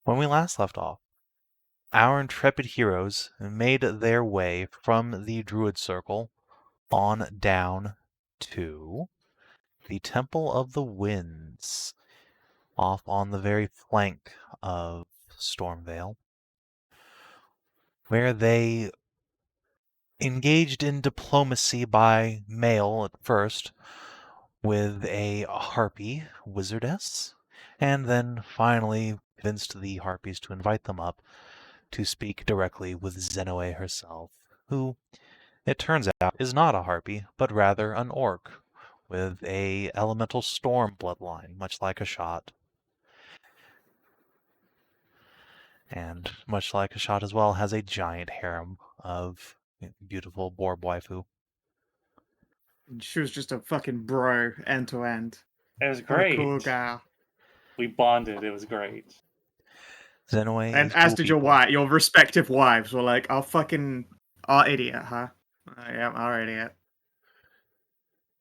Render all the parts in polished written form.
When we last left off, our intrepid heroes made their way from the Druid Circle on down to the Temple of the Winds, off on the very flank of Stormvale, where they engaged in diplomacy by mail at first with a harpy wizardess, and then finally convinced the harpies to invite them up to speak directly with Zenoe herself, who, it turns out, is not a harpy, but rather an orc, with a elemental storm bloodline, much like Hashat. And much like Hashat as well, has a giant harem of beautiful Borb waifu. She was just a fucking bro, end to end. It was What a great. cool gal. We bonded. It was great. Zenoe And is as cool did people. your respective wives were like, our idiot, huh? Yeah, our idiot.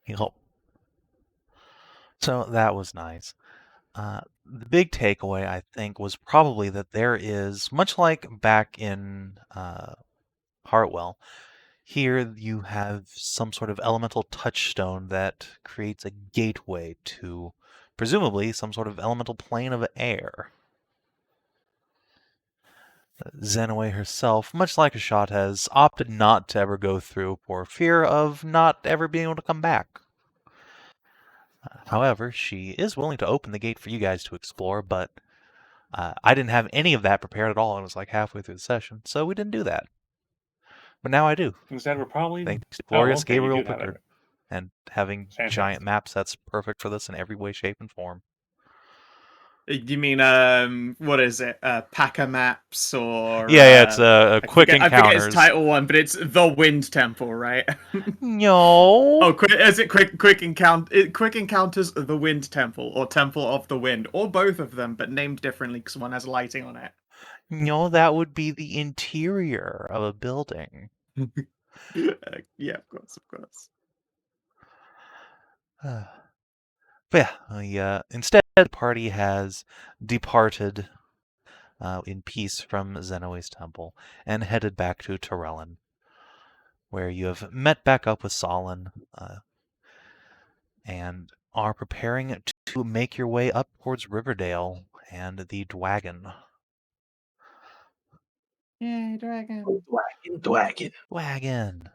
Yep. So that was nice. The big takeaway, I think, was probably that there is, much like back in Heartwell, here you have some sort of elemental touchstone that creates a gateway to, presumably, some sort of elemental plane of air. Zenoe herself, much like Hashat, has opted not to ever go through for fear of not ever being able to come back. However, she is willing to open the gate for you guys to explore, but I didn't have any of that prepared at all. It was like halfway through the session, so we didn't do that. But now I do. Instead, we're probably... Thanks to glorious okay, Gabriel you do have Pickard. it. And having Fantastic. giant maps, that's perfect for this in every way, shape, and form. You mean, what is it? Packer maps or... Yeah, it's quick encounters. I forget its title one, but it's the Wind Temple, right? No. Oh, is it quick encounters the Wind Temple or Temple of the Wind, or both of them, but named differently because one has lighting on it. No, that would be the interior of a building. Yeah, of course. But yeah, instead, the party has departed in peace from Zenoe's temple and headed back to Torellin, where you have met back up with Solon and are preparing to make your way up towards Riverdale and the Dwagon. Yay, dragon. Wagon.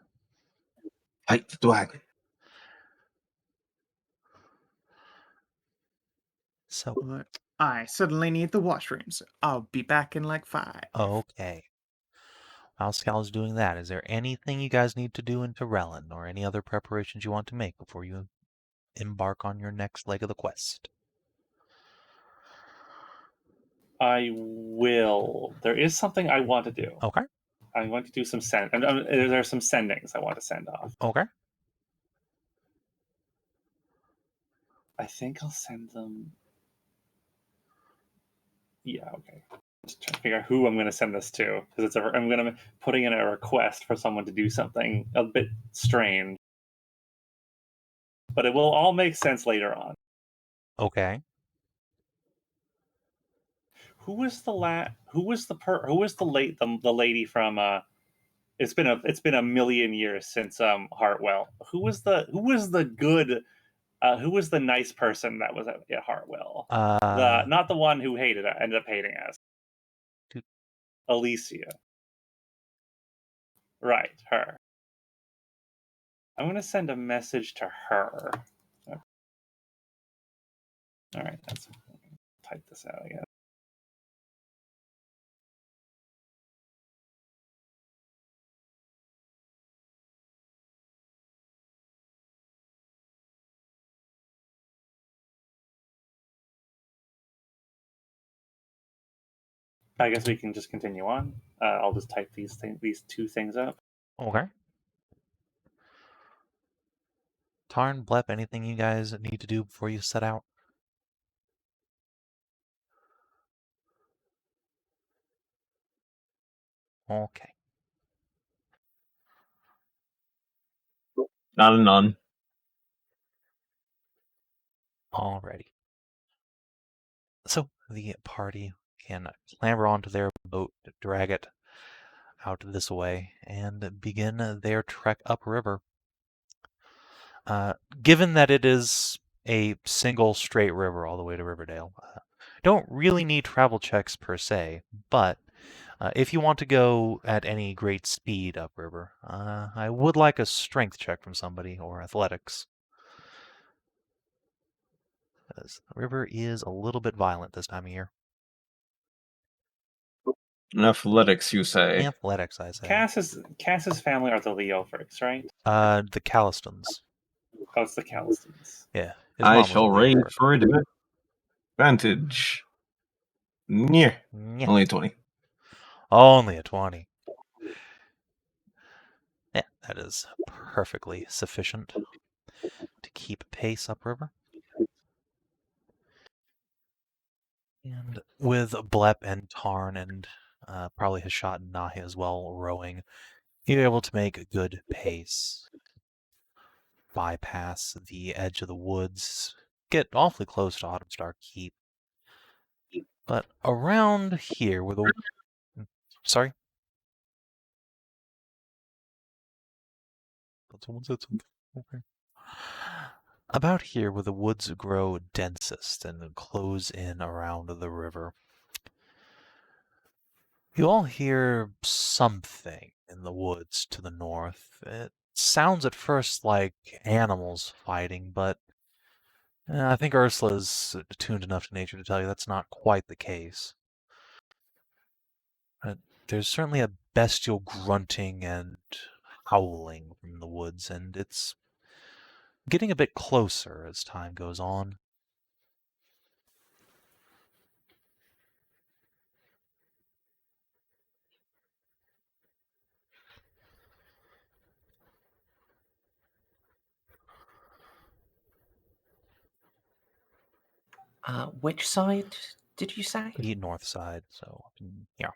Fight the dragon. So, I suddenly need the washrooms. I'll be back in like 5. okay. While Scal is doing that, is there anything you guys need to do in Torellin, or any other preparations you want to make before you embark on your next leg of the quest? I will. There is something I want to do. Okay. I'm going to do some there are some sendings I want to send off. Okay. I think I'll send them. Yeah, okay. Just trying to figure out who I'm going to send this to, because I'm going to be putting in a request for someone to do something a bit strange, but it will all make sense later on. Okay. Who was the lady from it's been a million years since Heartwell. Who was the nice person that was at Heartwell? Not the one who ended up hating us. Alicia. Right, her. I'm going to send a message to her. Okay. All right, let's type this out again. I guess we can just continue on. I'll just type these two things up. Okay. Tarn, Blep, anything you guys need to do before you set out? Okay. None. Alrighty. So the party can clamber onto their boat, drag it out this way, and begin their trek upriver. Given that it is a single straight river all the way to Riverdale, don't really need travel checks per se, but if you want to go at any great speed upriver, I would like a strength check from somebody, or athletics. Because the river is a little bit violent this time of year. Athletics, you say? Athletics, I say. Cass's family are the Leofrics, right? The Callistons. Oh, it's the Callistons. Yeah. His I mom was shall a raise Leofric. for advantage. Yeah, Yeah. only 20. Only a 20. Yeah, that is perfectly sufficient to keep pace upriver. And with Blep and Tarn and probably Hashat and Nahia as well rowing, you're able to make a good pace. Bypass the edge of the woods, get awfully close to Autumnstar Keep. But around here where the... Sorry? Someone said something. Okay. About here where the woods grow densest and close in around the river, you all hear something in the woods to the north. It sounds at first like animals fighting, but I think Ursula's attuned enough to nature to tell you that's not quite the case. But there's certainly a bestial grunting and howling from the woods, and it's getting a bit closer as time goes on. Which side did you say? The north side, so yeah.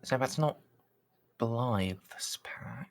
So that's not Blythe's pack.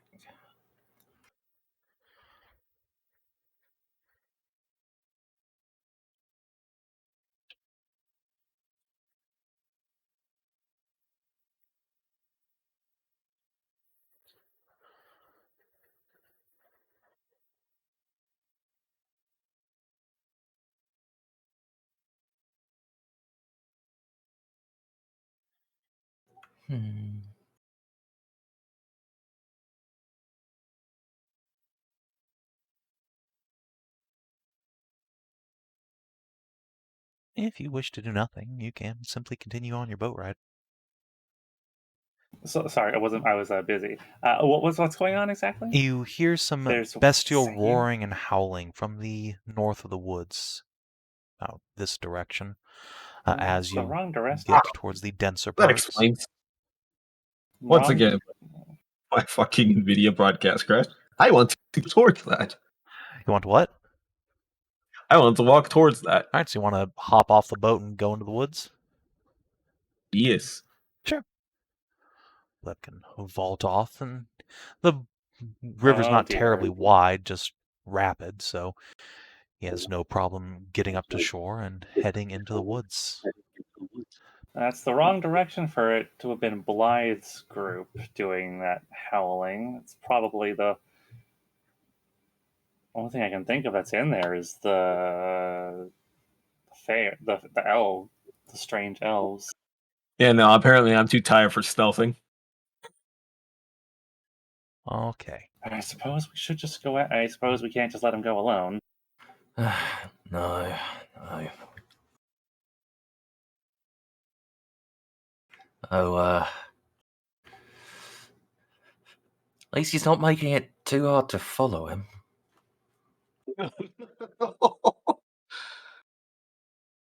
If you wish to do nothing, you can simply continue on your boat ride. So sorry, I wasn't. I was busy. What's going on exactly? You hear some There's bestial singing. roaring and howling from the north of the woods, out this direction, as the you wrong direction. get towards the denser That parts. explains. Once Wrong- again, my fucking NVIDIA broadcast crashed. I want to towards that. You want what? I want to walk towards that. All right, so you want to hop off the boat and go into the woods? Yes. Sure. Blep can vault off, and the river's Oh, not dear. terribly wide, just rapid, so he has no problem getting up to shore and heading into the woods. That's the wrong direction for it to have been Blythe's group doing that howling. It's probably the only thing I can think of that's in there is the strange elves. Yeah, no, apparently I'm too tired for stealthing. Okay. I suppose we should just go. I suppose we can't just let him go alone. No. Oh, at least he's not making it too hard to follow him.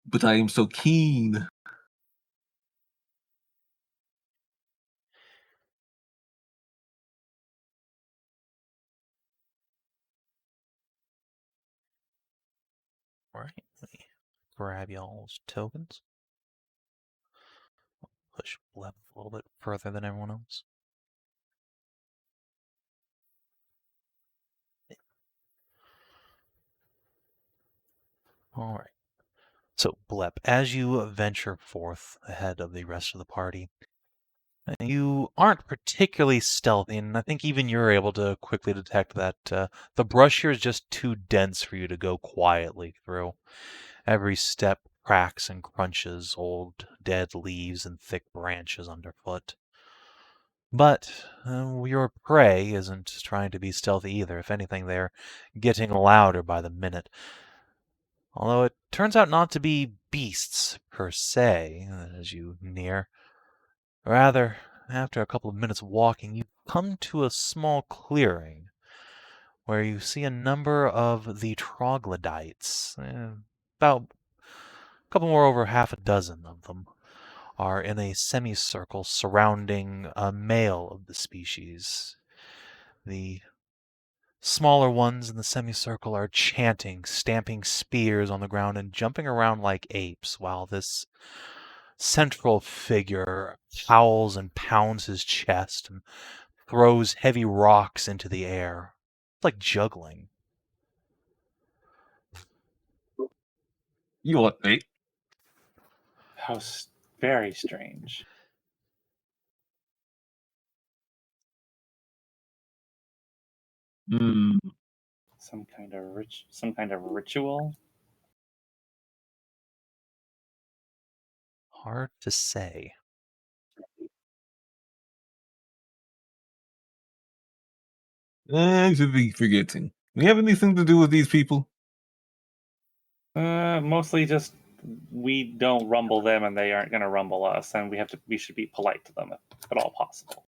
But I am so keen. All right. Let me grab y'all's tokens. Push Blep a little bit further than everyone else. All right. So, Blep, as you venture forth ahead of the rest of the party, you aren't particularly stealthy, and I think even you're able to quickly detect that the brush here is just too dense for you to go quietly through. Every step cracks and crunches old dead leaves and thick branches underfoot. But your prey isn't trying to be stealthy either. If anything, they're getting louder by the minute. Although it turns out not to be beasts per se as you near. Rather, after a couple of minutes of walking, you come to a small clearing where you see a number of the troglodytes. About a couple more, over half a dozen of them, are in a semicircle surrounding a male of the species. The smaller ones in the semicircle are chanting, stamping spears on the ground, and jumping around like apes, while this central figure howls and pounds his chest and throws heavy rocks into the air. It's like juggling. You what, mate? How very strange. Hmm. Some kind of ritual. Hard to say. I should be forgetting. We have anything to do with these people? Mostly just we don't rumble them, and they aren't going to rumble us, and we should be polite to them if at all possible.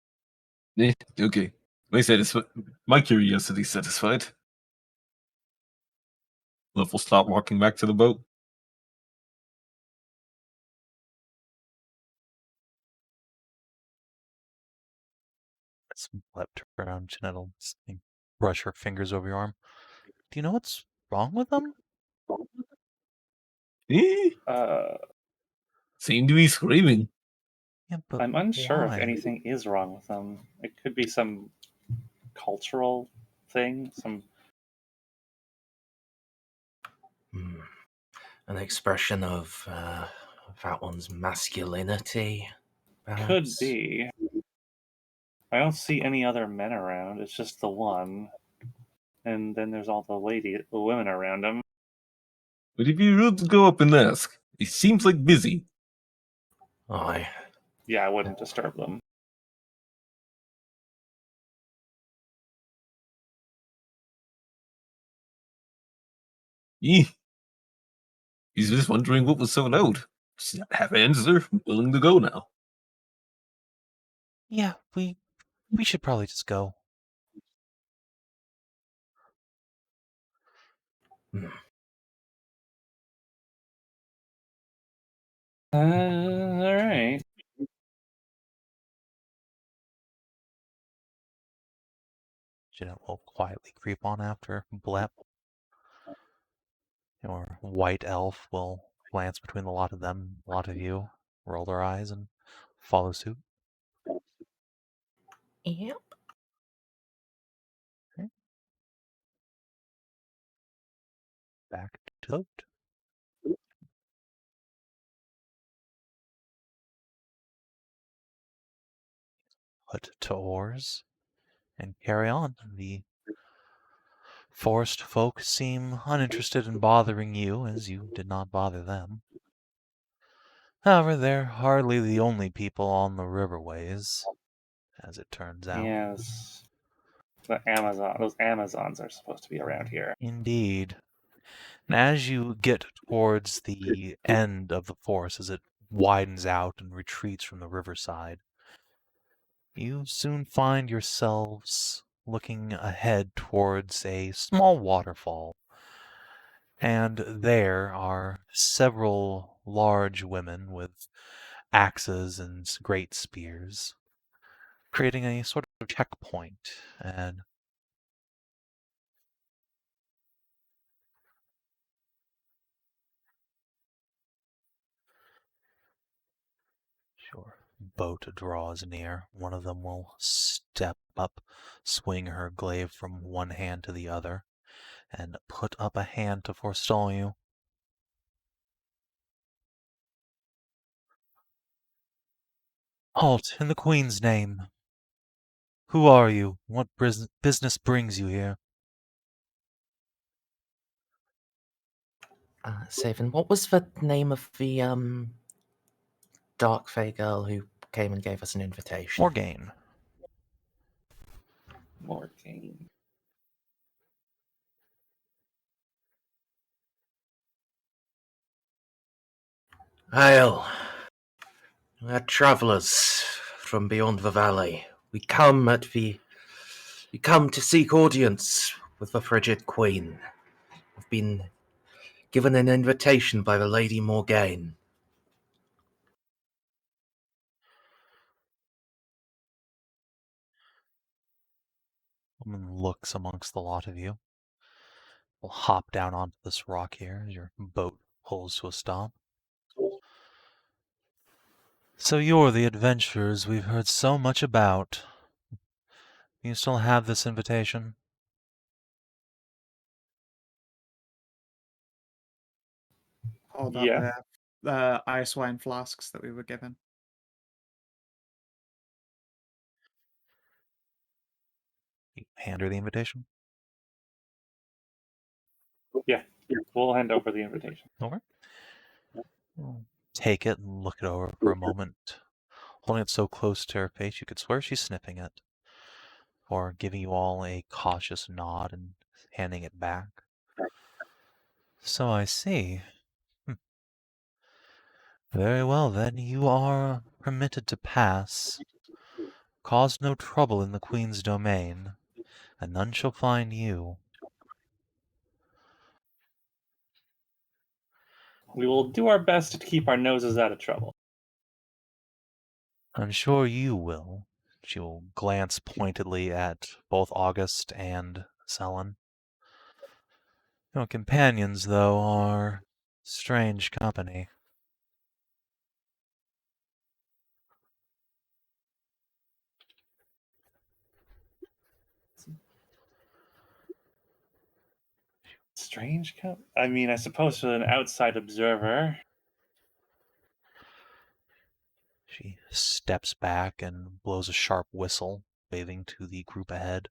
Okay. My curiosity satisfied. Left will stop walking back to the boat. Blep turn around, Jeanette brush her fingers over your arm. Do you know what's wrong with them? Eh? Seem to be screaming. Yeah, but I'm unsure why? if anything is wrong with them. It could be some cultural thing, some An expression of that one's masculinity, perhaps? could be. I don't see any other men around. It's just the one, and then there's all the women around him. But if you're rude to go up and ask, he seems like busy. Aye. Yeah, I wouldn't disturb them. Eh. He's just wondering what was so loud. Have answer, willing to go now. Yeah, we should probably just go. All right. Jeanette will quietly creep on after Blep. Your white elf will glance between a lot of them, a lot of you, roll their eyes, and follow suit. Yep. Okay. Back to the boat. Put to oars and carry on. The forest folk seem uninterested in bothering you, as you did not bother them. However, they're hardly the only people on the riverways, as it turns out. Yes. Those Amazons are supposed to be around here. Indeed. And as you get towards the end of the forest, as it widens out and retreats from the riverside, you soon find yourselves looking ahead towards a small waterfall. And there are several large women with axes and great spears, creating a sort of checkpoint. And sure, boat draws near. One of them will step up, swing her glaive from one hand to the other, and put up a hand to forestall you. Halt, in the Queen's name. Who are you? What business brings you here? Savin, what was the name of the dark fae girl who came and gave us an invitation? Morgaine. More game. Hail. We're travellers from beyond the valley. We come to seek audience with the Frigid Queen. We've been given an invitation by the Lady Morgaine. Woman looks amongst the lot of you. We'll hop down onto this rock here as your boat pulls to a stop. So you're the adventurers we've heard so much about. You still have this invitation? Hold Yeah. up the ice wine flasks that we were given. You hand her the invitation? Yeah. We'll hand over the invitation. Okay. Take it and look it over for a moment, holding it so close to her face you could swear she's sniffing it, or giving you all a cautious nod and handing it back. So I see. Very well, then you are permitted to pass. Cause no trouble in the Queen's domain, and none shall find you. We will do our best to keep our noses out of trouble. I'm sure you will. She will glance pointedly at both August and Selin. Your companions, though, are strange company. Strange? I mean, I suppose to an outside observer. She steps back and blows a sharp whistle, waving to the group ahead.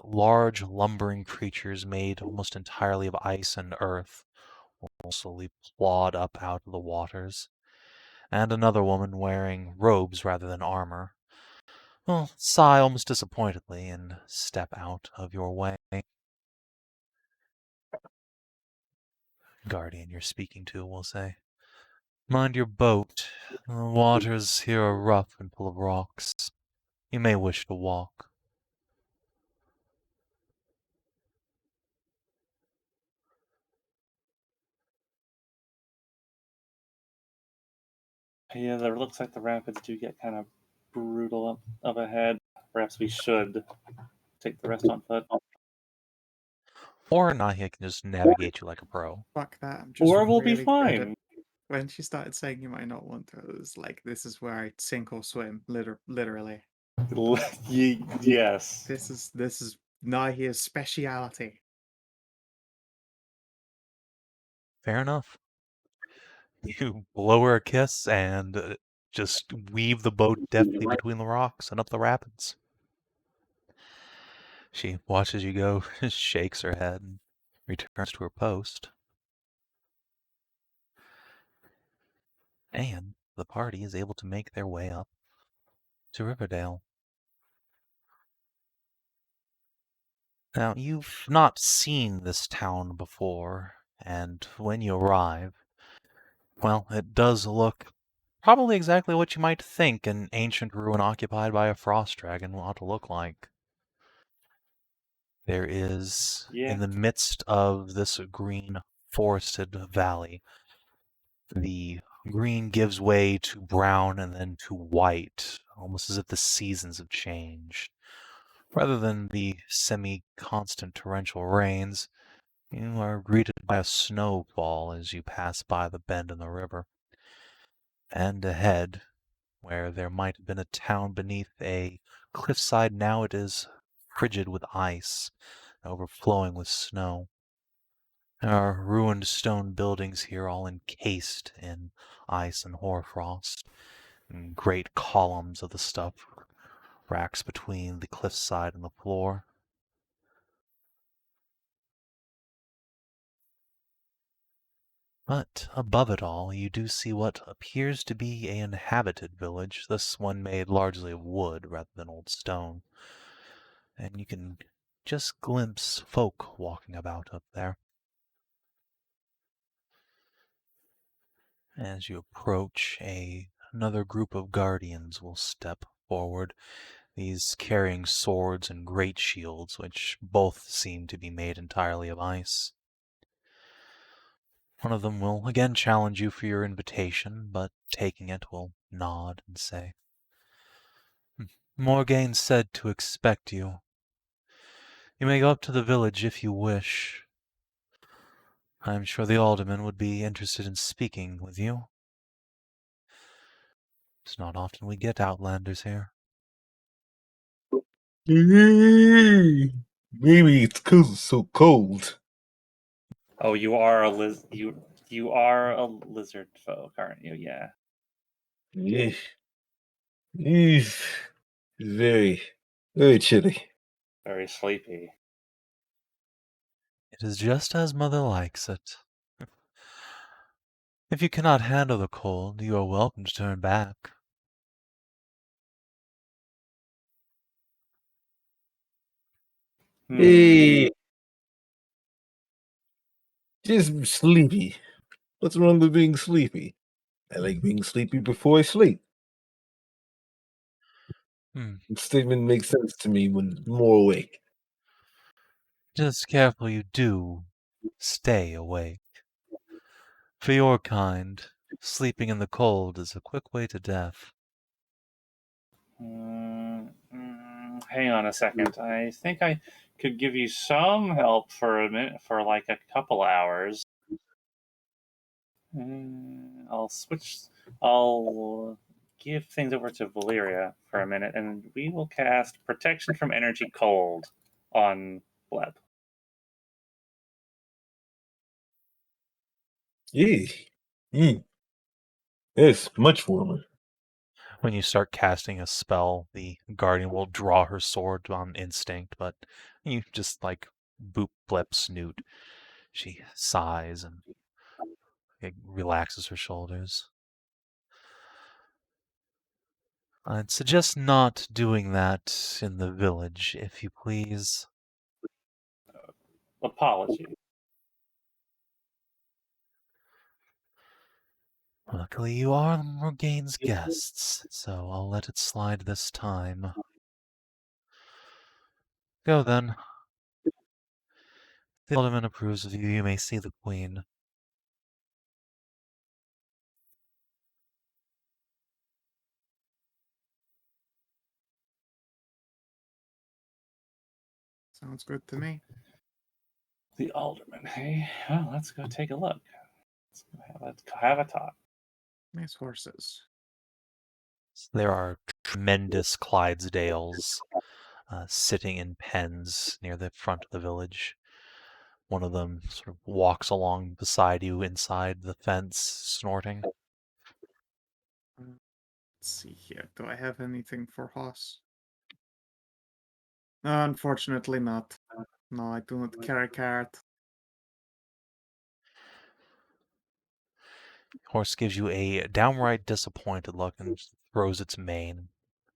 Large, lumbering creatures made almost entirely of ice and earth will slowly plod up out of the waters, and another woman wearing robes rather than armor will sigh almost disappointedly and step out of your way. Guardian you're speaking to will say, "Mind your boat. The waters here are rough and full of rocks. You may wish to walk." Yeah, there looks like the rapids do get kind of brutal up ahead. Perhaps we should take the rest on foot. Or Nahia can just navigate you like a pro. Fuck that. I'm just Or we'll be really good at- fine. When she started saying you might not want to, it was like, this is where I sink or swim, literally. Yes. This is Nahia's speciality. Fair enough. You blow her a kiss and just weave the boat deftly between the rocks and up the rapids. She watches you go, shakes her head, and returns to her post. And the party is able to make their way up to Riverdale. Now, you've not seen this town before, and when you arrive, well, it does look probably exactly what you might think an ancient ruin occupied by a frost dragon ought to look like. There is, in the midst of this green forested valley, the green gives way to brown and then to white, almost as if the seasons have changed. Rather than the semi-constant torrential rains, you are greeted by a snowfall as you pass by the bend in the river. And ahead, where there might have been a town beneath a cliffside, now it is frigid with ice, overflowing with snow. There are ruined stone buildings here, all encased in ice and hoarfrost, and great columns of the stuff racks between the cliffside and the floor. But above it all, you do see what appears to be an inhabited village, this one made largely of wood rather than old stone. And you can just glimpse folk walking about up there. As you approach, another group of guardians will step forward, these carrying swords and great shields, which both seem to be made entirely of ice. One of them will again challenge you for your invitation, but taking it will nod and say, Morgaine said to expect you. You may go up to the village if you wish. I'm sure the alderman would be interested in speaking with you. It's not often we get outlanders here. Maybe it's 'cause it's so cold. Oh, you are a you are a lizard folk, aren't you? Yeah. Yes. It's very, very chilly. Very sleepy. It is just as mother likes it. If you cannot handle the cold, you are welcome to turn back. Hey, just sleepy. What's wrong with being sleepy? I like being sleepy before I sleep. The statement makes sense to me when more awake. Just careful you do stay awake. For your kind, sleeping in the cold is a quick way to death. Hang on a second. I think I could give you some help for a minute, for like a couple hours. I'll switch. I'll give things over to Valyria for a minute, and we will cast Protection from Energy Cold on Blep. Yeah. It's much warmer. When you start casting a spell, the guardian will draw her sword on instinct, but you just like boop Blep's snoot. She sighs and relaxes her shoulders. I'd suggest not doing that in the village, if you please. Apology. Luckily, you are Morgaine's guests, so I'll let it slide this time. Go then. If the alderman approves of you, you may see the queen. Sounds good to me. The alderman. Hey, well, let's go take a look. Let's have a talk. Nice horses. There are tremendous Clydesdales sitting in pens near the front of the village. One of them sort of walks along beside you inside the fence, snorting. Let's see here. Do I have anything for Hoss? Unfortunately not. No, I do not carry cart. Horse gives you a downright disappointed look and throws its mane and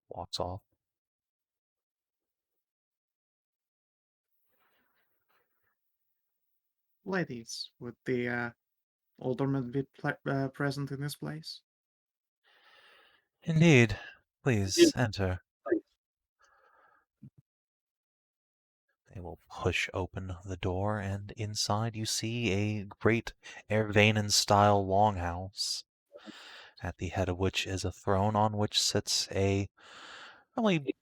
walks off. Ladies, would the alderman be present in this place? Indeed. Please enter. They will push open the door, and inside you see a great Ervanen-style longhouse, at the head of which is a throne on which sits a probably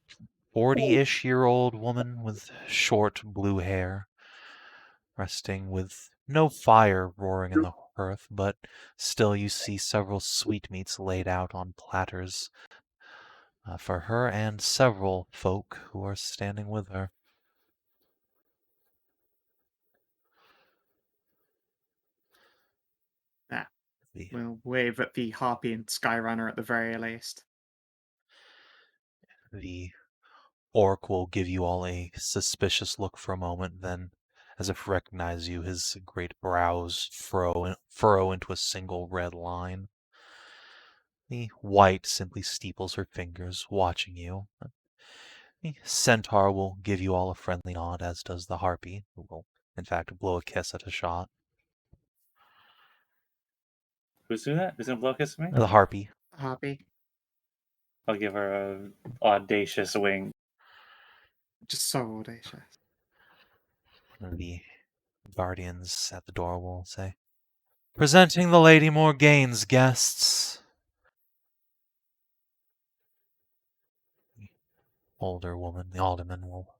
40-ish-year-old woman with short blue hair, resting with no fire roaring in the hearth, but still you see several sweetmeats laid out on platters for her and several folk who are standing with her. We'll wave at the Harpy and Skyrunner at the very least. The orc will give you all a suspicious look for a moment, then, as if recognize you, his great brows furrow into a single red line. The white simply steeples her fingers, watching you. The centaur will give you all a friendly nod, as does the harpy, who will, in fact, blow a kiss at Hashat. Who's doing that? Who's gonna blow a kiss at me? The harpy. Harpy, I'll give her a audacious wing. just so audacious. One of the guardians at the door will say, "Presenting the Lady Morgaine's guests." The older woman, the alderman, will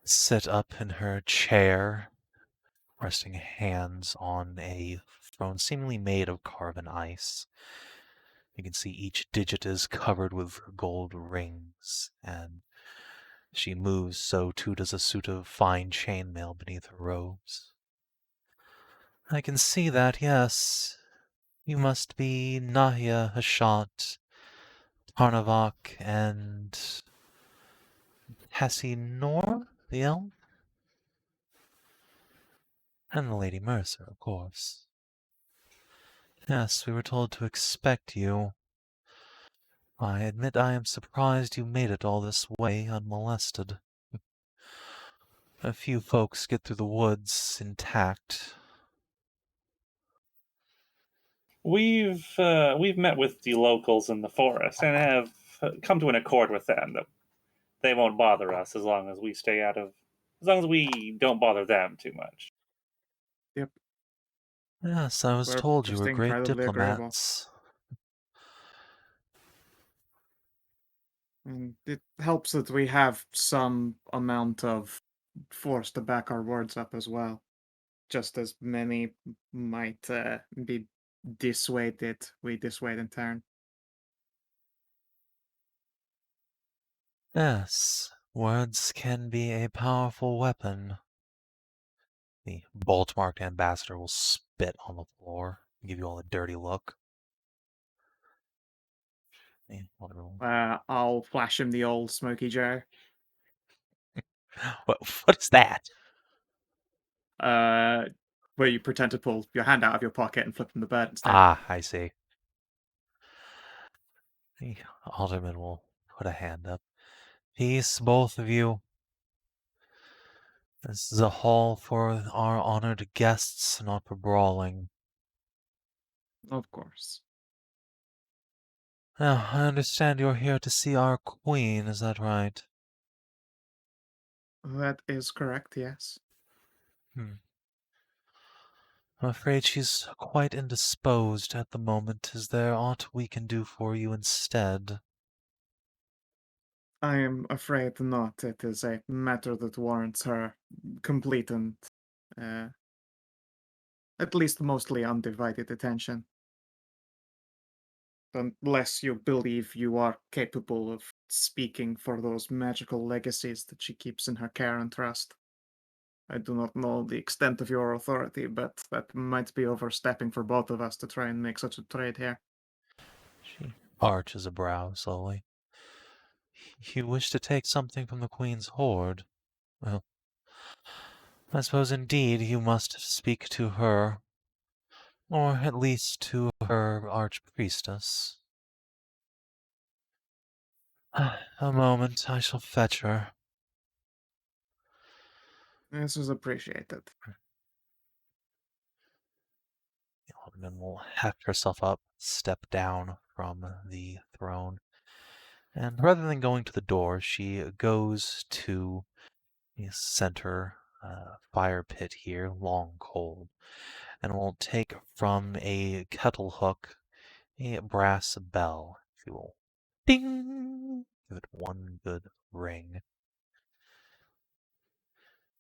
sit up in her chair, resting hands on a throne seemingly made of carven ice. You can see each digit is covered with gold rings, and she moves, so too does a suit of fine chainmail beneath her robes. I can see that, yes. You must be Nahia, Hashat, Tarnavak, and Hassinor, the elf? And the Lady Mercer, of course. Yes, we were told to expect you. I admit I am surprised you made it all this way unmolested. A few folks get through the woods intact. We've met with the locals in the forest and have come to an accord with them that they won't bother us as long as we don't bother them too much. Yep. Yes, I was We're told you just were great incredibly agreeable. diplomats. And it helps that we have some amount of force to back our words up as well. Just as many might be dissuaded, we dissuade in turn. Yes, words can be a powerful weapon. The bolt-marked ambassador will spit on the floor and give you all a dirty look. I'll flash him the old smoky jar. What is that? Where you pretend to pull your hand out of your pocket and flip him the bird instead. Ah, I see. The alderman will put a hand up. Peace, both of you. This is a hall for our honored guests, not for brawling. Of course. Now, I understand you're here to see our queen, is that right? That is correct, yes. I'm afraid she's quite indisposed at the moment. Is there aught we can do for you instead? I am afraid not. It is a matter that warrants her complete and, at least mostly undivided attention. Unless you believe you are capable of speaking for those magical legacies that she keeps in her care and trust. I do not know the extent of your authority, but that might be overstepping for both of us to try and make such a trade here. She arches a brow slowly. You wish to take something from the queen's hoard? Well, I suppose indeed you must speak to her, or at least to her archpriestess. A moment, I shall fetch her. This is appreciated. The alderman will heft herself up, step down from the throne, and rather than going to the door, she goes to the center fire pit here, long cold, and will take from a kettle hook a brass bell. She will ding, give it one good ring.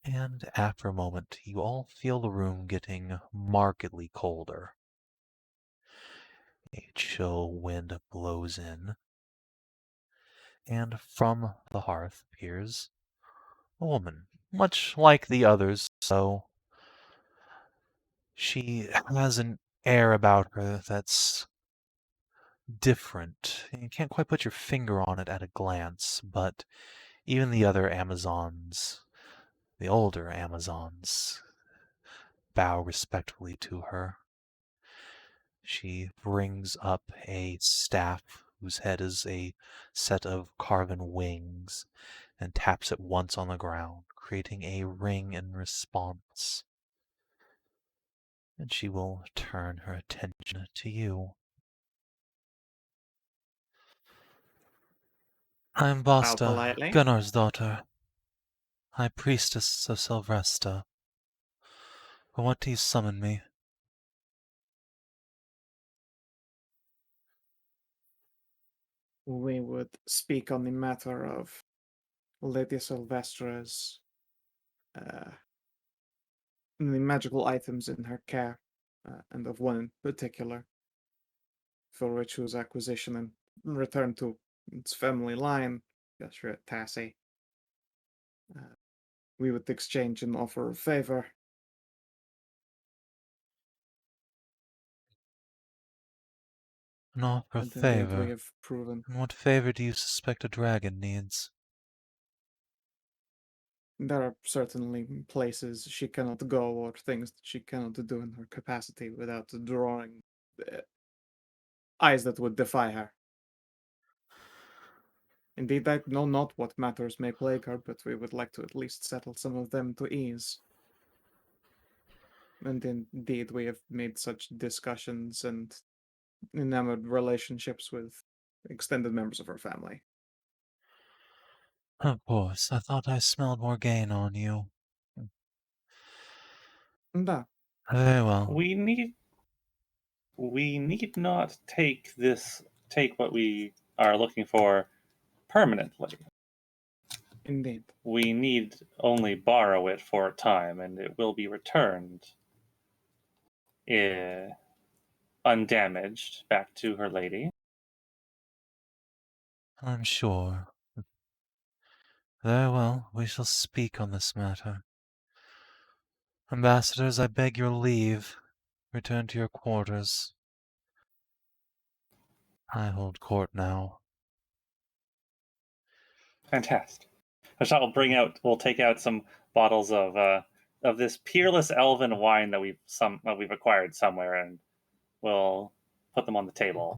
And after a moment, you all feel the room getting markedly colder. A chill wind blows in, and from the hearth appears a woman, much like the others, so she has an air about her that's different. You can't quite put your finger on it at a glance, but even the other Amazons, the older Amazons, bow respectfully to her. She brings up a staff whose head is a set of carven wings and taps it once on the ground, creating a ring in response. And she will turn her attention to you. I'm Basta, politely. Gunnar's daughter, High Priestess of Sylvester. For what do you summon me? We would speak on the matter of Lady Sylvestra's the magical items in her care, and of one in particular, for which was acquisition and returned to its family line, Yashra Tassi. We would exchange an offer of favor. An offer of And indeed, we favor. have proven And what favor do you suspect a dragon needs? there are certainly places she cannot go or things that she cannot do in her capacity without drawing eyes that would defy her. Indeed, I know not what matters may plague her, but we would like to at least settle some of them to ease. And indeed, we have made such discussions and enamored relationships with extended members of her family. Of course, I thought I smelled more gain on you. Da, Very well. We need not take what we are looking for permanently. indeed. We need only borrow it for a time, and it will be returned undamaged back to her lady. I'm sure. Very well, we shall speak on this matter. Ambassadors, I beg your leave. Return to your quarters. I hold court now. Fantastic. Hashat will take out some bottles of this peerless elven wine that we've acquired somewhere, and we'll put them on the table.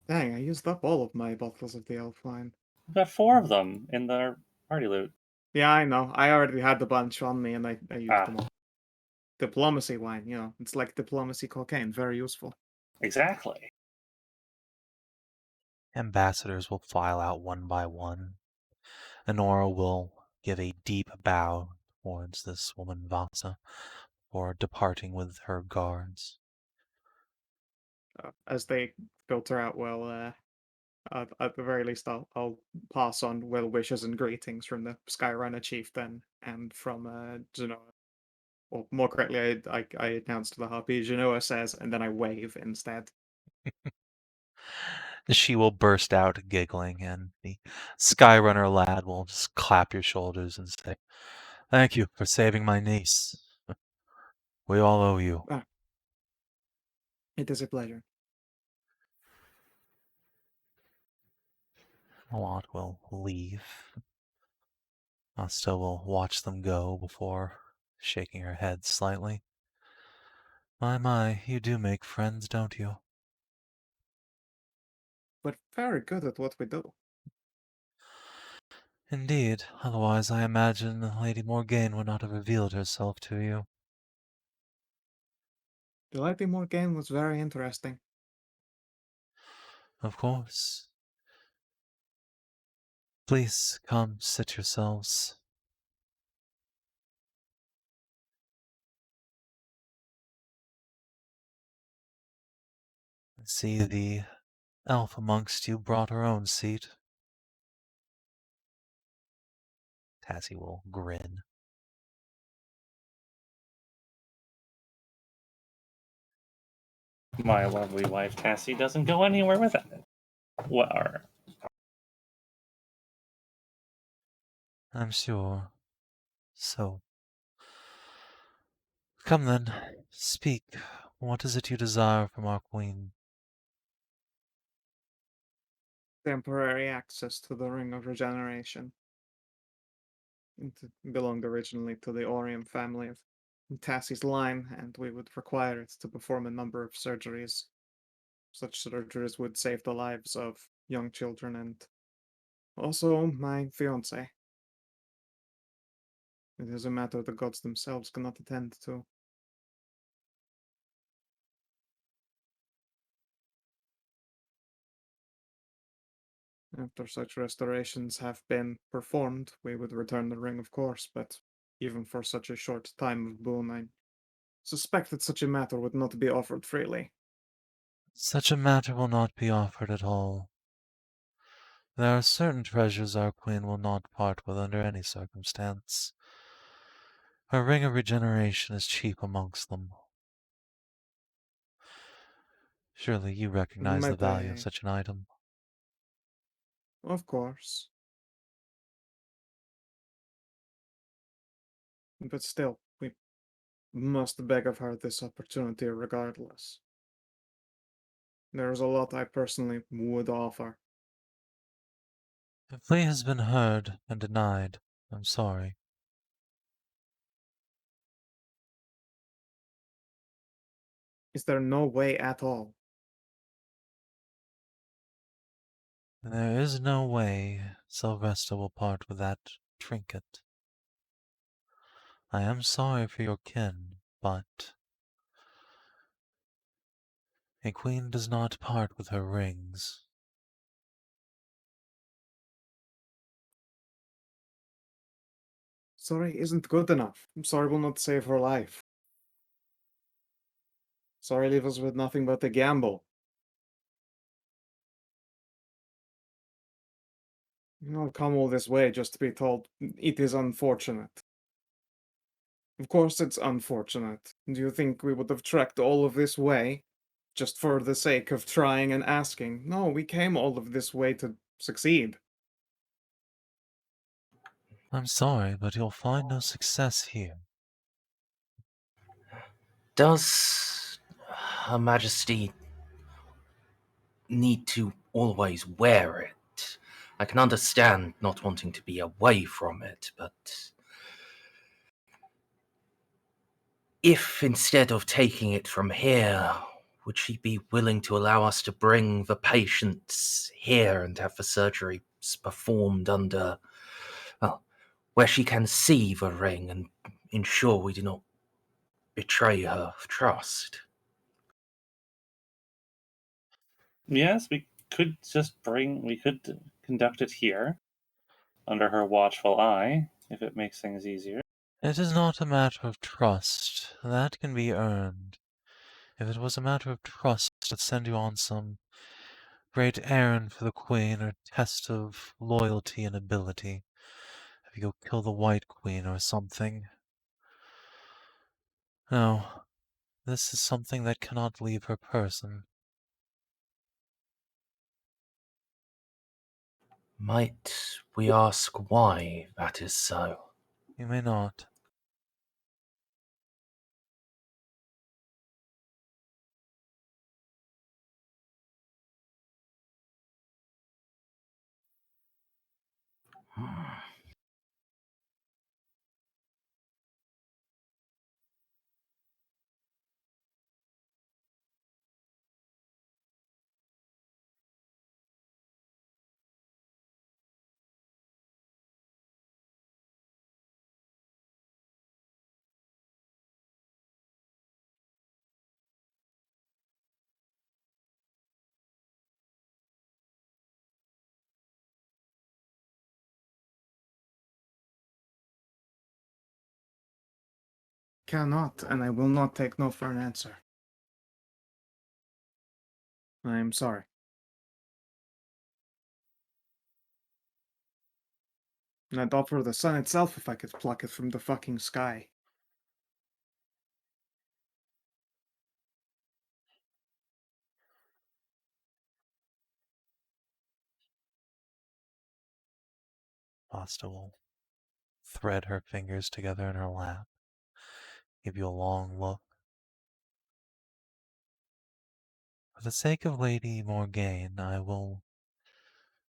Dang, I used up all of my bottles of the elf wine. We've got 4 of them in the party loot. Yeah, I know. I already had a bunch on me and I used Ah. them all. Diplomacy wine, it's like diplomacy cocaine, very useful. Exactly. Ambassadors will file out one by one. Honora will give a deep bow towards this woman Vasa before departing with her guards. As they filter out, at the very least, I'll pass on well wishes and greetings from the Skyrunner chieftain and from Genoa. Or more correctly, I announced to the harpy, Genoa says, and then I wave instead. She will burst out giggling, and the Skyrunner lad will just clap your shoulders and say, "Thank you for saving my niece. We all owe you." It is a pleasure. Lot will leave. Asta will watch them go before shaking her head slightly. My, you do make friends, don't you? We're very good at what we do. Indeed, otherwise I imagine Lady Morgaine would not have revealed herself to you. The Lady Morgaine was very interesting. Of course. Please come sit yourselves. I see the elf amongst you brought her own seat. Tassie will grin. My lovely wife Tassie doesn't go anywhere without it. Well, I'm sure. So, come then, speak. What is it you desire from our queen? Temporary access to the Ring of Regeneration. It belonged originally to the Orium family of Tassie's line, and we would require it to perform a number of surgeries. Such surgeries would save the lives of young children and also my fiance. It is a matter the gods themselves cannot attend to. After such restorations have been performed, we would return the ring, of course, but even for such a short time of boon, I suspect that such a matter would not be offered freely. Such a matter will not be offered at all. There are certain treasures our queen will not part with under any circumstance. Her ring of regeneration is chief amongst them. Surely you recognize the Might value of I? such an item. Of course. But still, we must beg of her this opportunity regardless. There is a lot I personally would offer. The plea has been heard and denied. I'm sorry. Is there no way at all? There is no way Sylvester will part with that trinket. I am sorry for your kin, but a queen does not part with her rings. Sorry isn't good enough. Sorry will not save her life. Sorry leave us with nothing but a gamble. Come all this way just to be told it is unfortunate. Of course it's unfortunate. Do you think we would have trekked all of this way just for the sake of trying and asking? No, we came all of this way to succeed. I'm sorry, but you'll find no success here. Does Her Majesty need to always wear it? I can understand not wanting to be away from it, but if instead of taking it from here, would she be willing to allow us to bring the patients here and have the surgery performed under, well, where she can see the ring and ensure we do not betray her trust? Yes, we could conduct it here under her watchful eye if it makes things easier. It is not a matter of trust. That can be earned. If it was a matter of trust, I'd send you on some great errand for the Queen or test of loyalty and ability. If you go kill the White Queen or something. No, this is something that cannot leave her person. Might we ask why that is so? You may not. Cannot, and I will not take no for an answer. I am sorry. I'd offer the sun itself if I could pluck it from the fucking sky. Asta will thread her fingers together in her lap, give you a long look. For the sake of Lady Morgaine, I will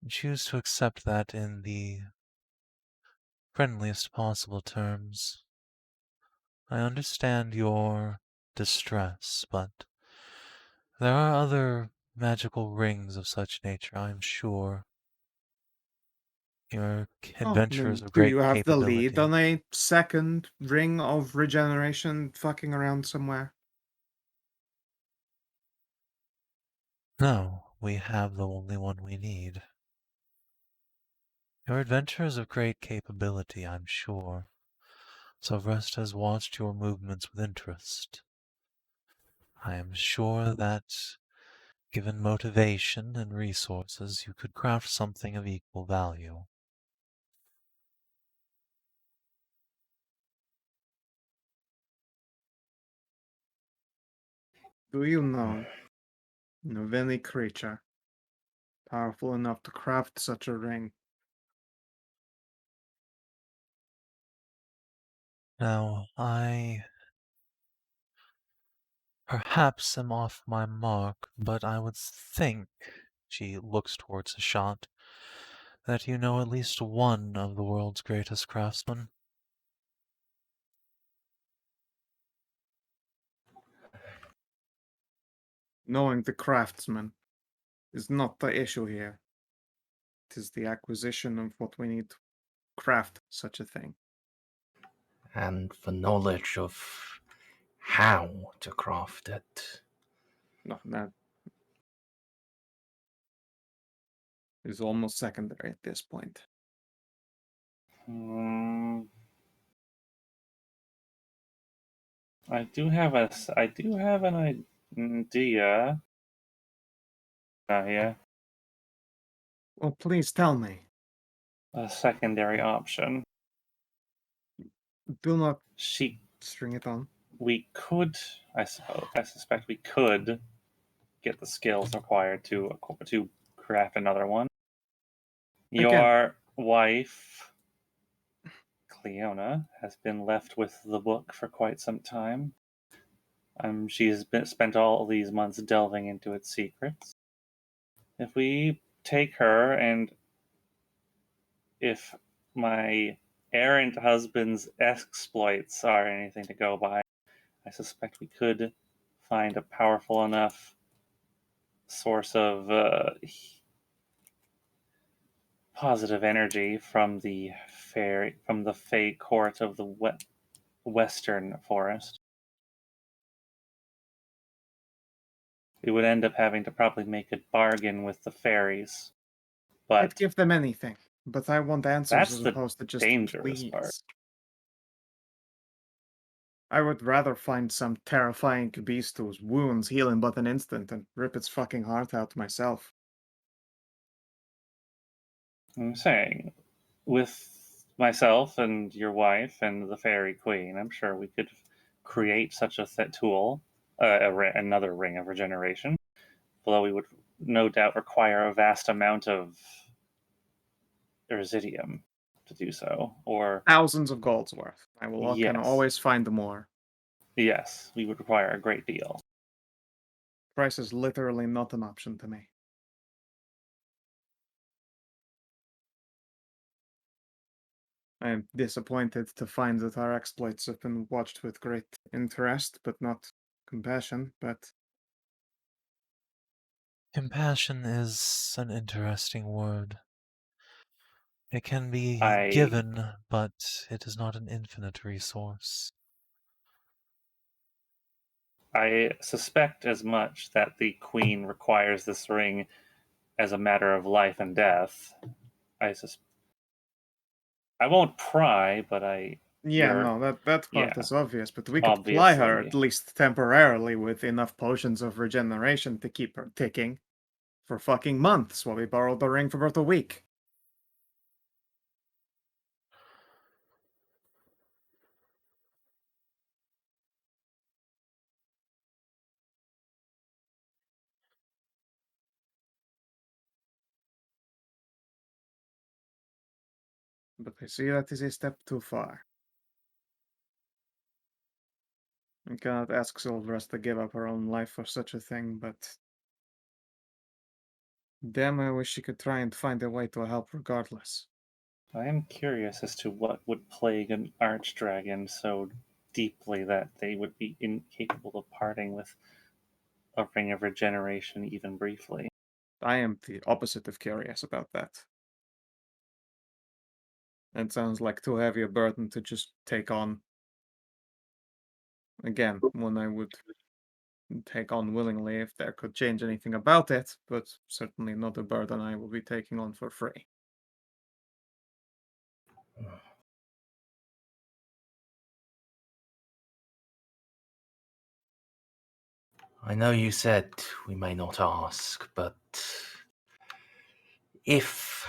choose to accept that in the friendliest possible terms. I understand your distress, but there are other magical rings of such nature, I am sure. Your Oh, adventurers then of do great you have the lead capability. on a second ring of regeneration fucking around somewhere? No, we have the only one we need. Your adventurers of great capability, I'm sure. Sav&D has watched your movements with interest. I am sure that, given motivation and resources, you could craft something of equal value. Do you know of any creature powerful enough to craft such a ring? Now, I perhaps am off my mark, but I would think, she looks towards Hashat, that you know at least one of the world's greatest craftsmen. Knowing the craftsman is not the issue here. It is the acquisition of what we need to craft such a thing. And the knowledge of how to craft it. No, that is almost secondary at this point. I do have an idea. Nahia, Well, please tell me. a secondary option. Do not She, string it on. we could, I suspect we could get the skills required to craft another one. Your wife, Cleona, has been left with the book for quite some time. She's spent all these months delving into its secrets. If we take her, and if my errant husband's exploits are anything to go by, I suspect we could find a powerful enough source of positive energy from the Fey court of the Western Forest. We would end up having to probably make a bargain with the fairies, I'd but give them anything, but I want answers that's as the opposed to just dangerous please. part. I would rather find some terrifying beast whose wounds heal in but an instant and rip its fucking heart out myself. I'm saying, with myself and your wife and the fairy queen, I'm sure we could create such a tool, another ring of regeneration. Although we would no doubt require a vast amount of Residium to do so. Or Thousands of golds worth. I can yes, always find more. yes, we would require a great deal. Price is literally not an option to me. I am disappointed to find that our exploits have been watched with great interest, but not compassion. But Compassion is an interesting word. It can be I given, but it is not an infinite resource. I suspect as much that the queen requires this ring as a matter of life and death. I won't pry, but yeah, no, that part yeah, is obvious. But we could ply her obviously. at least temporarily with enough potions of regeneration to keep her ticking for fucking months while we borrowed the ring for about a week. But I see that is a step too far. I cannot ask Silverest to give up her own life for such a thing, but Damn, I wish she could try and find a way to help regardless. I am curious as to what would plague an Archdragon so deeply that they would be incapable of parting with a ring of regeneration even briefly. I am the opposite of curious about that. It sounds like too heavy a burden to just take on. Again, one I would take on willingly if there could change anything about it, but certainly not a burden I will be taking on for free. I know you said we may not ask, but if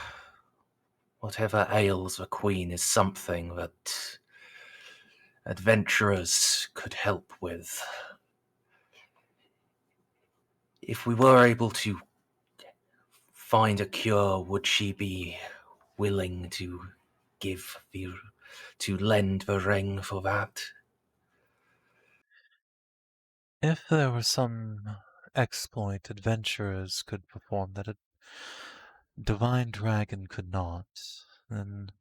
whatever ails the Queen is something that adventurers could help with, if we were able to find a cure, would she be willing to lend the ring for that? If there were some exploit adventurers could perform that a divine dragon could not, then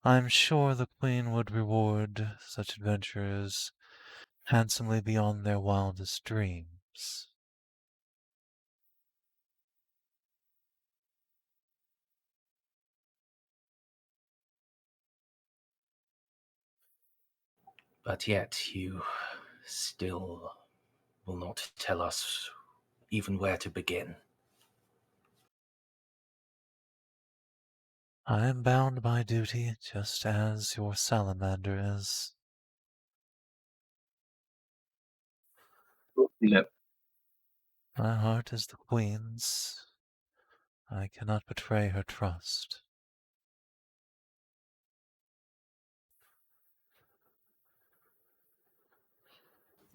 I'm sure the Queen would reward such adventurers handsomely beyond their wildest dreams. But yet you still will not tell us even where to begin. I am bound by duty just as your salamander is. Blep. My heart is the Queen's. I cannot betray her trust.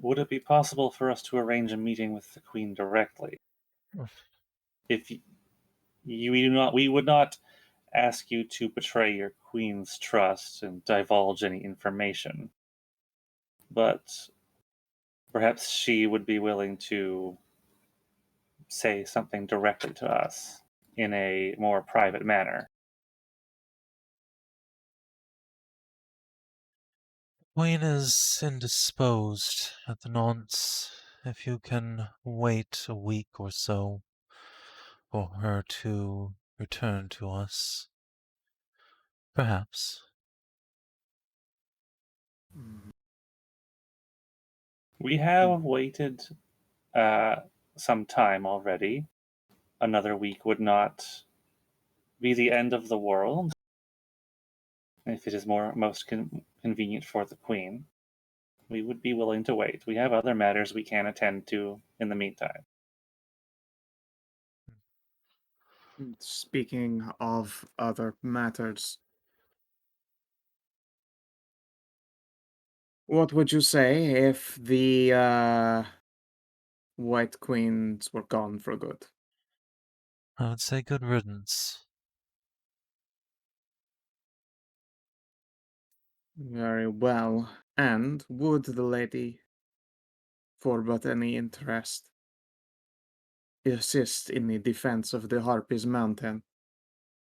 Would it be possible for us to arrange a meeting with the Queen directly? If we would not ask you to betray your Queen's trust and divulge any information, but perhaps she would be willing to say something directly to us in a more private manner. Queen is indisposed at the nonce. If you can wait a week or so for her to return to us, perhaps. We have waited some time already. Another week would not be the end of the world if it is most convenient for the Queen. We would be willing to wait. We have other matters we can attend to in the meantime. Speaking of other matters, what would you say if the White Queens were gone for good? I would say good riddance. Very well. And would the lady, for but any interest, assist in the defense of the Harpies Mountain?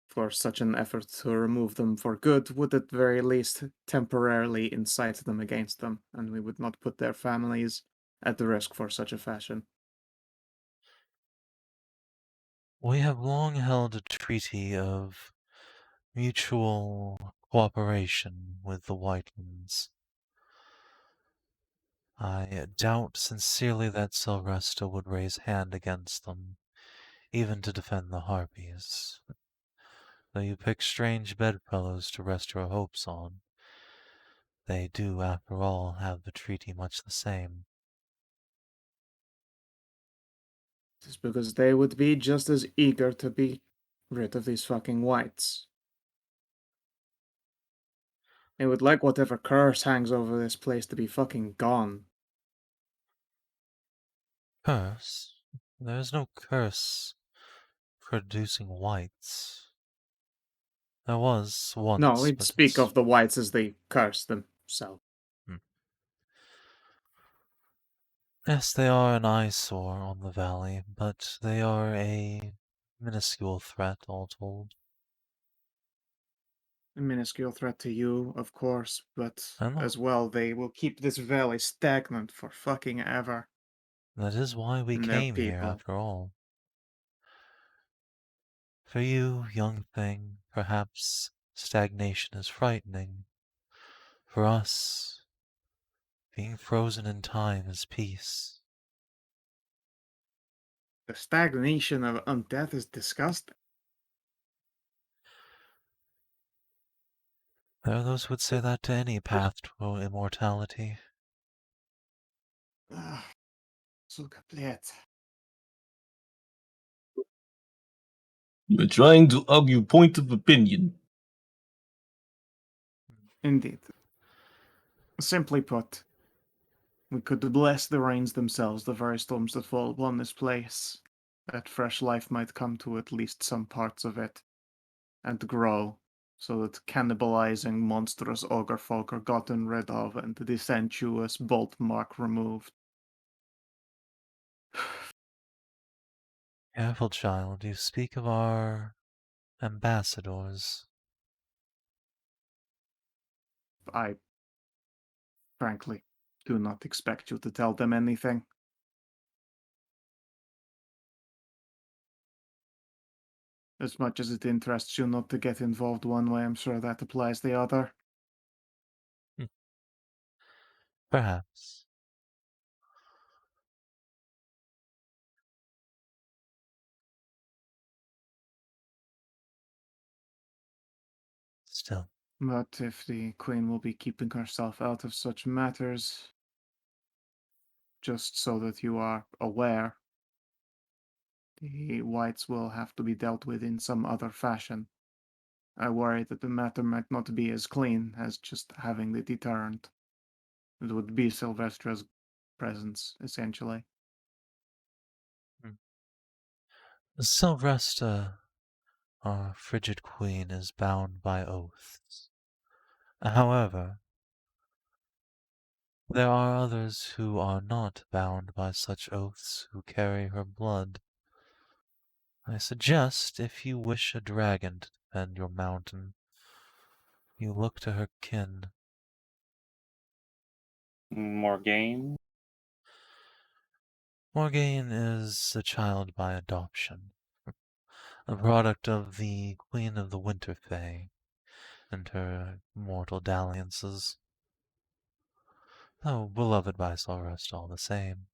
For such an effort to remove them for good would at very least temporarily incite them against them, and we would not put their families at risk for such a fashion. We have long held a treaty of mutual cooperation with the White Ones. I doubt sincerely that Silresta would raise hand against them, even to defend the Harpies. Though you pick strange bedfellows to rest your hopes on, they do, after all, have the treaty much the same. Just because they would be just as eager to be rid of these fucking whites. They would like whatever curse hangs over this place to be fucking gone. Curse? There is no curse producing whites. There was once, No, we'd but speak it's... of the whites as they curse themselves. Yes, they are an eyesore on the valley, but they are a minuscule threat, all told. A minuscule threat to you, of course, but I know. as well, they will keep this valley stagnant for fucking ever. That is why we And their came here, people. after all. For you, young thing, perhaps stagnation is frightening. For us, being frozen in time is peace. The stagnation of undeath is disgusting. There are those who would say that to any path to immortality. So complete. You're trying to argue point of opinion. Indeed. Simply put, we could bless the rains themselves, the very storms that fall upon this place, that fresh life might come to at least some parts of it, and grow, so that cannibalizing monstrous ogre folk are gotten rid of and the sensuous bolt mark removed. Careful, child, you speak of our ambassadors. I, frankly, do not expect you to tell them anything. As much as it interests you not to get involved one way, I'm sure that applies the other. Perhaps. Still. But if the Queen will be keeping herself out of such matters, just so that you are aware, the whites will have to be dealt with in some other fashion. I worry that the matter might not be as clean as just having the deterrent. It would be Sylvestra's presence, essentially. Sylvester, our Frigid Queen, is bound by oaths. However, there are others who are not bound by such oaths who carry her blood. I suggest, if you wish a dragon to defend your mountain, you look to her kin. Morgaine? Morgaine is a child by adoption, a product of the Queen of the Winter Fae and her mortal dalliances, though beloved by Sylvester all the same.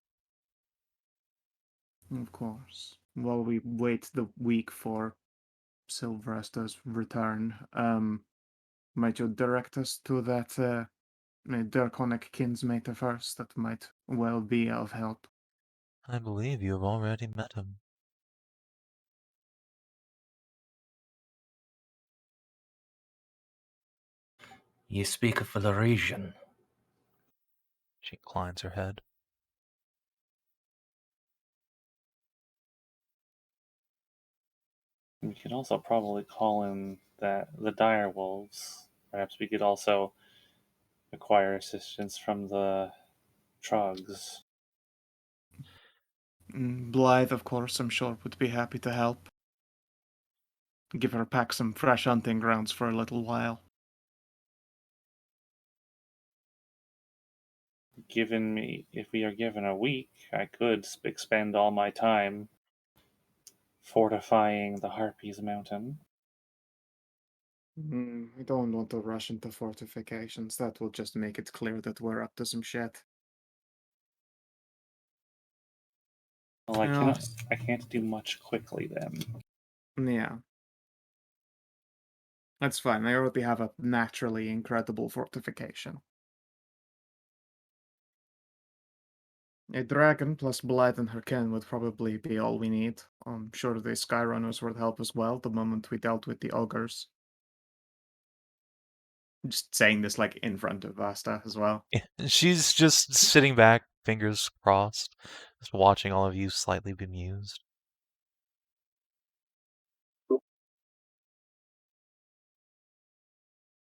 Of course. While we wait the week for Sylvester's return, might you direct us to that draconic kinsmate first? That might well be of help. I believe you have already met him. You speak of the region. She inclines her head. We could also probably call in the dire wolves. Perhaps we could also acquire assistance from the Trugs. Blythe, of course, I'm sure would be happy to help. Give her pack some fresh hunting grounds for a little while. If we are given a week, I could expend all my time fortifying the Harpies Mountain. I don't want to rush into fortifications. That will just make it clear that we're up to some shit. Well, Yeah. I can't do much quickly then. Yeah. That's fine. I already have a naturally incredible fortification. A dragon plus Blythe and her kin would probably be all we need. I'm sure the Skyrunners would help as well the moment we dealt with the ogres. Just saying this like in front of Vasta as well. She's just sitting back, fingers crossed, just watching all of you slightly bemused.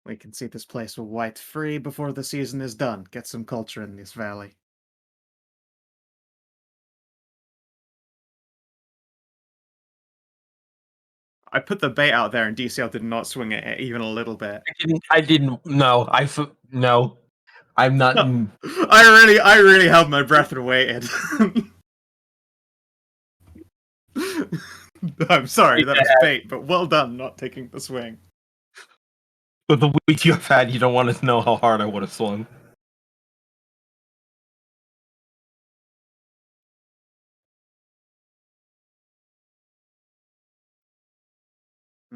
We can see this place white free before the season is done. Get some culture in this valley. I put the bait out there, and DCL did not swing it even a little bit. I didn't. No, no. I'm not. I really held my breath and waited. I'm sorry, that was bait, but well done not taking the swing. With the weight you have had, you don't want to know how hard I would have swung.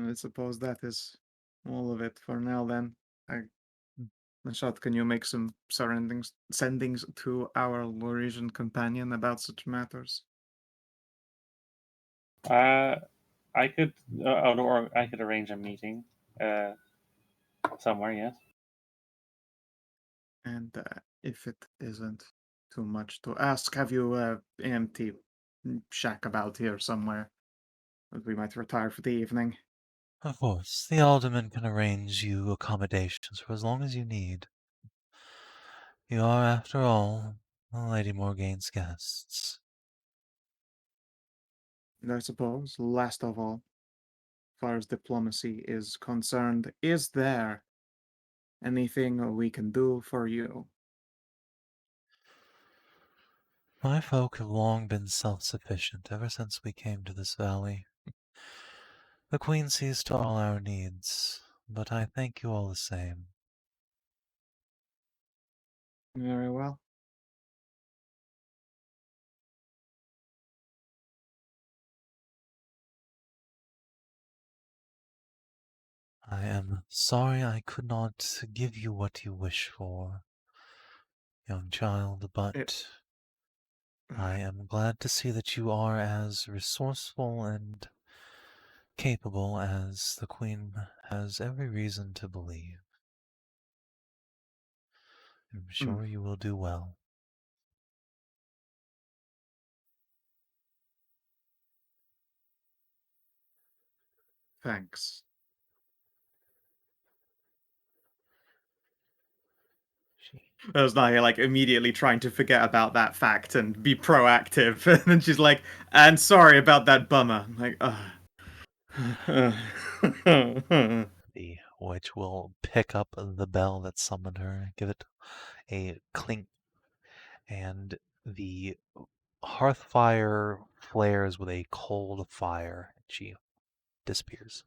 I suppose that is all of it for now. Then, Hashat, can you make some sendings to our Lorisian companion about such matters? I could, or I could arrange a meeting somewhere. Yes. And if it isn't too much to ask, have you an empty shack about here somewhere that we might retire for the evening? Of course, the alderman can arrange you accommodations for as long as you need. You are, after all, Lady Morgaine's guests. And I suppose, last of all, as far as diplomacy is concerned, is there anything we can do for you? My folk have long been self-sufficient ever since we came to this valley. The Queen sees to all our needs, but I thank you all the same. Very well. I am sorry I could not give you what you wish for, young child, but I am glad to see that you are as resourceful and capable as the Queen has every reason to believe. I'm sure you will do well. Thanks. That was Nahia, like, immediately trying to forget about that fact and be proactive. And then she's like, and sorry about that bummer. I'm like, The witch will pick up the bell that summoned her, give it a clink, and the hearth fire flares with a cold fire, and she disappears.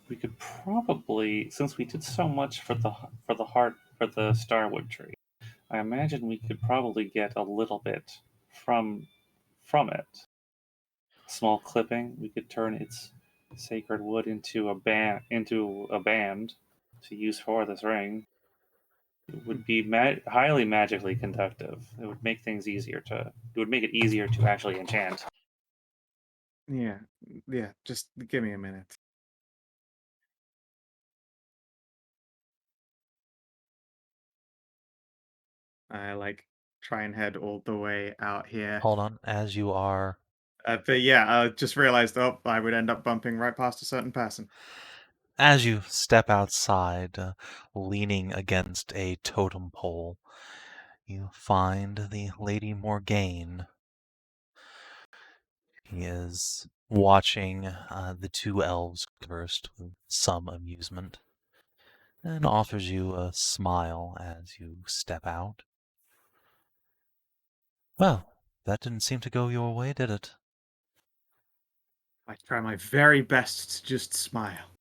We could probably, since we did so much for the Starwood tree, I imagine we could probably get a little bit from it. Small clipping. We could turn its sacred wood into a band to use for this ring. It would be highly magically conductive. It would make things easier to. It would make it easier to actually enchant. yeah, just give me a minute. I, like, try and head all the way out here. Hold on, as you are... But yeah, I just realized, I would end up bumping right past a certain person. As you step outside, leaning against a totem pole, you find the Lady Morgaine. He is watching the two elves converse with some amusement, and offers you a smile as you step out. Well, that didn't seem to go your way, did it? I try my very best to just smile.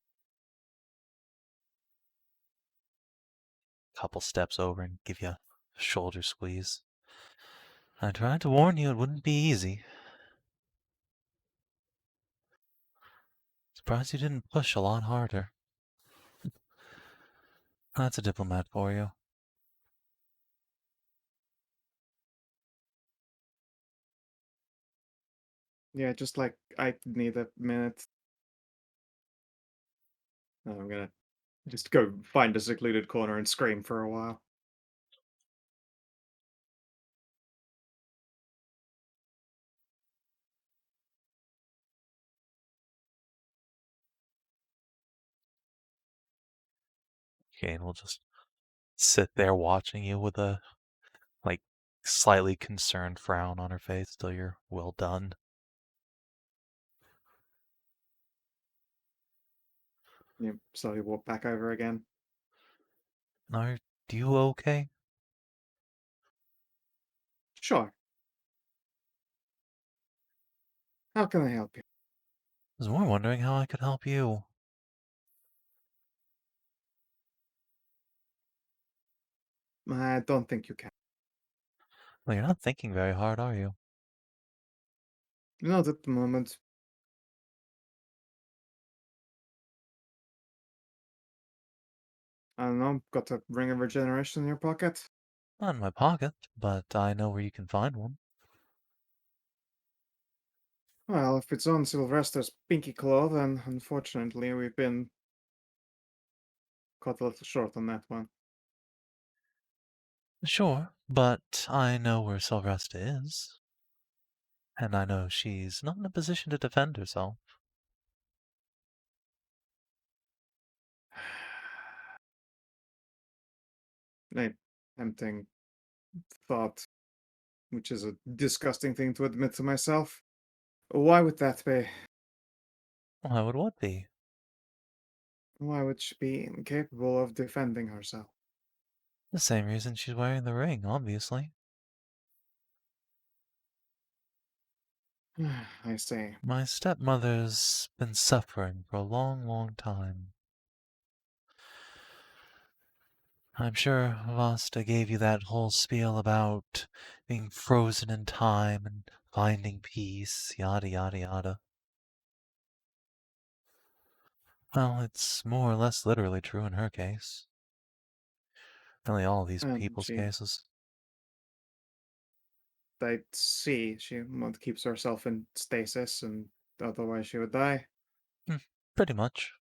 Couple steps over and give you a shoulder squeeze. I tried to warn you it wouldn't be easy. Surprised you didn't push a lot harder. That's a diplomat for you. Yeah, just like, I need a minute. I'm gonna just go find a secluded corner and scream for a while. Kane will just sit there watching you with a, like, slightly concerned frown on her face till you're well done. You slowly walk back over again. Are you okay? Sure. How can I help you? I was more wondering how I could help you. I don't think you can. Well, you're not thinking very hard, are you? Not at the moment. I don't know, got a ring of regeneration in your pocket? Not in my pocket, but I know where you can find one. Well, if it's on Sylvester's pinky claw, then unfortunately we've been caught a little short on that one. Sure, but I know where Sylvester is. And I know she's not in a position to defend herself. A tempting thought, which is a disgusting thing to admit to myself. Why would that be? Why would what be? Why would she be incapable of defending herself? The same reason she's wearing the ring, obviously. I see. My stepmother's been suffering for a long, long time. I'm sure Vasta gave you that whole spiel about being frozen in time and finding peace, yada yada yada. Well, it's more or less literally true in her case. Really all these people's cases. I see. She keeps herself in stasis, and otherwise she would die. Pretty much.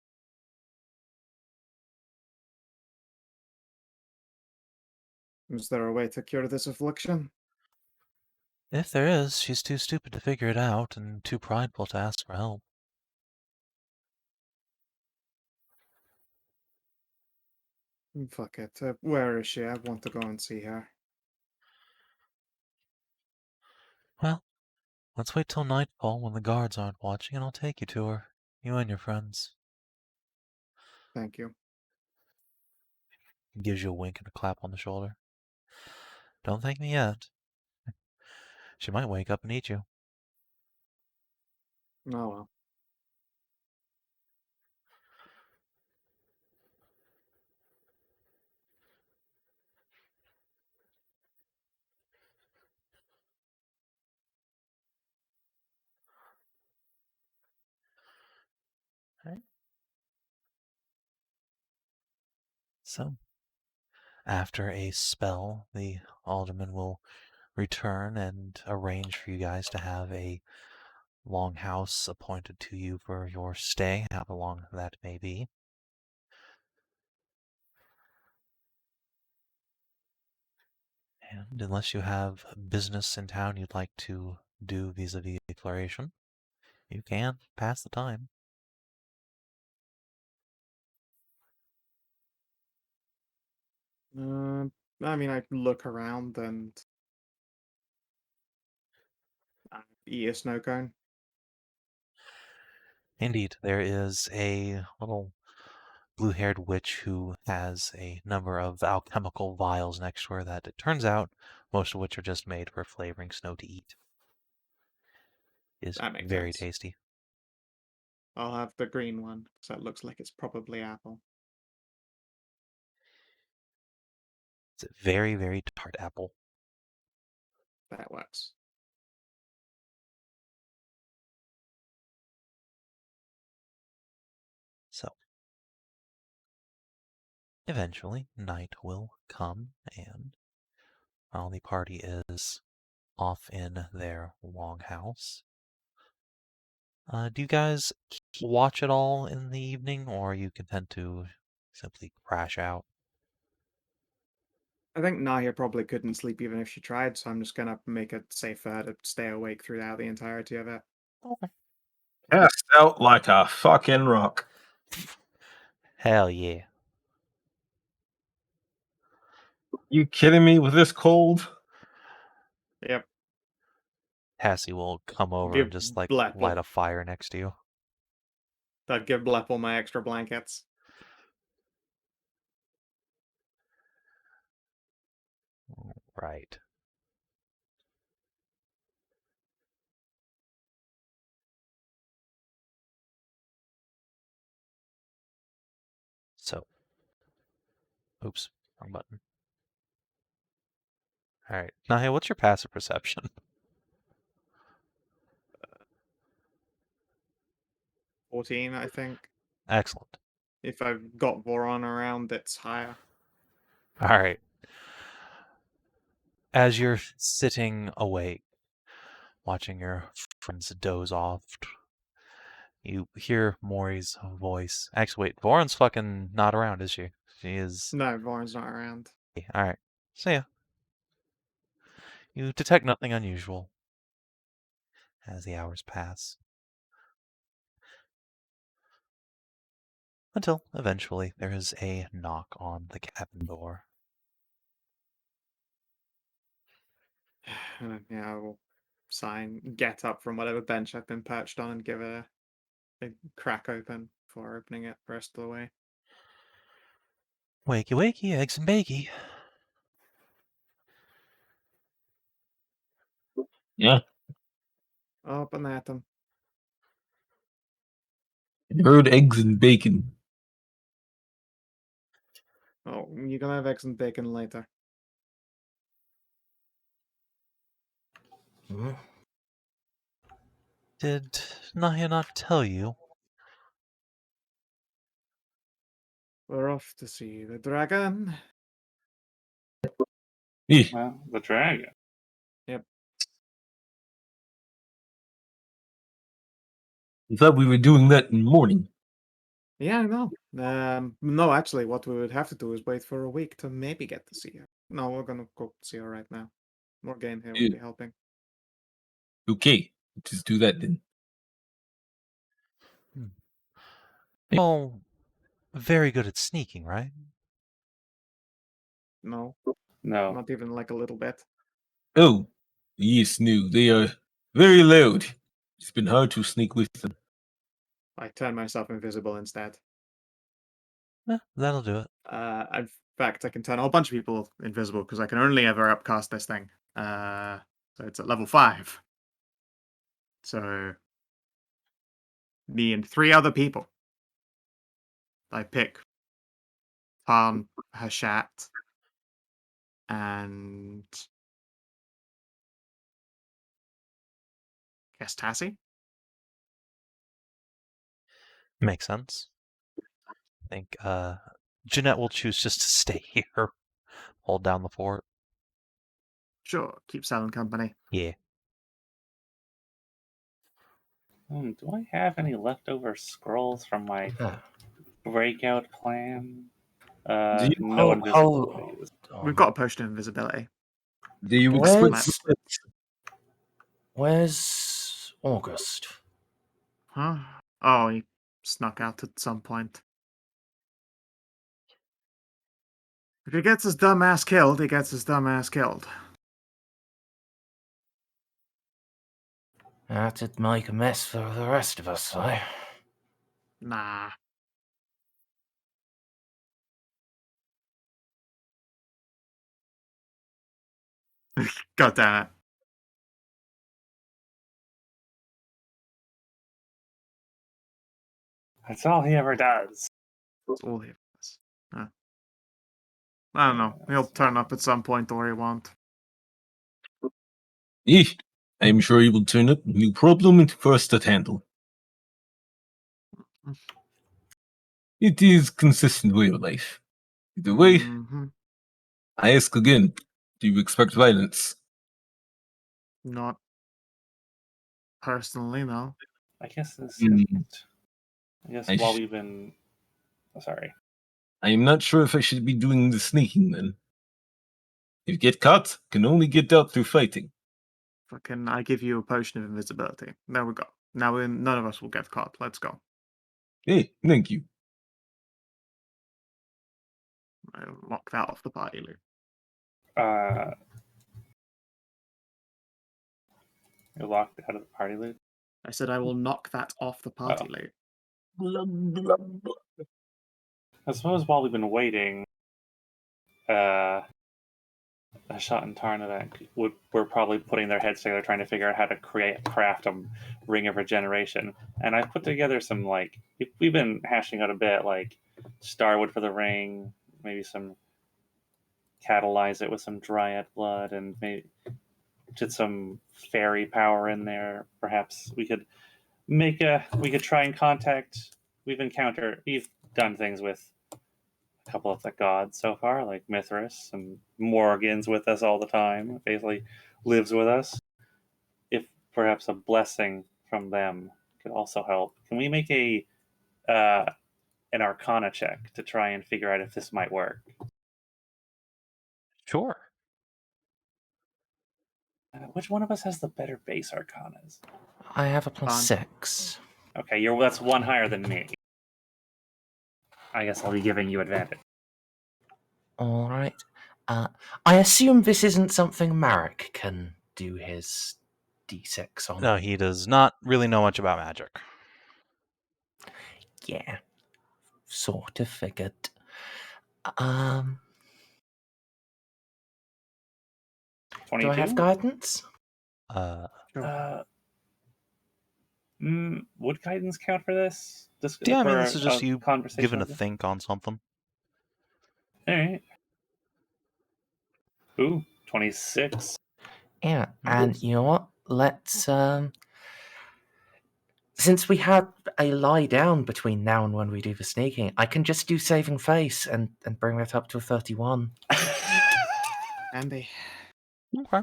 Is there a way to cure this affliction? If there is, she's too stupid to figure it out and too prideful to ask for help. Fuck it. Where is she? I want to go and see her. Well, let's wait till nightfall when the guards aren't watching and I'll take you to her. You and your friends. Thank you. Gives you a wink and a clap on the shoulder. Don't thank me yet. She might wake up and eat you. Oh well. Right. So, after a spell, the alderman will return and arrange for you guys to have a longhouse appointed to you for your stay, however long that may be. And unless you have business in town you'd like to do vis-a-vis declaration, you can pass the time. I mean, I look around and eat a snow cone. Indeed, there is a little blue-haired witch who has a number of alchemical vials next to her that it turns out most of which are just made for flavoring snow to eat. Is That makes very sense. tasty. I'll have the green one, because that looks like it's probably apple. It's a very, very tart apple. That works. So, eventually, night will come, and while the party is off in their longhouse, do you guys watch it all in the evening, or are you content to simply crash out? I think Nahia probably couldn't sleep even if she tried, so I'm just gonna make it safe for her to stay awake throughout the entirety of it. Okay. Cast out like a fucking rock. Hell yeah. You kidding me with this cold? Yep. Cassie will come over Give and just like Blep light a fire next to you. I'd give Blep all my extra blankets. Right. So, oops, wrong button. All right, Nahia, what's your passive perception? 14, I think. Excellent. If I've got Voron around, it's higher. All right. As you're sitting awake, watching your friends doze off, you hear Maury's voice. Actually, wait, Voron's fucking not around, is she? She is. No, Voron's not around. All right. So yeah, you detect nothing unusual as the hours pass. Until eventually there is a knock on the cabin door. Yeah, I will get up from whatever bench I've been perched on and give it a crack open before opening it the rest of the way. Wakey, wakey, eggs and bakey. Yeah, Open at them. heard eggs and bacon. Oh, you're gonna have eggs and bacon later. Hmm? Did Nahia not tell you? We're off to see the dragon. Eh, Well, the dragon. I thought we were doing that in the morning. Yeah, I know. No, actually, what we would have to do is wait for a week to maybe get to see her. No, we're gonna go see her right now. More game here would be helping. Okay, just do that then. Oh, very good at sneaking, right? No, No. not even like a little bit. Oh, yes, no, they are very loud. It's been hard to sneak with them. I turn myself invisible instead. That'll do it. In fact, I can turn a whole bunch of people invisible because I can only ever upcast this thing. So it's at level 5. So me and 3 other people. I pick Hashat, and I guess Tassie. Makes sense. I think Jeanette will choose just to stay here, hold down the fort. Sure, keep Salon company. Yeah. Do I have any leftover scrolls from my Ah, breakout plan? Do you- No How- invisibility. We've got a potion of invisibility. Do you Well, expect where's August? Huh? Oh, he snuck out at some point. If he gets his dumb ass killed, he gets his dumb ass killed. That'd make a mess for the rest of us, eh? Nah. God damn it. That's all he ever does. That's all he has. I don't know. He'll turn up at some point or he won't. I'm sure he will turn up. No problem and first at handle. It is consistent way of life. Either way, Mhm. I ask again, do you expect violence? Not personally, no. I guess this Hmm. isn't. I guess I while sh- we've been. Sorry. I am not sure if I should be doing the sneaking then. If you get caught, can only get out through fighting. Fucking, I give you a potion of invisibility. There we go. Now none of us will get caught. Let's go. Hey, thank you. I lock that off the party loop. Uh, You're locked out of the party loot. I said I will knock that off the party loot. I suppose while we've been waiting, Hashat and Tarnavak were probably putting their heads together trying to figure out how to craft a ring of regeneration. And I've put together some, like, we've been hashing out a bit, like starwood for the ring, maybe some catalyze it with some dryad blood, and maybe get some fairy power in there. Perhaps we could try and contact. We've done things with a couple of the gods so far, like Mithras, and Morgan's with us all the time. Basically, lives with us. If perhaps a blessing from them could also help. Can we make an Arcana check to try and figure out if this might work? Sure. Which one of us has the better base Arcanas? I have a plus Fun. 6. Okay, that's one higher than me. I guess I'll be giving you advantage. All right. I assume this isn't something Marek can do his d6 on. No, he does not really know much about magic. Yeah, sort of figured. Do 22? I have guidance? Sure. Would guidance count for this? Yeah, I mean, for this is just you conversation given a like this? think on something. All right. Ooh, 26. Yeah, and you know what? Let's since we had a lie down between now and when we do the sneaking, I can just do saving face and bring that up to a 31. Andy. Okay.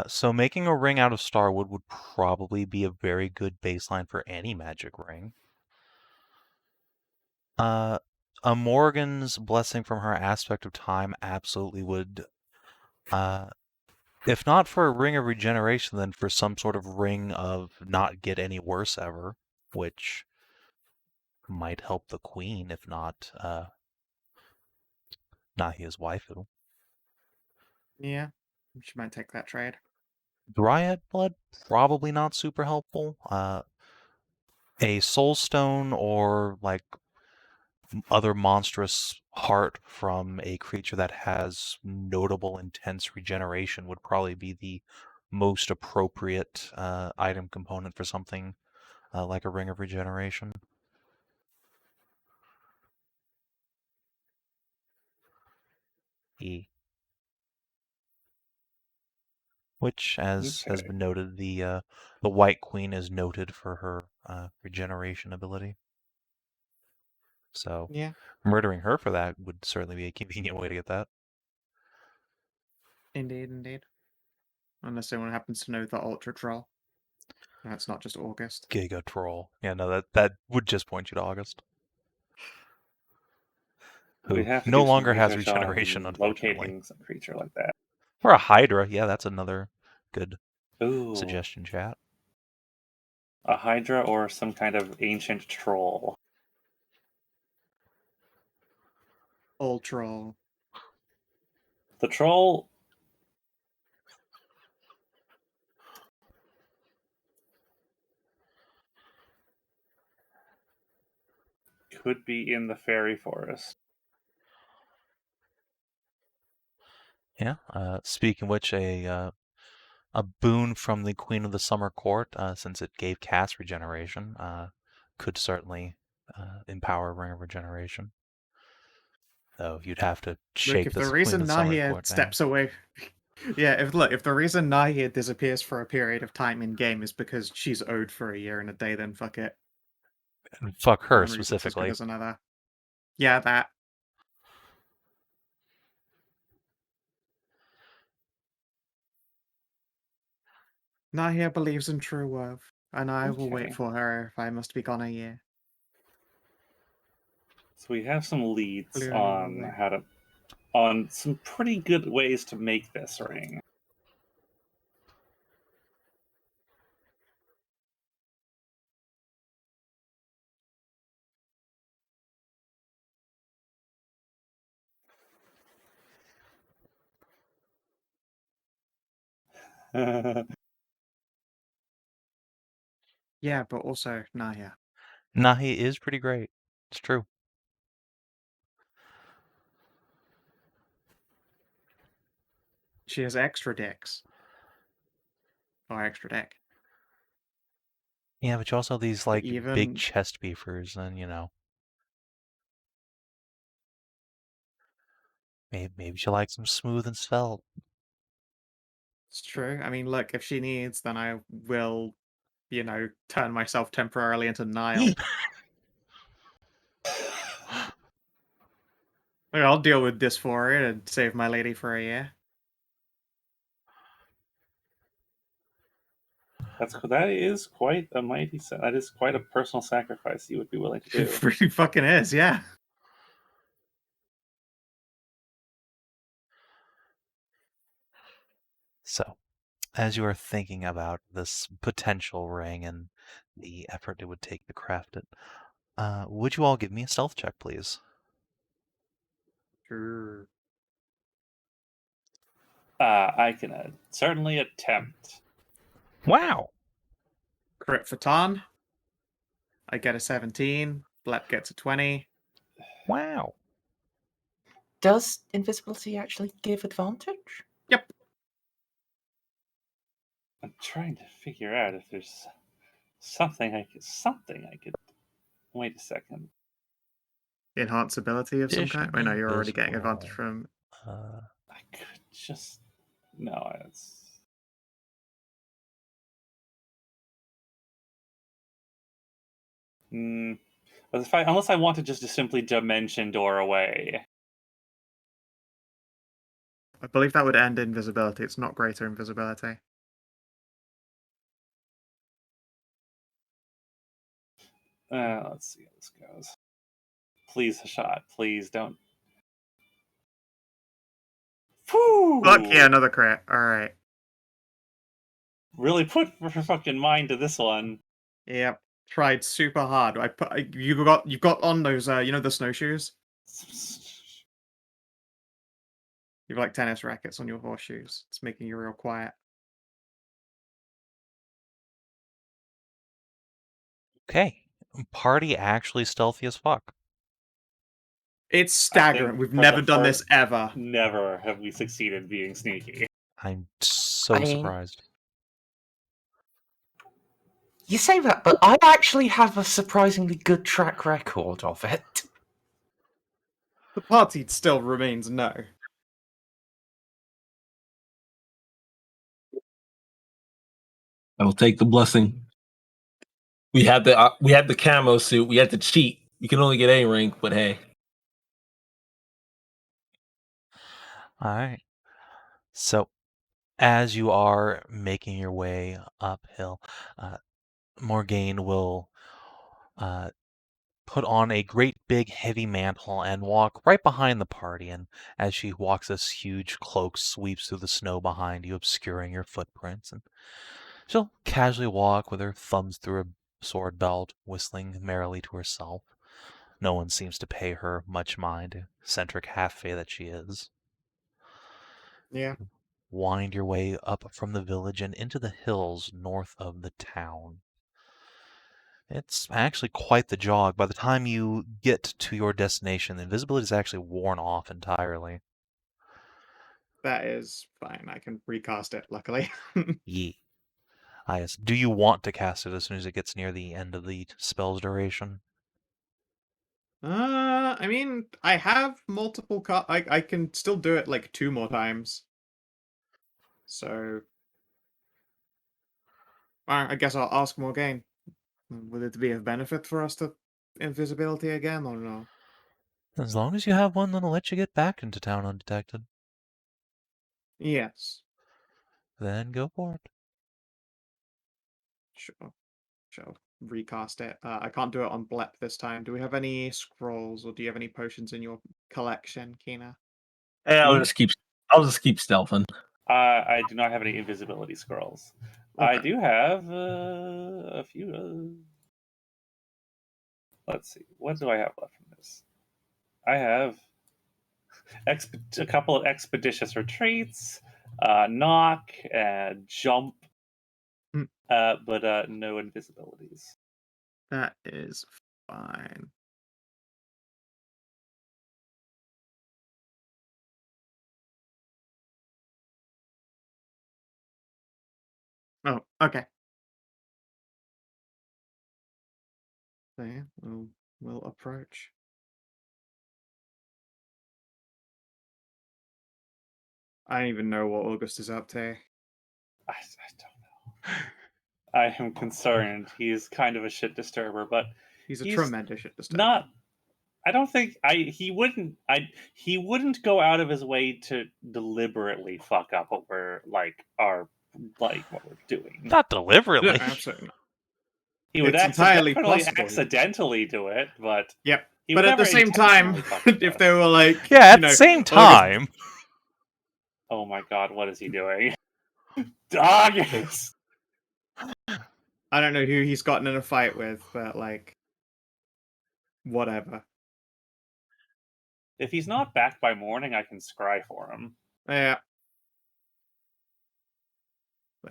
So making a ring out of starwood would probably be a very good baseline for any magic ring. A Morgan's blessing from her aspect of time absolutely would, if not for a ring of regeneration, then for some sort of ring of not get any worse ever, which might help the queen, if not Nahia's waifu. Yeah. She might take that trade. Dryad blood, probably not super helpful. A soul stone or like other monstrous heart from a creature that has notable intense regeneration would probably be the most appropriate item component for something like a ring of regeneration. Which, as has been noted, the White Queen is noted for her regeneration ability. So Yeah. murdering her for that would certainly be a convenient way to get that. Indeed. Unless anyone happens to know the Ultra Troll. That's not just August. Giga Troll. Yeah, no, that would just point you to August. We Who have to no do some longer has research on regeneration, unfortunately. locating some creature like that. Or a Hedrah, yeah, that's another good Ooh, suggestion, chat. a Hedrah or some kind of ancient troll. Old Troll. The troll could be in the fairy forest. Yeah. Speaking of which, a boon from the Queen of the Summer Court, since it gave cast regeneration, could certainly empower Ring of Regeneration. Though you'd have to Look, shake if this the Queen of reason the Summer Nahia Court thing. steps away... yeah, if the reason Nahia disappears for a period of time in-game is because she's owed for a year and a day, then fuck it. And fuck her One reason's as good specifically. as another. Yeah, that. Nahia believes in true worth, and I will wait Okay. for her if I must be gone a year. So we have some leads Clearly. on some pretty good ways to make this ring. Yeah, but also Nahia. Nahi is pretty great. It's true. She has extra decks. Or extra deck. Yeah, but you also have these like big even- chest beefers, and maybe she likes them smooth and svelte. It's true. I mean, look, if she needs, then I will, turn myself temporarily into Nile. I'll deal with dysphoria and save my lady for a year. That is quite a that is quite a personal sacrifice you would be willing to do. It really fucking is, yeah. So, as you are thinking about this potential ring and the effort it would take to craft it, would you all give me a stealth check, please? Sure. I can certainly attempt. Wow! Crit for Tarn. I get a 17. Blep gets a 20. Wow! Does invisibility actually give advantage? Yep. I'm trying to figure out if there's something I could. Wait a second. Enhance ability of some kind. I know you're already getting advantage Invisible. from. I could just no. It's unless I wanted just to simply dimension door away. I believe that would end invisibility. It's not greater invisibility. Let's see how this goes. Please, Hashat, please don't. Whew! Fuck yeah, another crit. Alright. Really put your fucking mind to this one. Yep. Tried super hard. You got on those the snowshoes? You've like tennis rackets on your horseshoes. It's making you real quiet. Okay. Party actually stealthy as fuck. It's staggering. We've for never the done this first- ever. Never have we succeeded being sneaky. I'm so I mean- surprised. You say that, but I actually have a surprisingly good track record of it. The party still remains no. I will take the blessing. We had the camo suit. We had to cheat. You can only get A rank, but hey. All right. So, as you are making your way uphill, Morgaine will put on a great big heavy mantle and walk right behind the party. And as she walks, this huge cloak sweeps through the snow behind you, obscuring your footprints. And she'll casually walk with her thumbs through her sword belt, whistling merrily to herself. No one seems to pay her much mind, eccentric half-fae that she is. Yeah. Wind your way up from the village and into the hills north of the town. It's actually quite the jog. By the time you get to your destination, the invisibility is actually worn off entirely. That is fine. I can recast it, luckily. Yee. Yes. Do you want to cast it as soon as it gets near the end of the spell's duration? I mean, I have multiple I can still do it like 2 more times. So I guess I'll ask Morgaine. Would it be of benefit for us to invisibility again or no? As long as you have one that'll let you get back into town undetected, Yes. then go for it. Sure. Shall recast it. I can't do it on Blep this time. Do we have any scrolls or do you have any potions in your collection, Kina? Hey, I'll just keep stealthing. I do not have any invisibility scrolls. I Okay. do have a few. Let's see. What do I have left from this? I have a couple of expeditious retreats. knock, jump, Hmm. but no invisibilities. That is fine. Oh, okay. Okay, we'll approach. I don't even know what August is up to. I don't know. I am concerned. He's kind of a shit disturber, but He's a he's tremendous shit disturber. not. I don't think he wouldn't go out of his way to deliberately fuck up what we're what we're doing. Not deliberately. No, absolutely not. He would It's entirely definitely possible. accidentally do it, but Yep. he But would at the never same time, intentionally fuck with if us. they were like, Yeah, you at know, the same August- time. Oh my god, what is he doing? August! I don't know who he's gotten in a fight with, but like, whatever. If he's not back by morning, I can scry for him. Yeah.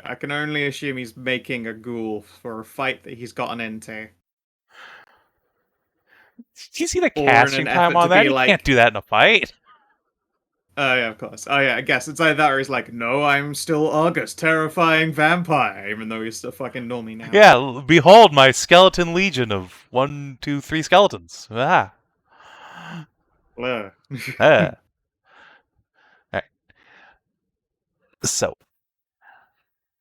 I can only assume he's making a ghoul for a fight that he's gotten into. Do you see the Or in casting an time effort on to that? be You like- can't do that in a fight. Oh yeah, of course. Oh yeah, I guess it's either that or he's like, no, I'm still August, terrifying vampire, even though he's a fucking normie now. Yeah, behold my skeleton legion of 1, 2, 3 skeletons. Ah. Bleh. Ah. Alright. So,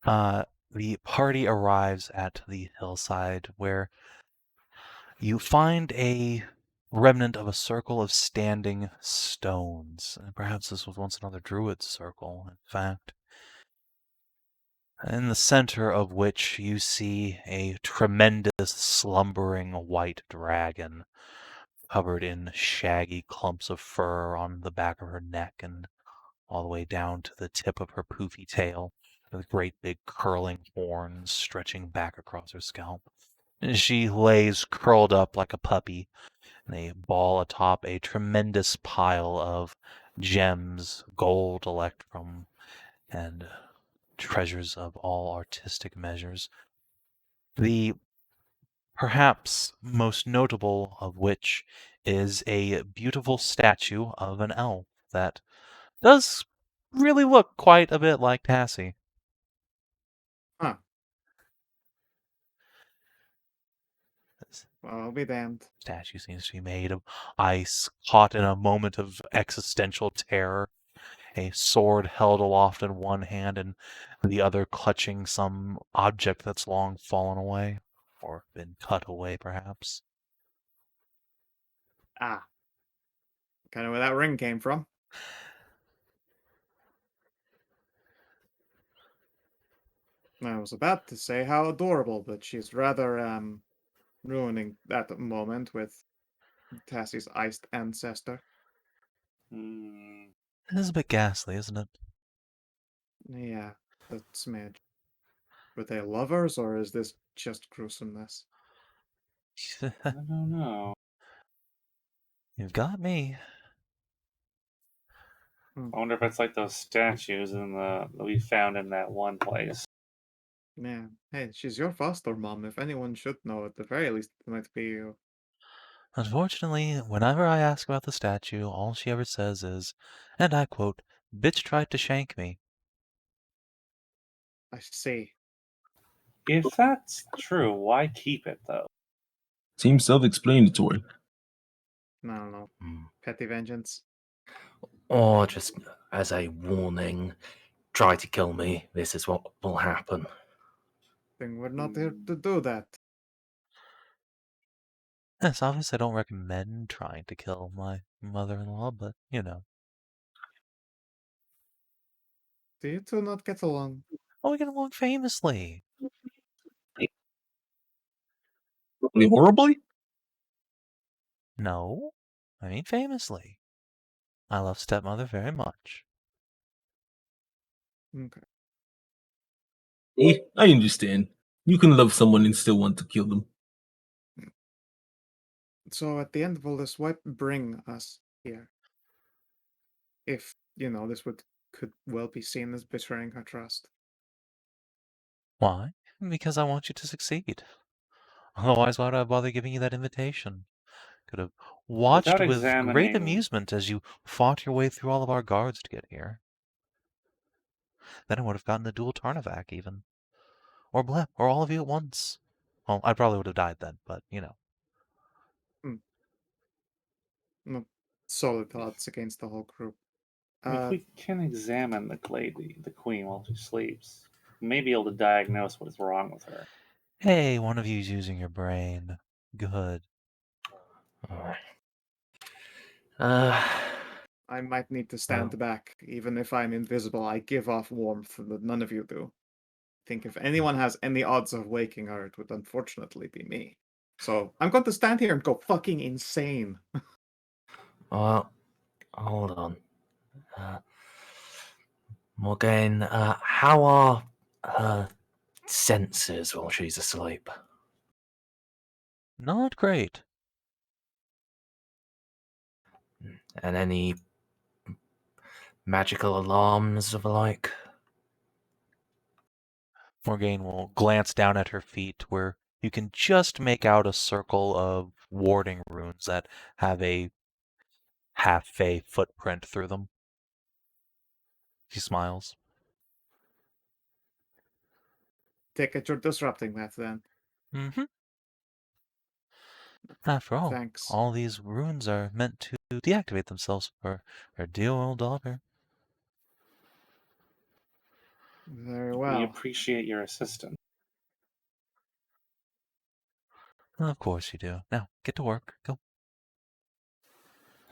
the party arrives at the hillside where you find a remnant of a circle of standing stones. And perhaps this was once another druid's circle, in fact. In the center of which you see a tremendous slumbering white dragon covered in shaggy clumps of fur on the back of her neck and all the way down to the tip of her poofy tail, with great big curling horns stretching back across her scalp. And she lays curled up like a puppy in a ball atop a tremendous pile of gems, gold electrum, and treasures of all artistic measures. The perhaps most notable of which is a beautiful statue of an elf that does really look quite a bit like Tassie. Huh. Well, I'll be damned. Statue seems to be made of ice, caught in a moment of existential terror, a sword held aloft in one hand and the other clutching some object that's long fallen away, or been cut away perhaps. Ah. Kind of where that ring came from. I was about to say how adorable, but she's rather, ruining that moment with Tassie's iced ancestor. Hmm. It is a bit ghastly, isn't it? Yeah, a smidge. Were they lovers, or is this just gruesomeness? I don't know. You've got me. I wonder if it's like those statues that we found in that one place. Yeah. Hey, she's your foster mom. If anyone should know, at the very least, it might be you. Unfortunately, whenever I ask about the statue, all she ever says is, and I quote, "Bitch tried to shank me." I see. If that's true, why keep it though? Seems self-explanatory. I don't know. Hmm. Petty vengeance. Or just as a warning, try to kill me. This is what will happen. Then we're not here to do that. Yes, obviously I don't recommend trying to kill my mother-in-law, but, you know. Do you two not get along? Oh, we get along famously. Really horribly? No, I mean famously. I love stepmother very much. Okay. I understand. You can love someone and still want to kill them. So at the end of all this, what bring us here? If, this would could well be seen as betraying her trust. Why? Because I want you to succeed. Otherwise, why would I bother giving you that invitation? Could have watched Without with great examining, amusement as you fought your way through all of our guards to get here. Then I would have gotten the dual Tarnavak, even. Or Blep, or all of you at once. Well, I probably would have died then, but, you know. Not solid odds against the whole group. if we can examine the lady, the queen, while she sleeps, we may be able to diagnose what is wrong with her. Hey, one of you's using your brain. Good. I might need to stand back. Even if I'm invisible, I give off warmth that none of you do. I think if anyone has any odds of waking her, it would unfortunately be me. So I'm going to stand here and go fucking insane. Well, hold on. Morgaine, how are her senses while she's asleep? Not great. And any magical alarms of the like? Morgaine will glance down at her feet, where you can just make out a circle of warding runes that have a half-fey footprint through them. She smiles. Take it you're disrupting that then. Mm-hmm. After all, Thanks. all these runes are meant to deactivate themselves for our dear old daughter. Very We well. appreciate your assistance. Of course you do. Now, get to work. Go.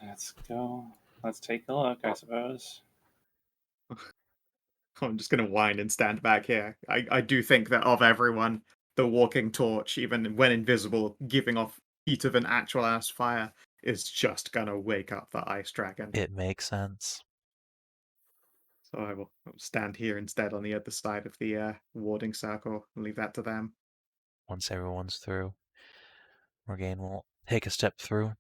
Let's go. Let's take a look, I suppose. I'm just going to whine and stand back here. I do think that of everyone, the walking torch, even when invisible, giving off heat of an actual ass fire, is just going to wake up the ice dragon. It makes sense. So I will stand here instead on the other side of the warding circle and leave that to them. Once everyone's through, Morgaine will take a step through.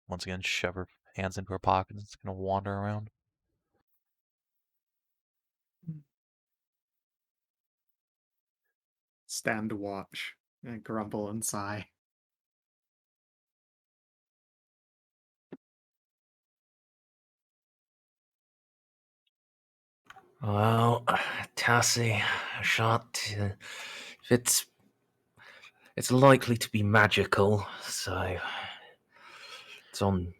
Once again, shove her hands into her pockets. It's going to wander around. Stand to watch and grumble and sigh. Well, Tassie, Hashat, it's likely to be magical, so it's on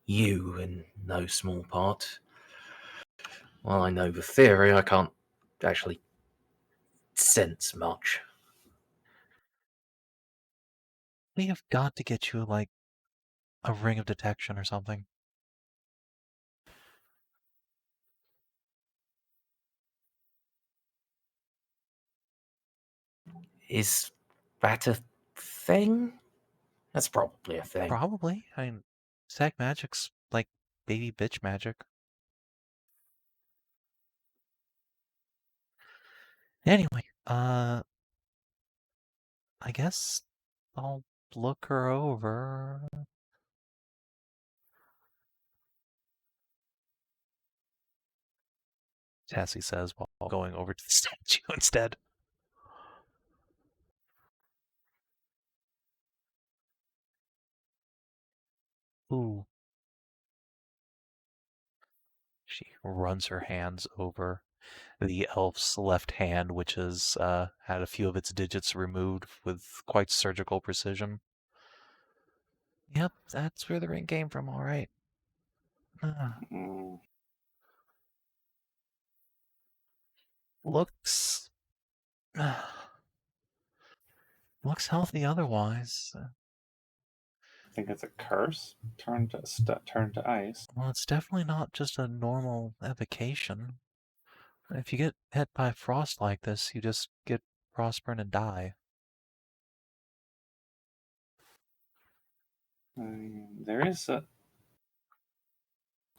you in no small part. While I know the theory, I can't actually sense much. We have got to get you, like, a ring of detection or something. Is that a thing? That's probably a thing. Probably. I mean, stack magic's like baby bitch magic. Anyway, I guess I'll look her over. Tassie says while going over to the statue instead. Ooh. She runs her hands over the elf's left hand, which has had a few of its digits removed with quite surgical precision. Yep, that's where the ring came from, all right. Mm. Looks looks healthy otherwise. I think it's a curse. Turn to ice. Well, it's definitely not just a normal evocation. If you get hit by frost like this, you just get frostburn and die. There is a.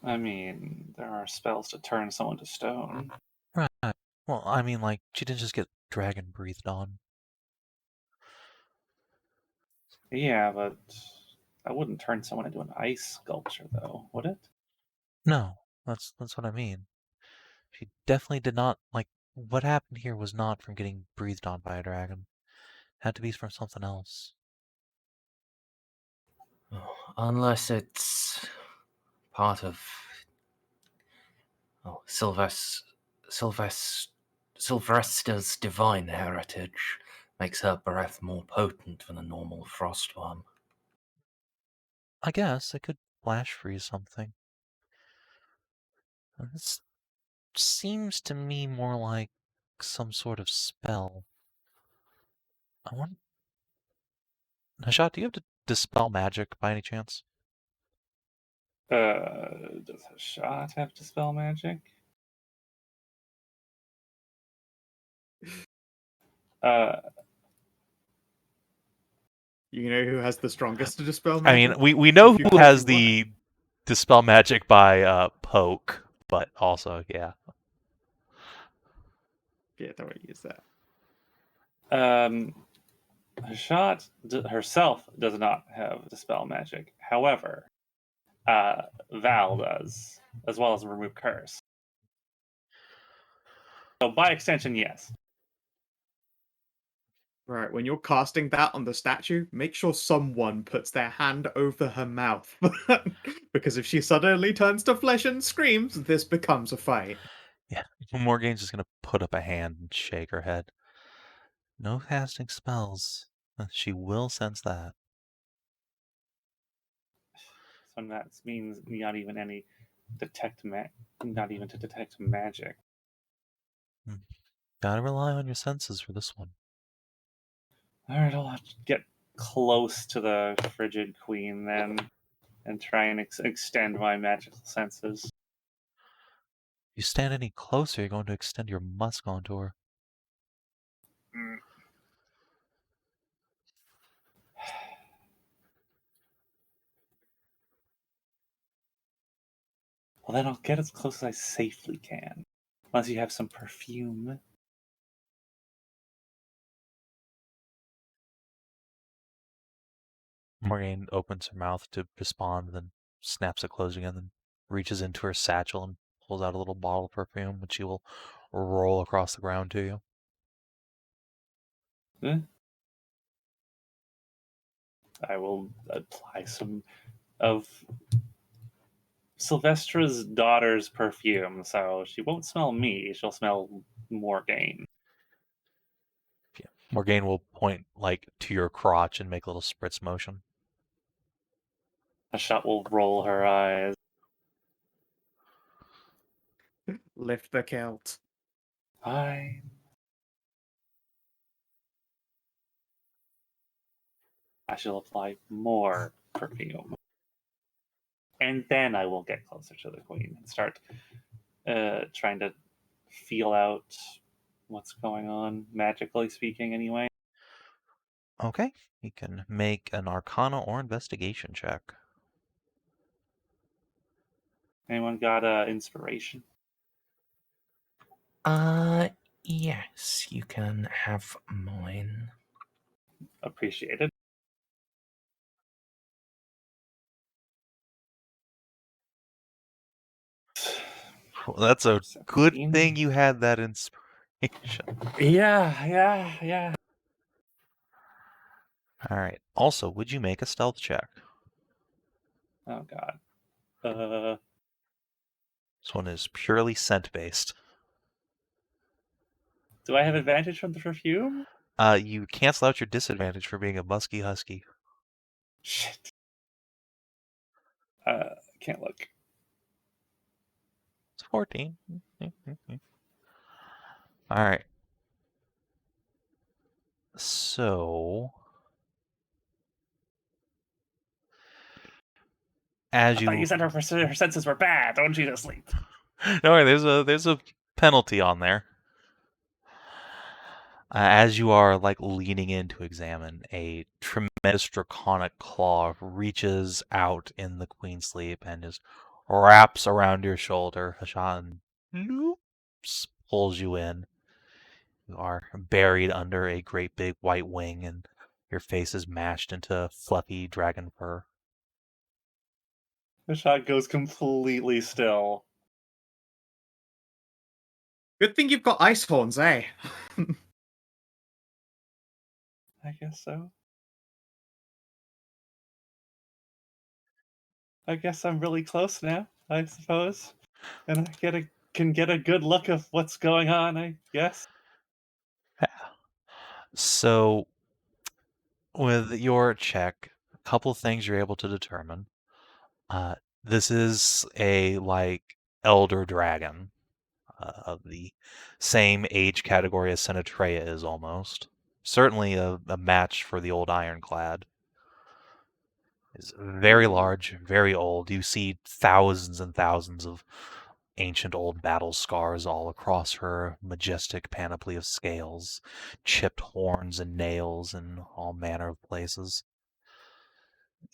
I mean, there are spells to turn someone to stone. Right. Well, I mean, like, she didn't just get dragon breathed on. Yeah, but that wouldn't turn someone into an ice sculpture, though, would it? No, That's what I mean. She definitely did not, like, what happened here was not from getting breathed on by a dragon. Had to be from something else. Unless it's part of Sylvester's divine heritage, makes her breath more potent than a normal frost one. I guess it could flash freeze something. This seems to me more like some sort of spell. I want... Hashat, do you have to Dispel Magic by any chance? Does Hashat have Dispel Magic? You know who has the strongest Dispel I Magic? mean, we know If you who has actually want it. the Dispel Magic by Poke, but also, yeah. Yeah, don't want to use that. Hashat herself does not have Dispel Magic. However, Val does, as well as Remove Curse. So by extension, yes. Right, when you're casting that on the statue, make sure someone puts their hand over her mouth. Because if she suddenly turns to flesh and screams, this becomes a fight. Yeah, Morgane's just gonna put up a hand and shake her head. No casting spells. She will sense that. So that means not even any not even to detect magic. Gotta rely on your senses for this one. All right, I'll have to get close to the Frigid Queen then, and try and extend my magical senses. If you stand any closer, you're going to extend your musk onto her. Well, then I'll get as close as I safely can. Unless you have some perfume. Morgane opens her mouth to respond, then snaps it closed again, then reaches into her satchel and pulls out a little bottle of perfume, which she will roll across the ground to you. I will apply some of Sylvestra's daughter's perfume, so she won't smell me. She'll smell Morgane. Yeah. Morgane will point like to your crotch and make a little spritz motion. Hashat will roll her eyes. Lift the kilt. I shall apply more perfume. And then I will get closer to the queen and start trying to feel out what's going on, magically speaking, anyway. Okay, you can make an Arcana or Investigation check. Anyone got inspiration? Yes, you can have mine. Appreciated. Well, that's a 17. good thing you had that inspiration. Yeah. Alright, also, would you make a stealth check? Oh god. This one is purely scent-based. Do I have advantage from the perfume? You cancel out your disadvantage for being a musky husky. Shit. Can't look. It's 14. Alright. So... As I thought you said her senses were bad. Don't you to sleep? Don't worry, there's a penalty on there. As you are like leaning in to examine, a tremendous draconic claw reaches out in the queen's sleep and just wraps around your shoulder. Hashan loops, pulls you in. You are buried under a great big white wing, and your face is mashed into fluffy dragon fur. The shot goes completely still. Good thing you've got ice horns, eh? I guess so. I guess I'm really close now, I suppose. And I can get a good look of what's going on, I guess. So, with your check, a couple things you're able to determine. This is a, like, elder dragon of the same age category as Senatrea is almost. Certainly a match for the old Ironclad. Is very large, very old. You see thousands and thousands of ancient old battle scars all across her majestic panoply of scales, chipped horns and nails in all manner of places.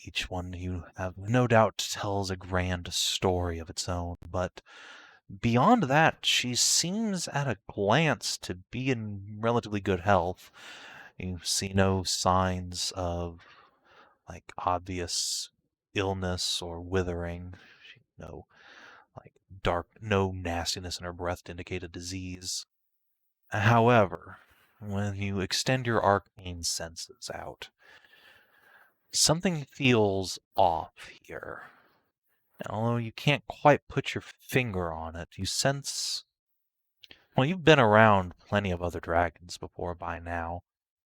Each one, you have no doubt, tells a grand story of its own, but beyond that, she seems at a glance to be in relatively good health. You see no signs of, like, obvious illness or withering. No, like, no nastiness in her breath to indicate a disease. However, when you extend your arcane senses out, something feels off here. And although you can't quite put your finger on it, you sense... Well, you've been around plenty of other dragons before by now.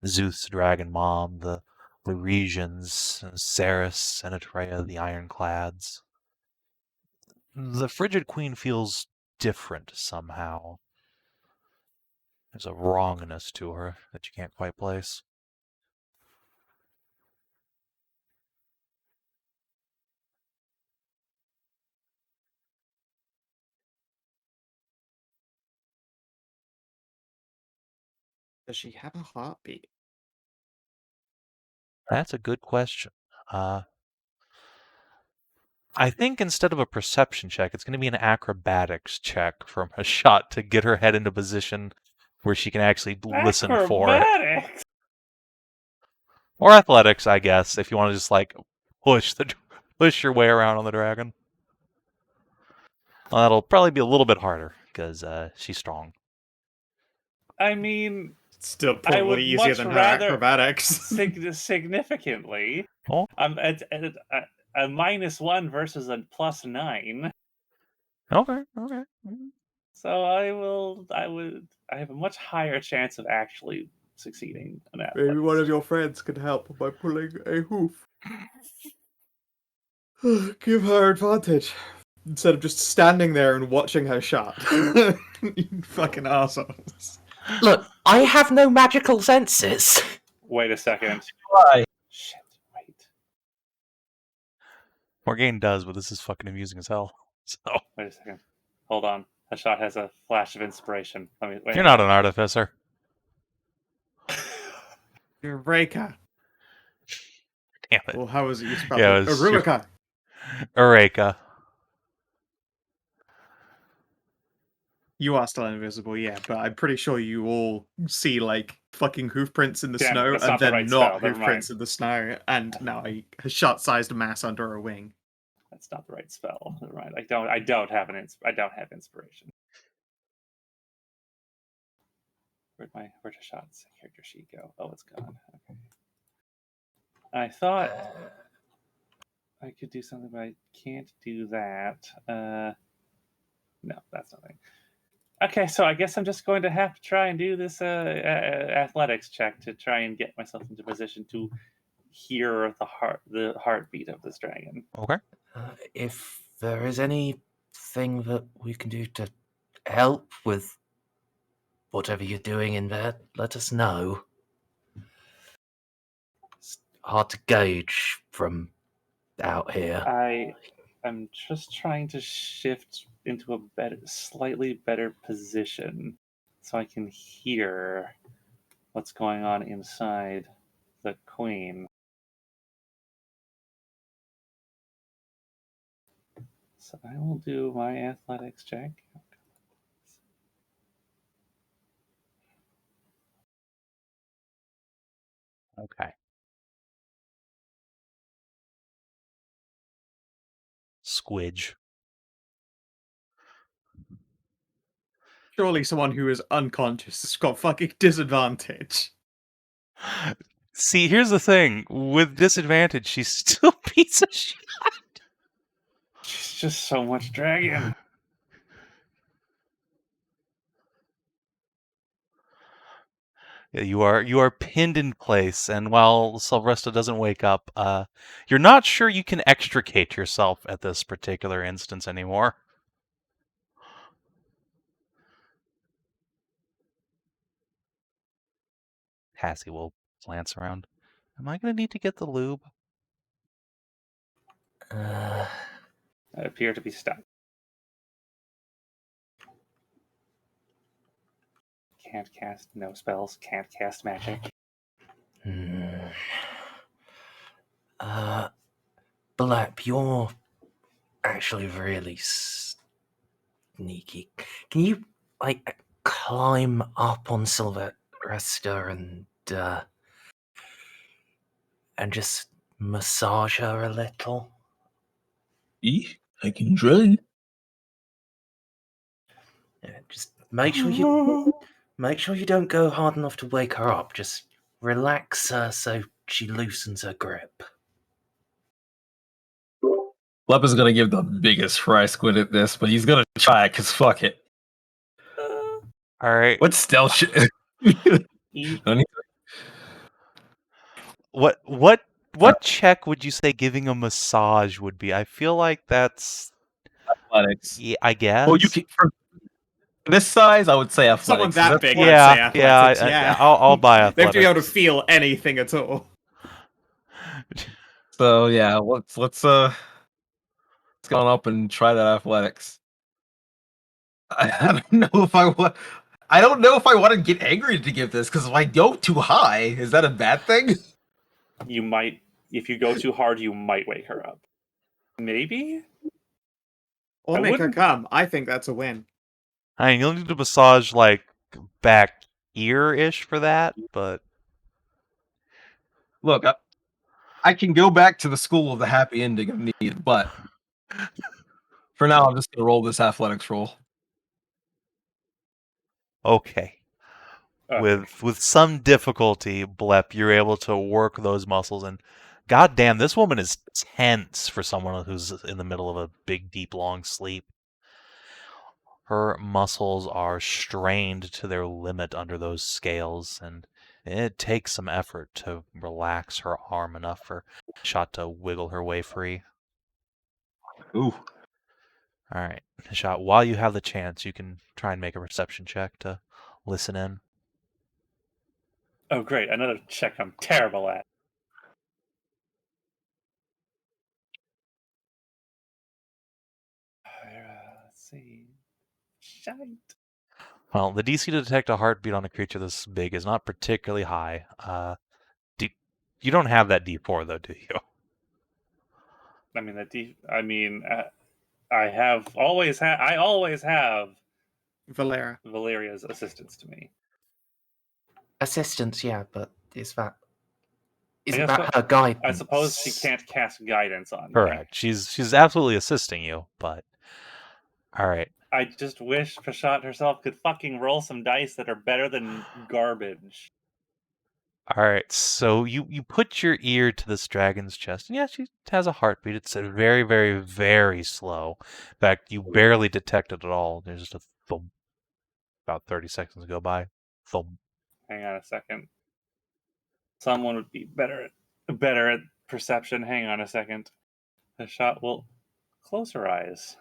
Zeus, Dragon Mom, the Loresians, Ceres, Senatrea, the Ironclads. The Frigid Queen feels different somehow. There's a wrongness to her that you can't quite place. Does she have a heartbeat? That's a good question. I think instead of a perception check, it's going to be an acrobatics check from Hashat to get her head into position where she can actually listen for it. Acrobatics! Or athletics, I guess, if you want to just, like, push your way around on the dragon. Well, that'll probably be a little bit harder because she's strong. I mean, Still I probably would easier much than her rather acrobatics. significantly. Oh, I'm at a -1 versus a +9. okay. So I have a much higher chance of actually succeeding in that. Maybe one of your friends can help by pulling a hoof. Give her advantage. Instead of just standing there and watching her shot. You fucking assholes. Look, I have no magical senses. Wait a second. Why? Shit, wait. Morgaine does, but this is fucking amusing as hell. So Wait a second. Hold on. Hashat has a flash of inspiration. Let me wait. you're not an artificer. Eureka. Damn it. Well, how was it you spelled Yeah, it? it was Eureka. Eureka. You are still invisible, yeah, but I'm pretty sure you all see, like, fucking hoof prints in the Damn, snow, that's and not the then right not spell, never hoof prints mind. in the snow, and now a shot-sized mass under her wing. That's not the right spell. Never mind. I don't have inspiration. Where'd Hashat's character sheet go? Oh, it's gone. Okay. I thought I could do something, but I can't do that. No, that's nothing. Okay, so I guess I'm just going to have to try and do this athletics check to try and get myself into position to hear the heartbeat of this dragon. Okay. If there is anything that we can do to help with whatever you're doing in there, let us know. It's hard to gauge from out here. I'm just trying to shift into a slightly better position so I can hear what's going on inside the queen. So I will do my athletics check. Okay. Squidge. Surely someone who is unconscious has got fucking disadvantage. See, here's the thing. With disadvantage, she's still a piece of shit. She's just so much dragon. Yeah, you are pinned in place, and while Sylvester doesn't wake up, you're not sure you can extricate yourself at this particular instance anymore. Hassie will glance around. Am I going to need to get the lube? I appear to be stuck. Can't cast no spells, can't cast magic. Blep, you're actually really sneaky. Can you, like, climb up on Sylvester and just massage her a little? I can try. Yeah, just make sure you don't go hard enough to wake her up. Just relax her so she loosens her grip. Blep is gonna give the biggest fry squid at this, but he's gonna try it, cause fuck it. All right. What stealth shit? What check would you say giving a massage would be? I feel like that's Athletics. yeah, I guess. Well, you can for this size, I would say athletics. Someone that That's big, what- Yeah, I'd say athletics. Yeah, I'll buy athletics. They have to be able to feel anything at all. So yeah, let's go up and try that athletics. I don't know if I want. I don't know if I want to get angry to give this, because if I go too high, is that a bad thing? You might, if you go too hard, you might wake her up. Maybe? Or I make her wouldn't- come. I think that's a win. I mean, you'll need to massage like back ear-ish for that, but Look, I can go back to the school of the happy ending if needed, but for now, I'm just gonna roll this athletics roll. okay. Okay. With some difficulty, Blep, you're able to work those muscles, and goddamn, this woman is tense for someone who's in the middle of a big, deep, long sleep. Her muscles are strained to their limit under those scales, and it takes some effort to relax her arm enough for Hashat to wiggle her way free. Ooh. All right, Hashat, while you have the chance, you can try and make a perception check to listen in. Oh, great. Another check I'm terrible at. Let's see. Shite. Well, the DC to detect a heartbeat on a creature this big is not particularly high. You don't have that D4 though, do you? I mean, I always have Valera. Valeria's assistance to me. Assistance, yeah, but isn't guess that what- her guidance? I suppose she can't cast guidance on me. Correct. She's absolutely assisting you, but all right. I just wish Hashat herself could fucking roll some dice that are better than garbage. All right, so you put your ear to this dragon's chest, and yeah, she has a heartbeat. It's very, very, very slow. In fact, you barely detect it at all. There's just a thump. About 30 seconds go by. Thump. Hang on a second. Someone would be better at perception. Hang on a second. Hashat will close her eyes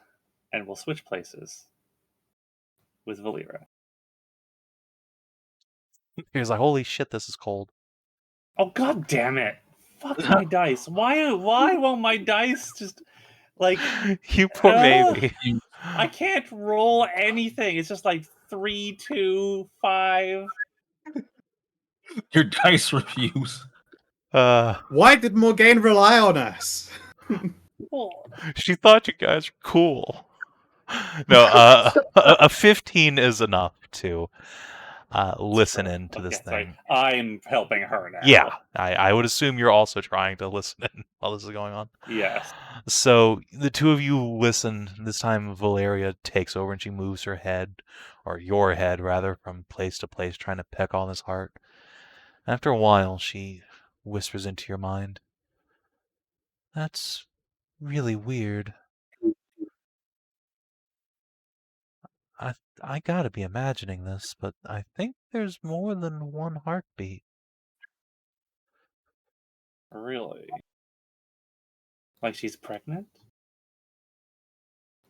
and will switch places with Valera. He was like, "Holy shit, this is cold." Oh, god damn it! Fuck my dice. Why won't my dice just like You poor baby. I can't roll anything. It's just like 3, 2, 5. Your dice refuse. Why did Morgaine rely on us? Well, She thought you guys were cool. No, a 15 is enough to listen in to this Okay, sorry. thing. I'm helping her now. Yeah, I would assume you're also trying to listen in while this is going on. Yes. So the two of you listen. This time Valeria takes over and she moves her head, or your head rather, from place to place, trying to peck on his heart. After a while, she whispers into your mind, "That's really weird. I gotta be imagining this, but I think there's more than one heartbeat." Really? Like she's pregnant?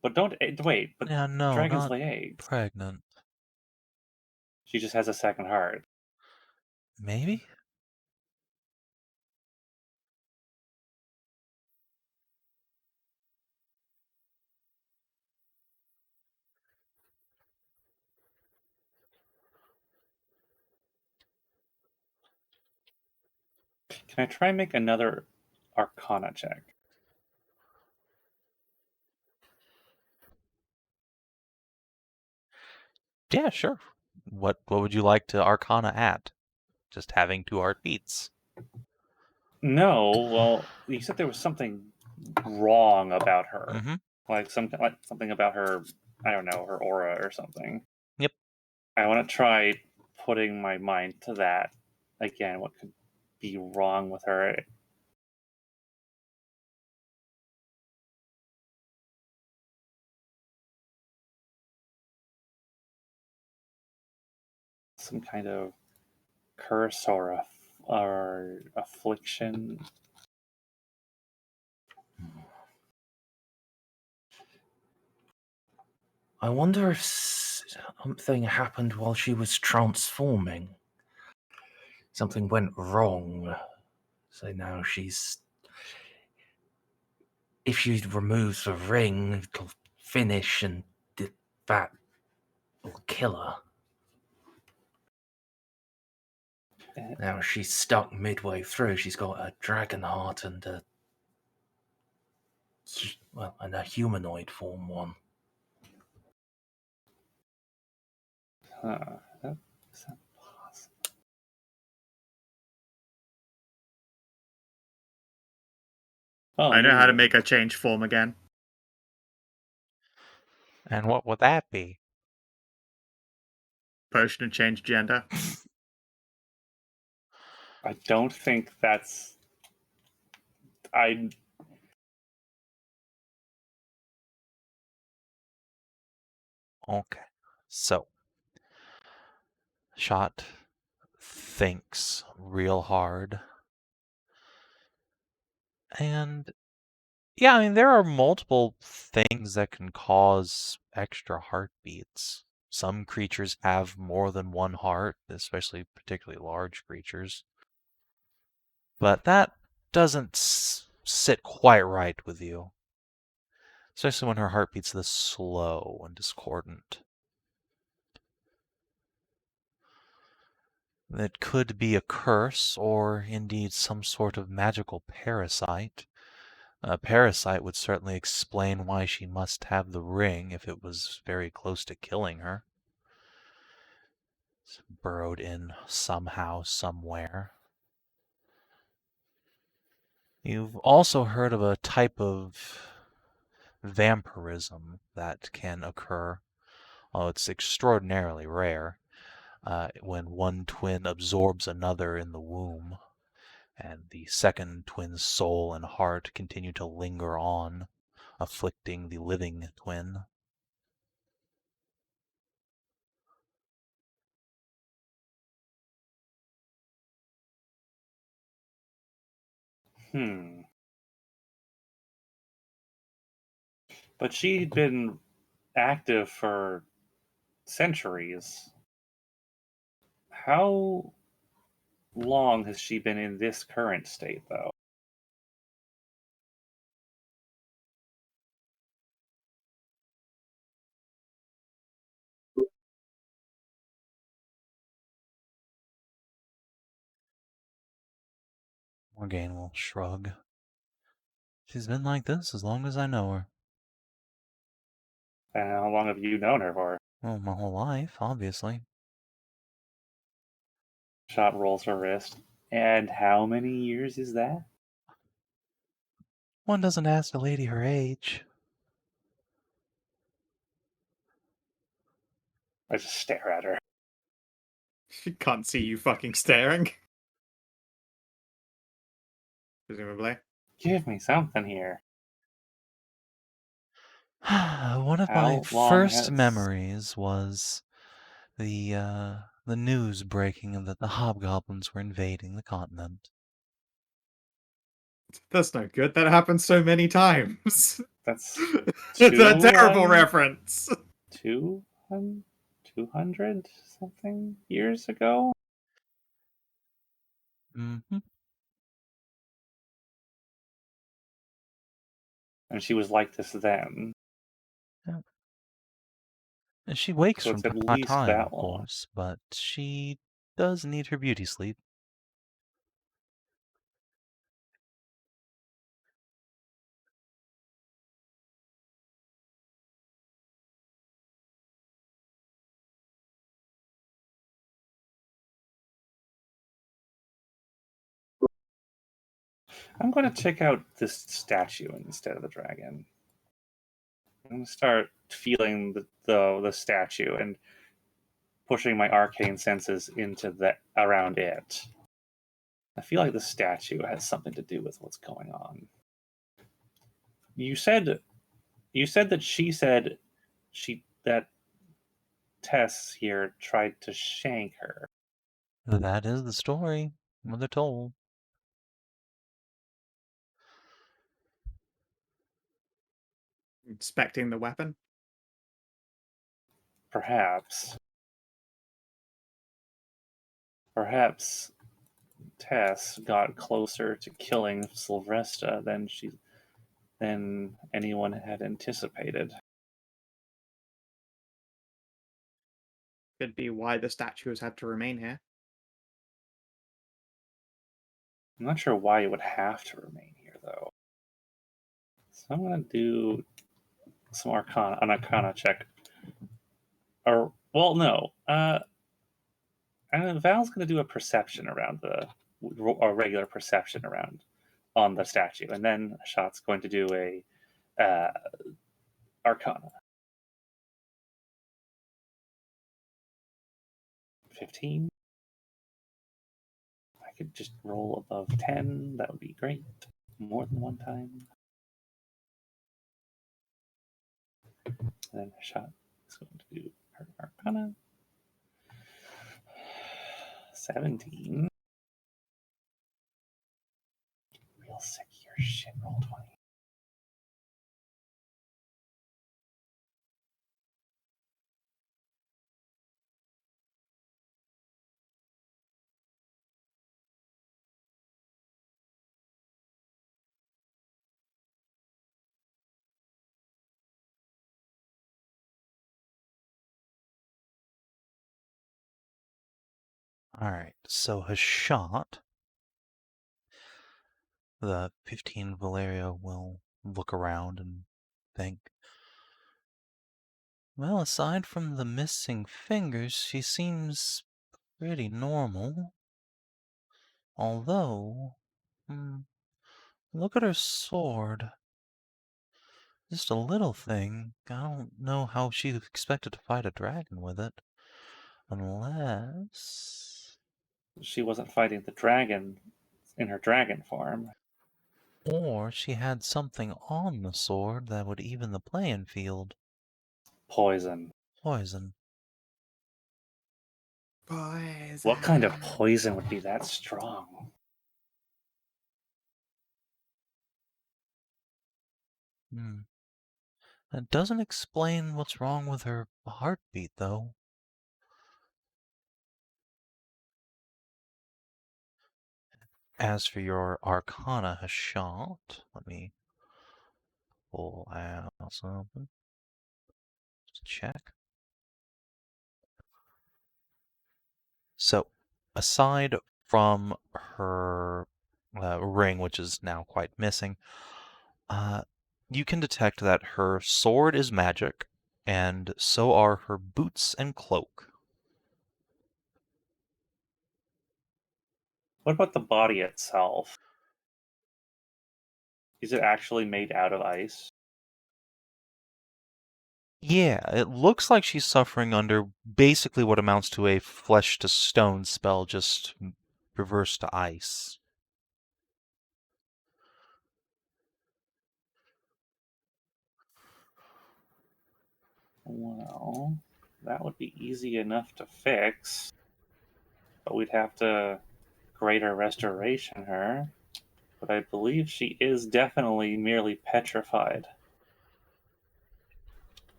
But don't wait. But Yeah, no, dragons not lay eggs. pregnant. She just has a second heart. Maybe? Can I try and make another Arcana check? Yeah, sure. What would you like to Arcana at? Just having two heartbeats. No. Well, you said there was something wrong about her. Mm-hmm. Like something about her. I don't know, her aura or something. Yep. I want to try putting my mind to that again. What could be wrong with her? Some kind of curse or affliction. I wonder if something happened while she was transforming. Something went wrong. So now she's... If she removes the ring, it'll finish and that will kill her. Now she's stuck midway through. She's got a dragon heart and a humanoid form one. Is that possible? Oh, I know how to make a change form again. And what would that be? Potion and change gender. I don't think that's. I. Okay. So, Shot thinks real hard. And yeah, I mean, there are multiple things that can cause extra heartbeats. Some creatures have more than one heart, especially particularly large creatures. But that doesn't sit quite right with you. Especially when her heart beats this slow and discordant. It could be a curse, or indeed some sort of magical parasite. A parasite would certainly explain why she must have the ring if it was very close to killing her. It's burrowed in somehow, somewhere. You've also heard of a type of vampirism that can occur, although it's extraordinarily rare, when one twin absorbs another in the womb, and the second twin's soul and heart continue to linger on, afflicting the living twin. But she'd been active for centuries. How long has she been in this current state, though? Morgane will shrug. She's been like this as long as I know her. And how long have you known her for? Well, my whole life, obviously. Hashat rolls her wrist. And how many years is that? One doesn't ask a lady her age. I just stare at her. She can't see you fucking staring. Presumably. Give me something here. One of my How long first has- memories was the news breaking that the hobgoblins were invading the continent. That's no good. That happened so many times. That's It's a terrible 200 reference. 200 something years ago? Mm-hmm. And she was like this then. And she wakes So from it's at time to least time, that of long. course, but she does need her beauty sleep. I'm going to check out this statue instead of the dragon. I'm going to start feeling the statue and pushing my arcane senses into around it. I feel like the statue has something to do with what's going on. You said that she said that Tess here tried to shank her. That is the story, mother told. Inspecting the weapon. Perhaps Tess got closer to killing Sylvester than anyone had anticipated. Could be why the statue has had to remain here. I'm not sure why it would have to remain here, though. So I'm going to do an Arcana check. Or, well, no. Val's going to do a perception around a regular perception around on the statue, and then Shot's going to do a Arcana. 15. I could just roll above 10. That would be great. More than one time. And then Shot is going to do her Arcana. 17. Real sick here. Shit, roll 20. Alright, so Hashat, the 15 Valeria, will look around and think, well, aside from the missing fingers, she seems pretty normal. Although, look at her sword. Just a little thing. I don't know how she expected to fight a dragon with it. Unless... She wasn't fighting the dragon in her dragon form. Or she had something on the sword that would even the playing field. Poison. Poison. Poison. What kind of poison would be that strong? That doesn't explain what's wrong with her heartbeat, though. As for your Arcana, Hashat, let me pull out something. Just check. So, aside from her ring, which is now quite missing, you can detect that her sword is magic, and so are her boots and cloak. What about the body itself? Is it actually made out of ice? Yeah, it looks like she's suffering under basically what amounts to a flesh to stone spell, just reversed to ice. Well, that would be easy enough to fix, but we'd have to greater restoration her. But I believe she is definitely merely petrified.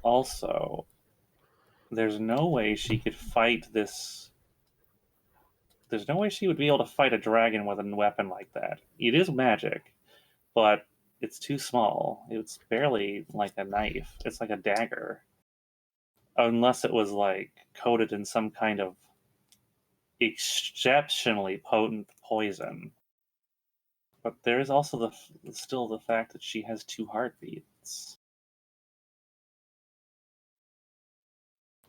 Also, there's no way she could fight this. There's no way she would be able to fight a dragon with a weapon like that. It is magic, but it's too small. It's barely like a knife. It's like a dagger. Unless it was like coated in some kind of exceptionally potent poison. But there is also still the fact that she has 2 heartbeats.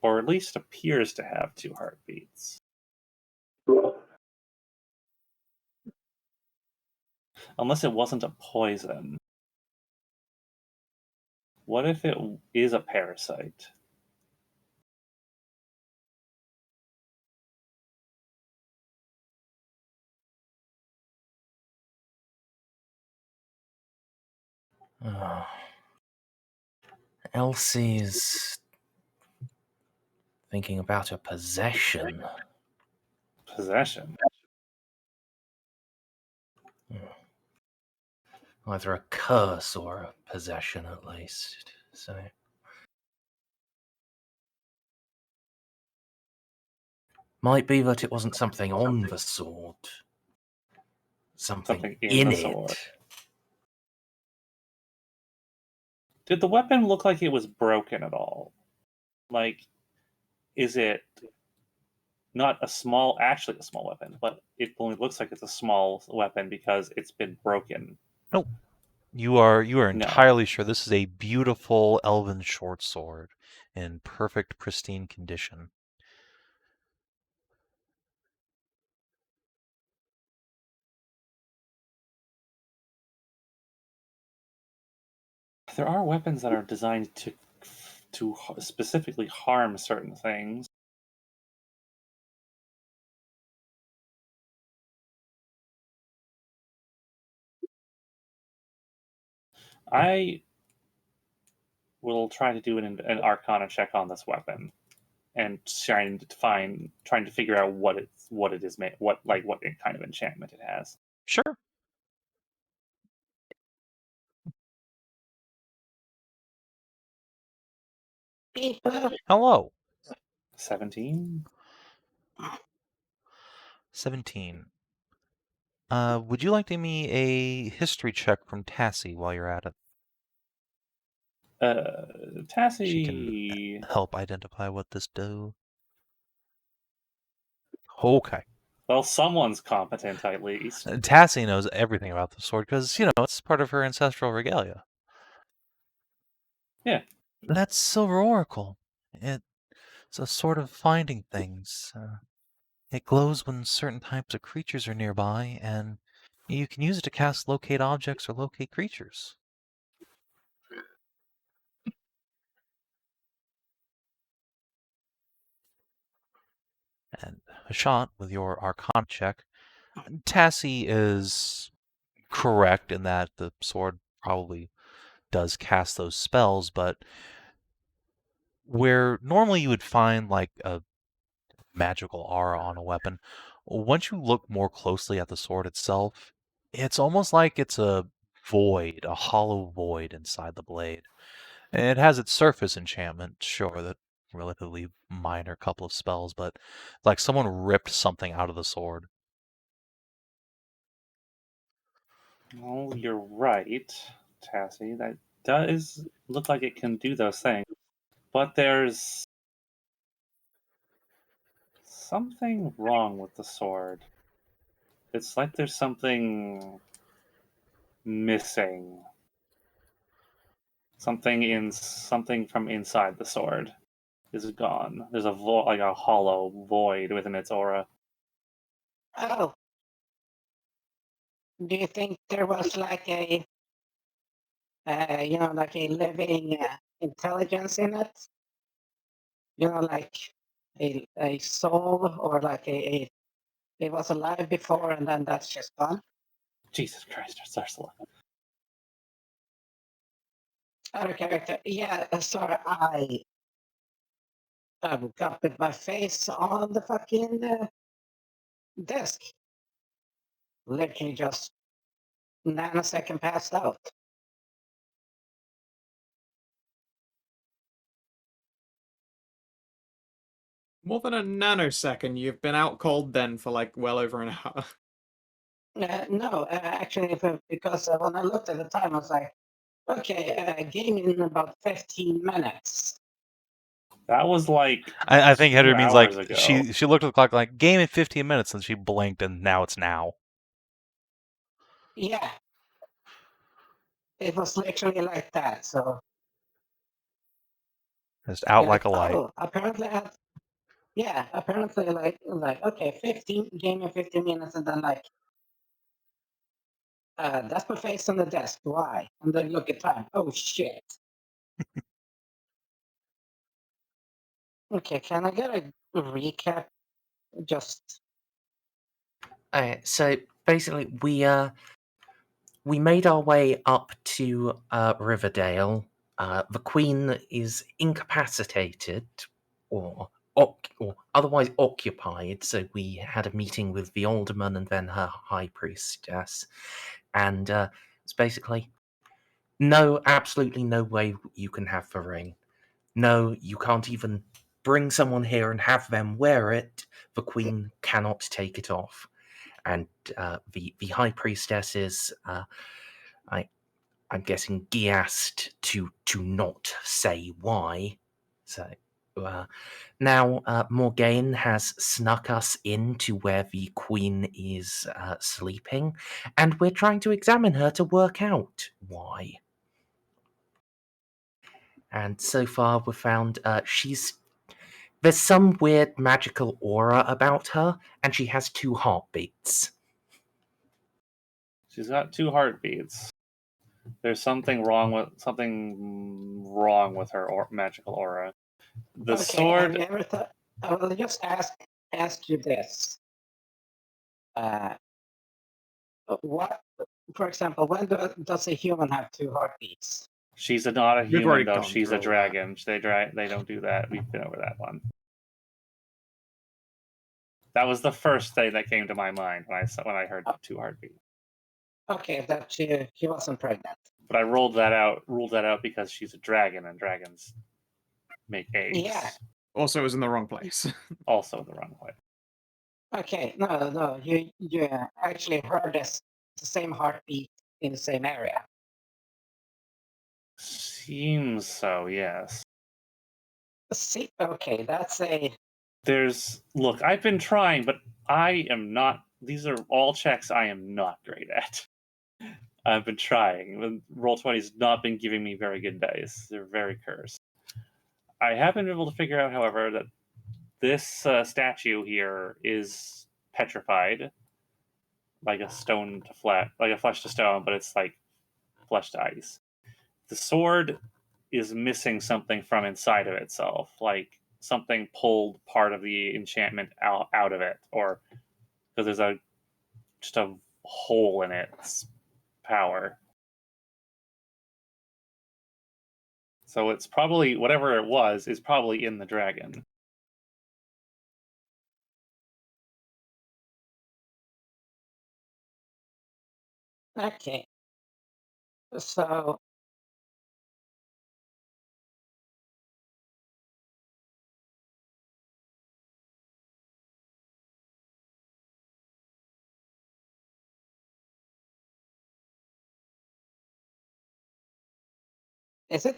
Or at least appears to have 2 heartbeats. Unless it wasn't a poison. What if it is a parasite? Oh. Elsie's thinking about a possession. Possession? Either a curse or a possession, at least. So, might be that it wasn't something on the sword. Something in the it. sword. Did the weapon look like it was broken at all? Like, is it not actually a small weapon, but it only looks like it's a small weapon because it's been broken? Nope. You are No. entirely sure this is a beautiful elven short sword in perfect, pristine condition. There are weapons that are designed to specifically harm certain things. I will try to do an Arcana check on this weapon and trying to figure out what it is made, what kind of enchantment it has. Sure. Hello. 17. 17. Would you like to give me a history check from Tassie while you're at it? She can Tassie. help identify what this do. Okay. Well, someone's competent at least. Tassie knows everything about the sword because, it's part of her ancestral regalia. Yeah. That's Silver Oracle. It's a sort of finding things. It glows when certain types of creatures are nearby, and you can use it to cast locate objects or locate creatures. And Hashat, with your Arcana check, Tassie is correct in that the sword probably does cast those spells, but where normally you would find like a magical aura on a weapon, once you look more closely at the sword itself, it's almost like it's a void, a hollow void inside the blade. It has its surface enchantment, sure, that relatively minor couple of spells, but like someone ripped something out of the sword. Well, you're right, Tassie. That does look like it can do those things. But there's something wrong with the sword. It's like there's something missing. Something from inside the sword is gone. There's like a hollow void within its aura. Oh. Do you think there was like a, like a living intelligence in it? Like a soul, or like it was alive before and then that's just gone? Jesus Christ, Ursula. Out of character. Yeah, sorry, I got with my face on the fucking desk. Literally just nanosecond passed out. More than a nanosecond, you've been out cold then for like well over an hour. No, actually, because when I looked at the time, I was like, okay, game in about 15 minutes. That was like I think 2 Hedrah means like hours ago. she looked at the clock like game in 15 minutes and she blinked and now it's now. Yeah. It was literally like that, so. Just out you're like a light. Oh, apparently apparently like, okay, 15 game in 15 minutes, and then like, that's my face on the desk, why? And then look at time, oh shit. Okay, can I get a recap? Just. So basically, we made our way up to Riverdale. The Queen is incapacitated or otherwise occupied, so we had a meeting with the alderman and then her high priestess, and it's basically absolutely no way you can have the ring. No, you can't even bring someone here and have them wear it. The Queen cannot take it off. And the high priestess is, I'm guessing, gassed to not say why. So now Morgaine has snuck us into where the Queen is sleeping, and we're trying to examine her to work out why. And so far we've found there's some weird magical aura about her, and she has 2 heartbeats. She's got 2 heartbeats. There's something wrong with her magical aura. The sword. Have you ever thought? I will just ask you this. What, for example, when does a human have 2 heartbeats? She's not a We've human already though. gone She's through a all dragon. They don't do that. We've been over that one. That was the first thing that came to my mind when I heard 2 heartbeats. Okay, that she wasn't pregnant. But I ruled that out because she's a dragon and dragons make eggs. Yeah. Also, it was in the wrong place. Also in the wrong way. Okay, no, you actually heard the same heartbeat in the same area. Seems so, yes. See, okay, that's a. Look, I've been trying, but I am not. These are all checks I am not great at. I've been trying. Roll20's not been giving me very good dice. They're very cursed. I have been able to figure out, however, that this statue here is petrified, like a flesh to stone, but it's like flesh to ice. The sword is missing something from inside of itself, like something pulled part of the enchantment out of it, or because there's just a hole in its power. So it's probably whatever it was is probably in the dragon. Okay. So. Is it?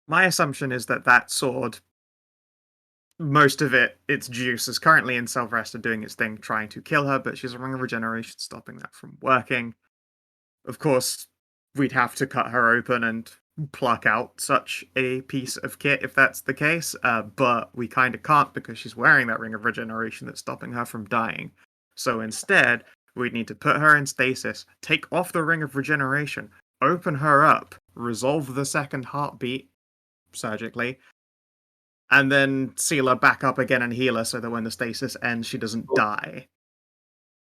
My assumption is that sword, most of its juice is currently in Self-Resta doing its thing, trying to kill her, but she's a Ring of Regeneration, stopping that from working. Of course, we'd have to cut her open and pluck out such a piece of kit if that's the case, but we kind of can't because she's wearing that ring of regeneration that's stopping her from dying. So instead, we'd need to put her in stasis, take off the ring of regeneration, open her up, resolve the second heartbeat surgically, and then seal her back up again and heal her so that when the stasis ends, she doesn't die.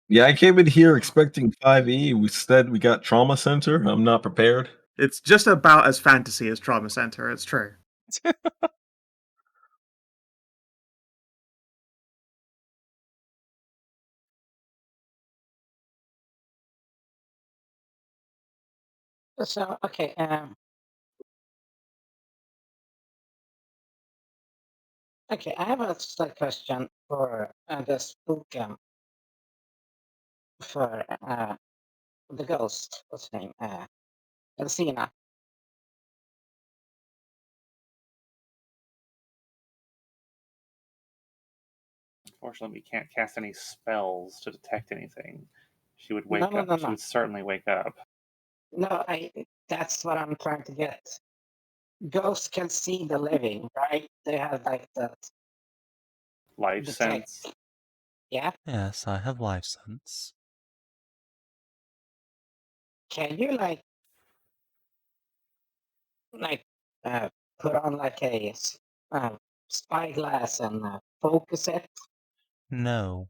Yeah, I came in here expecting 5e. Instead, we got Trauma Center. I'm not prepared. It's just about as fantasy as Trauma Center, it's true. So, okay, okay, I have a slight question for the spook, for the ghost. What's her name? Elsina. Unfortunately, we can't cast any spells to detect anything. She would No, wake no, up. no, She no. would certainly wake up. No, that's what I'm trying to get. Ghosts can see the living, right? They have like the Life detect. sense. Yeah. Yes, I have life sense. Can you like put on like a spyglass and focus it? No.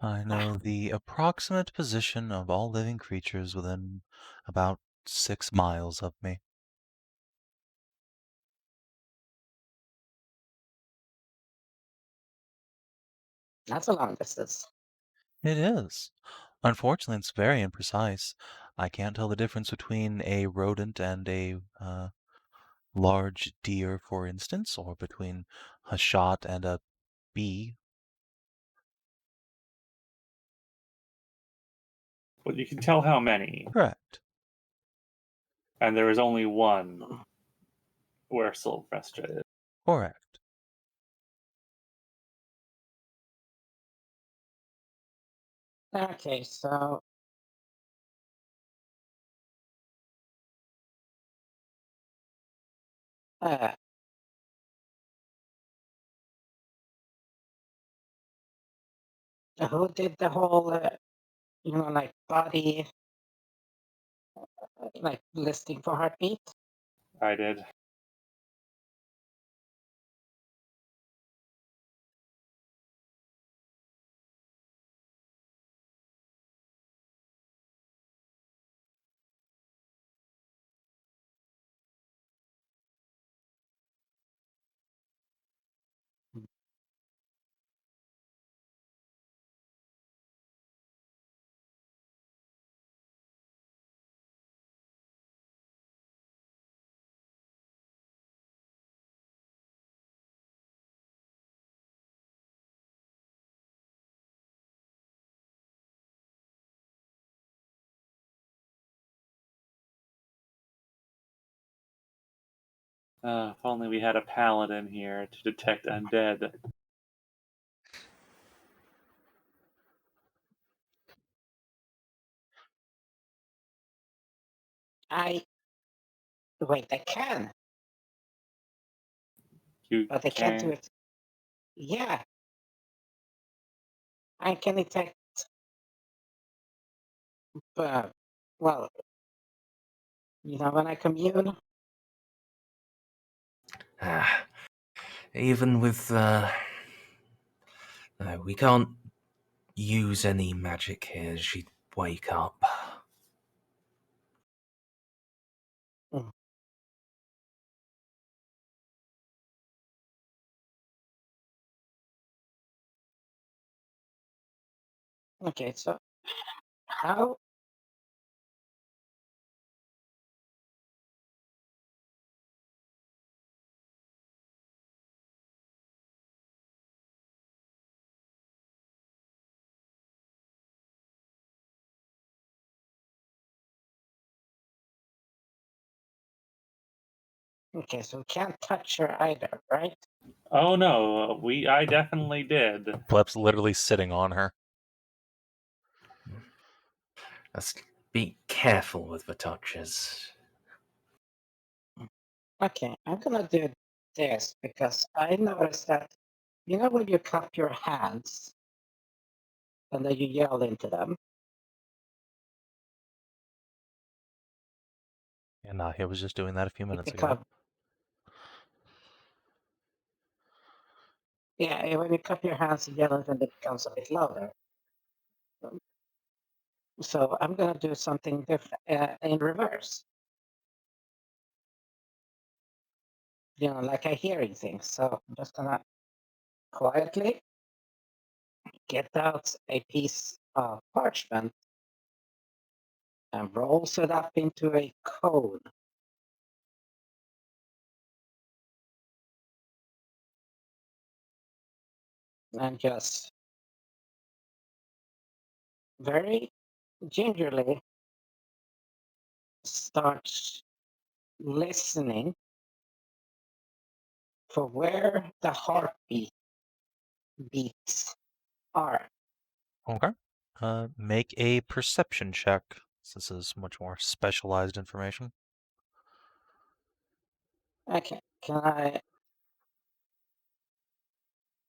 I know the approximate position of all living creatures within about 6 miles of me. That's a long distance. It is. Unfortunately, it's very imprecise. I can't tell the difference between a rodent and a large deer, for instance, or between Hashat and a bee. But you can tell how many. Correct. And there is only one where Sylvester is. Correct. Okay, so uh, who did the whole like body like listing for heartbeat? I did. If only we had a paladin here to detect undead. Wait, I can, You but I can't do can. it. Yeah, I can detect. Well, when I commune. Even with no, we can't use any magic here. She'd wake up. Okay, so how? Okay, so we can't touch her either, right? Oh no, I definitely did. Blep's literally sitting on her. Just be careful with the touches. Okay, I'm gonna do this because I noticed that, you know, when you cup your hands and then you yell into them, And Nahia was just doing that a few it minutes ago. becomes, yeah, when you cup your hands and yell into them, it becomes a bit louder. So I'm gonna do something different in reverse. You know, like I hearing things. So I'm just gonna quietly get out a piece of parchment and rolls it up into a cone. And just very gingerly starts listening for where the heartbeat beats are. Okay. Make a perception check. This is much more specialized information. Okay,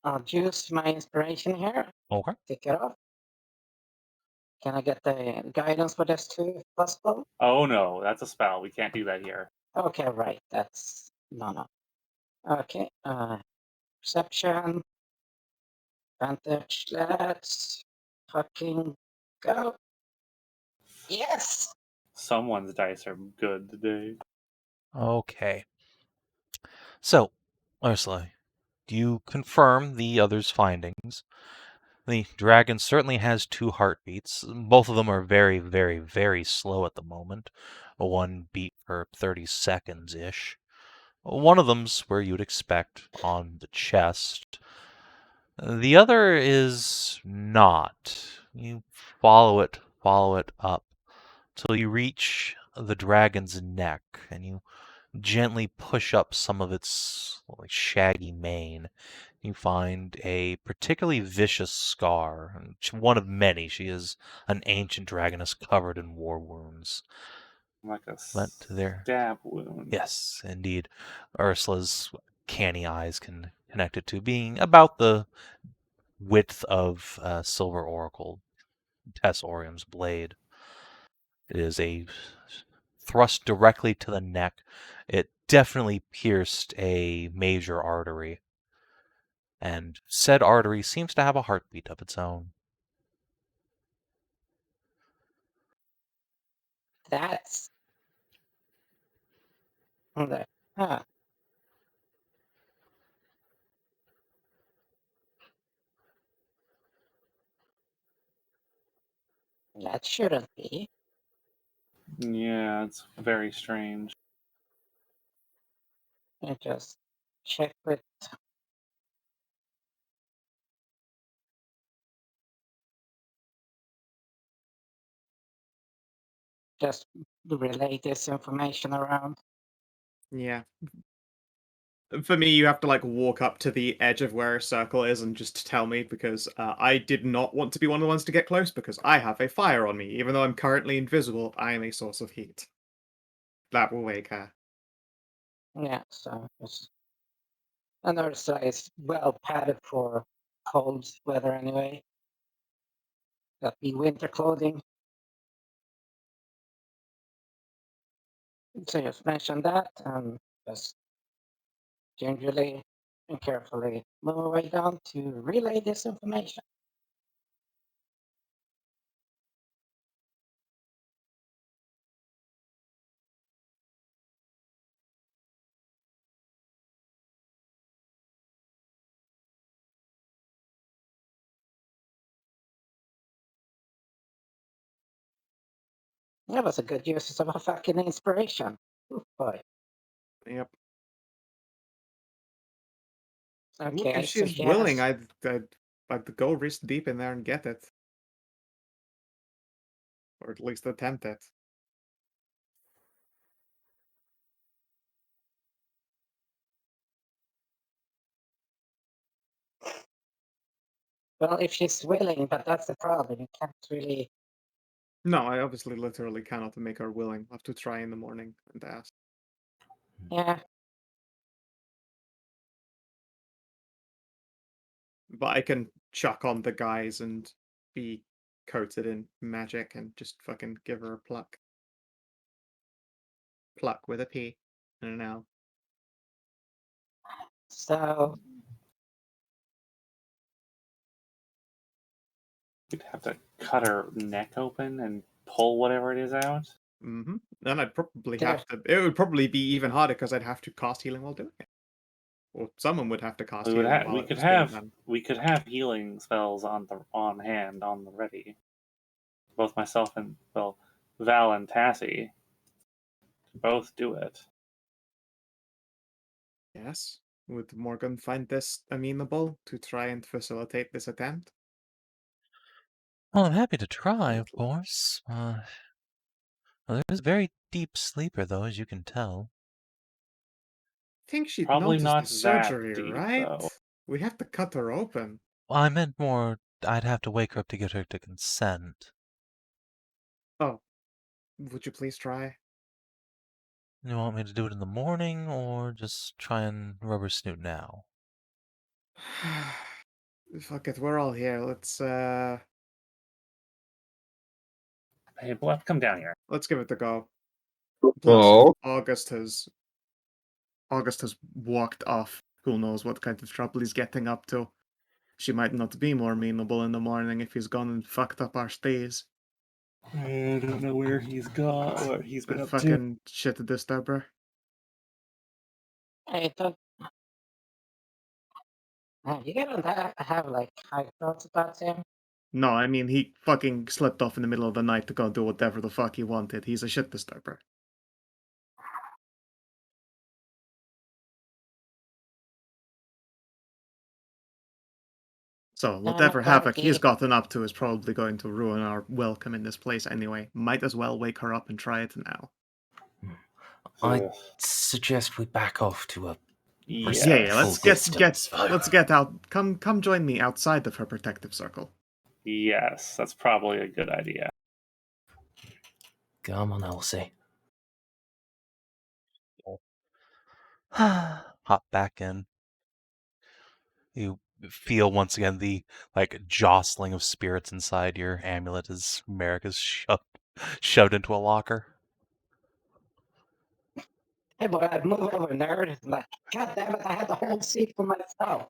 I'll use my inspiration here. Okay. Take it off. Can I get the guidance for this too, if possible? Oh no, that's a spell. We can't do that here. Okay, right. That's no. Okay. Perception. Advantage. Let's fucking go. Yes. Someone's dice are good today. Okay. So, Ursula, do you confirm the other's findings? The dragon certainly has 2 heartbeats. Both of them are very, very, very slow at the moment. One beat per 30 seconds-ish. One of them's where you'd expect, on the chest. The other is not. You follow it up till you reach the dragon's neck, and you gently push up some of its shaggy mane. You find a particularly vicious scar, one of many. She is an ancient dragoness covered in war wounds. Like a But there, stab wound. yes, indeed, Ursula's canny eyes can connect it to being about the width of Silver Oracle, Tess Orium's blade. It is a thrust directly to the neck. It definitely pierced a major artery, and said artery seems to have a heartbeat of its own. That's the huh. That shouldn't be. Yeah, it's very strange. I just check with just relay this information around. Yeah. For me, you have to like walk up to the edge of where a circle is and just tell me because I did not want to be one of the ones to get close because I have a fire on me. Even though I'm currently invisible, I am a source of heat. That will wake her. Yeah, so another side is well padded for cold weather anyway. Got the winter clothing. So just mention that and just gingerly and carefully move away down to relay this information. That was a good use of a fucking inspiration. Ooh, boy. Yep. Look, Okay, if so she's she willing, has. I'd go wrist deep in there and get it, or at least attempt it. Well, if she's willing, but that's the problem. You can't really. No, I obviously literally cannot make her willing. I'll have to try in the morning and ask. Yeah. But I can chuck on the guys and be coated in magic and just fucking give her a pluck. Pluck with a P and an L. So We'd have to cut her neck open and pull whatever it is out. Mm-hmm. Then I'd probably There- have to. It would probably be even harder because I'd have to cast healing while doing it. Or someone would have to cast We healing would have. while We it could was being have. done. We could have healing spells on hand, on the ready. Both myself and Val and Tassie both do it. Yes. Would Morgan find this amenable to try and facilitate this attempt? Well, I'm happy to try, of course. Well, there's a very deep sleeper, though, as you can tell. I think she'd Probably noticed not the that surgery, deep, right? though. We have to cut her open. Well, I meant more, I'd have to wake her up to get her to consent. Oh, would you please try? You want me to do it in the morning, or just try and rub her snoot now? Fuck it, we're all here. Let's Hey, Blep, come down here. let's give it a go. Oh. Plus, August has walked off. Who knows what kind of trouble he's getting up to. She might not be more amenable in the morning if he's gone and fucked up our stays. I don't know where he's gone, what he's been The up to. fucking shit disturber. I don't. You don't have like high thoughts about him. No, I mean he fucking slipped off in the middle of the night to go do whatever the fuck he wanted. He's a shit disturber. So whatever havoc he's gotten up to is probably going to ruin our welcome in this place anyway. Might as well wake her up and try it now. I suggest we back off to a Yes. Yeah, let's distance. let's get out. Come join me outside of her protective circle. Yes, that's probably a good idea. Come on, Elsie. Hop back in. You feel once again the jostling of spirits inside your amulet as Merrick is shoved into a locker. Hey, boy, I'd move over, nerd. It's like, God damn it, I had the whole seat for myself.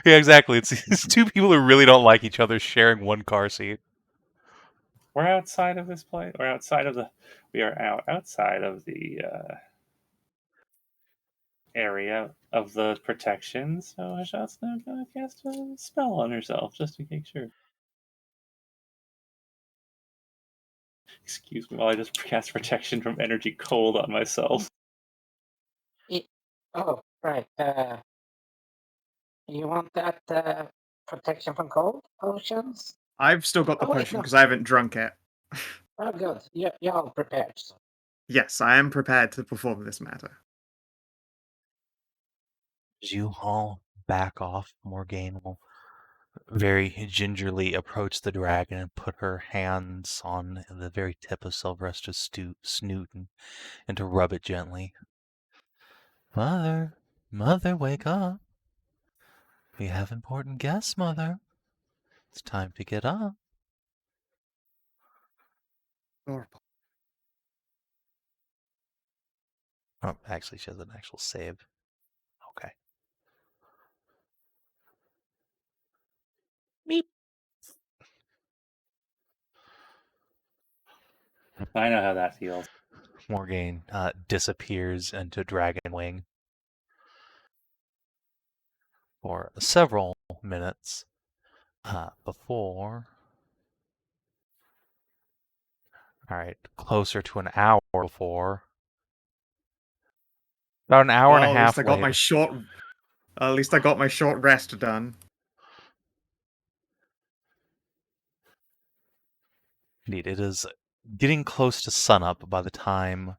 Yeah, exactly. It's two people who really don't like each other sharing one car seat. We're outside of this place. We're outside of the. We are outside of the area of the protection. So Hashat's now gonna cast a spell on herself just to make sure. Excuse me while I just cast protection from energy cold on myself. Oh, right. You want that protection from cold potions? I've still got the Oh, wait, potion no. because I haven't drunk it. Oh, good. You're all prepared. So. Yes, I am prepared to perform this matter. As you all back off, Morgane will very gingerly approach the dragon and put her hands on the very tip of Sylvester's snoot and to rub it gently. Mother, wake up. We have important guests, Mother. It's time to get up. Adorable. Oh, actually, she has an actual save. Okay. Meep. I know how that feels. Morgane disappears into Dragon Wing for several minutes before. All right, closer to an hour before. About an hour and a half later. At least I got my short rest done. Indeed, it is getting close to sunup by the time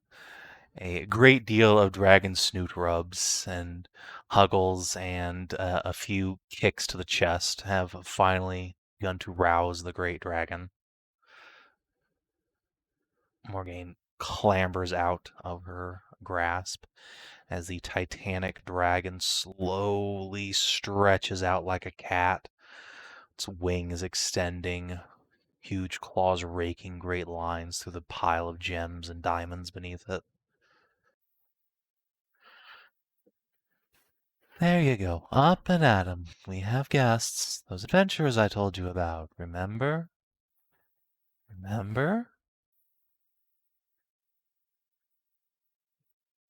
A great deal of dragon snoot rubs and huggles and a few kicks to the chest have finally begun to rouse the great dragon. Morgaine clambers out of her grasp as the titanic dragon slowly stretches out like a cat, its wings extending, huge claws raking great lines through the pile of gems and diamonds beneath it. There you go, up and at 'em. We have guests. Those adventurers I told you about, remember? Remember?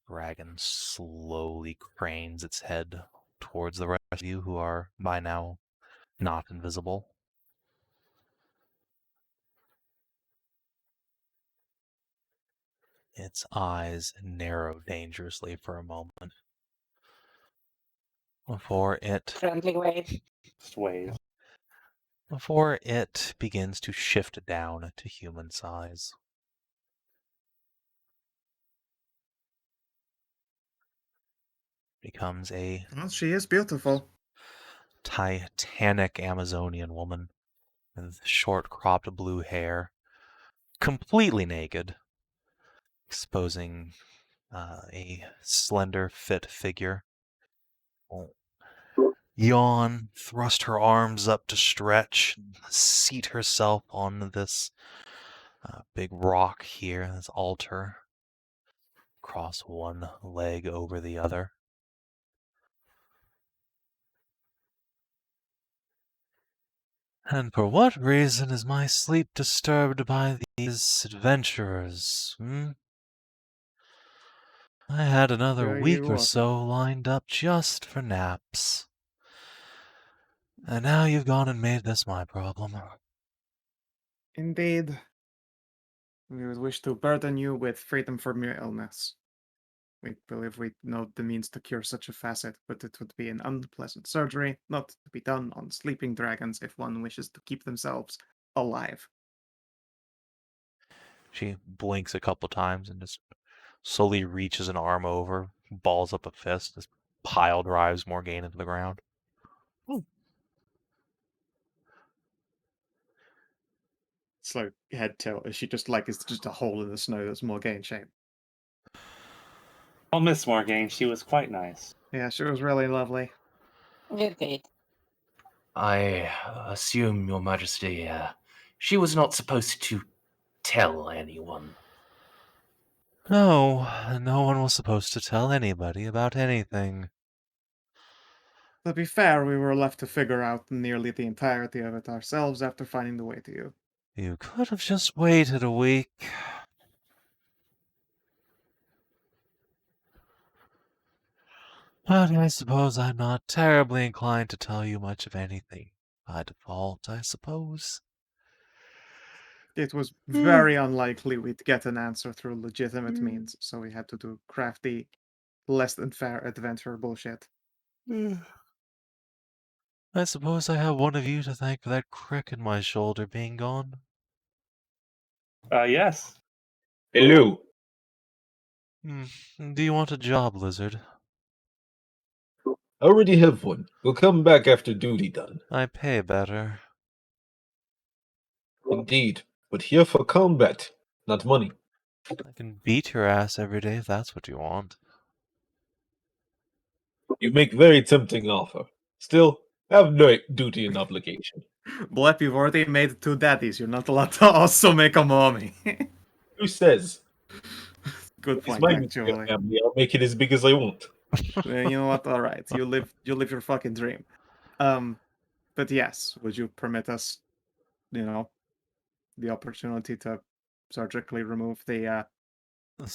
Dragon slowly cranes its head towards the rest of you who are by now not invisible. Its eyes narrow dangerously for a moment before it Friendly wave. Just wave. begins to shift down to human size. Becomes a Well, she is beautiful. titanic Amazonian woman with short cropped blue hair, completely naked, exposing a slender, fit figure. Yawn, thrust her arms up to stretch, seat herself on this big rock here, this altar. Cross one leg over the other. And for what reason is my sleep disturbed by these adventurers? I had another Sure week you or are. so lined up just for naps. And now you've gone and made this my problem. Indeed. We would wish to burden you with freedom from your illness. We believe we know the means to cure such a facet, but it would be an unpleasant surgery, not to be done on sleeping dragons if one wishes to keep themselves alive. She blinks a couple times and just slowly reaches an arm over, balls up a fist, this pile drives Morgaine into the ground. It's like head tilt. Is she just like it's just a hole in the snow that's Morgaine shaped? I'll miss Morgaine. She was quite nice. Yeah, she was really lovely. Indeed. I assume, Your Majesty, she was not supposed to tell anyone. No, no one was supposed to tell anybody about anything. To be fair, we were left to figure out nearly the entirety of it ourselves after finding the way to you. You could have just waited a week. But I suppose I'm not terribly inclined to tell you much of anything. By default, I suppose. It was very unlikely we'd get an answer through legitimate means, so we had to do crafty, less than fair adventure bullshit. I suppose I have one of you to thank for that crick in my shoulder being gone. Yes. Hello. Do you want a job, Lizard? I already have one. We'll come back after duty done. I pay better. Indeed, but here for combat, not money. I can beat your ass every day if that's what you want. You make very tempting offer. Still, have no duty and obligation. Blep, you've already made 2 daddies. You're not allowed to also make a mommy. Who says? Good It's point, my actually. family. I'll make it as big as I want. You know what? All right, you live your fucking dream. But yes, would you permit us, the opportunity to surgically remove the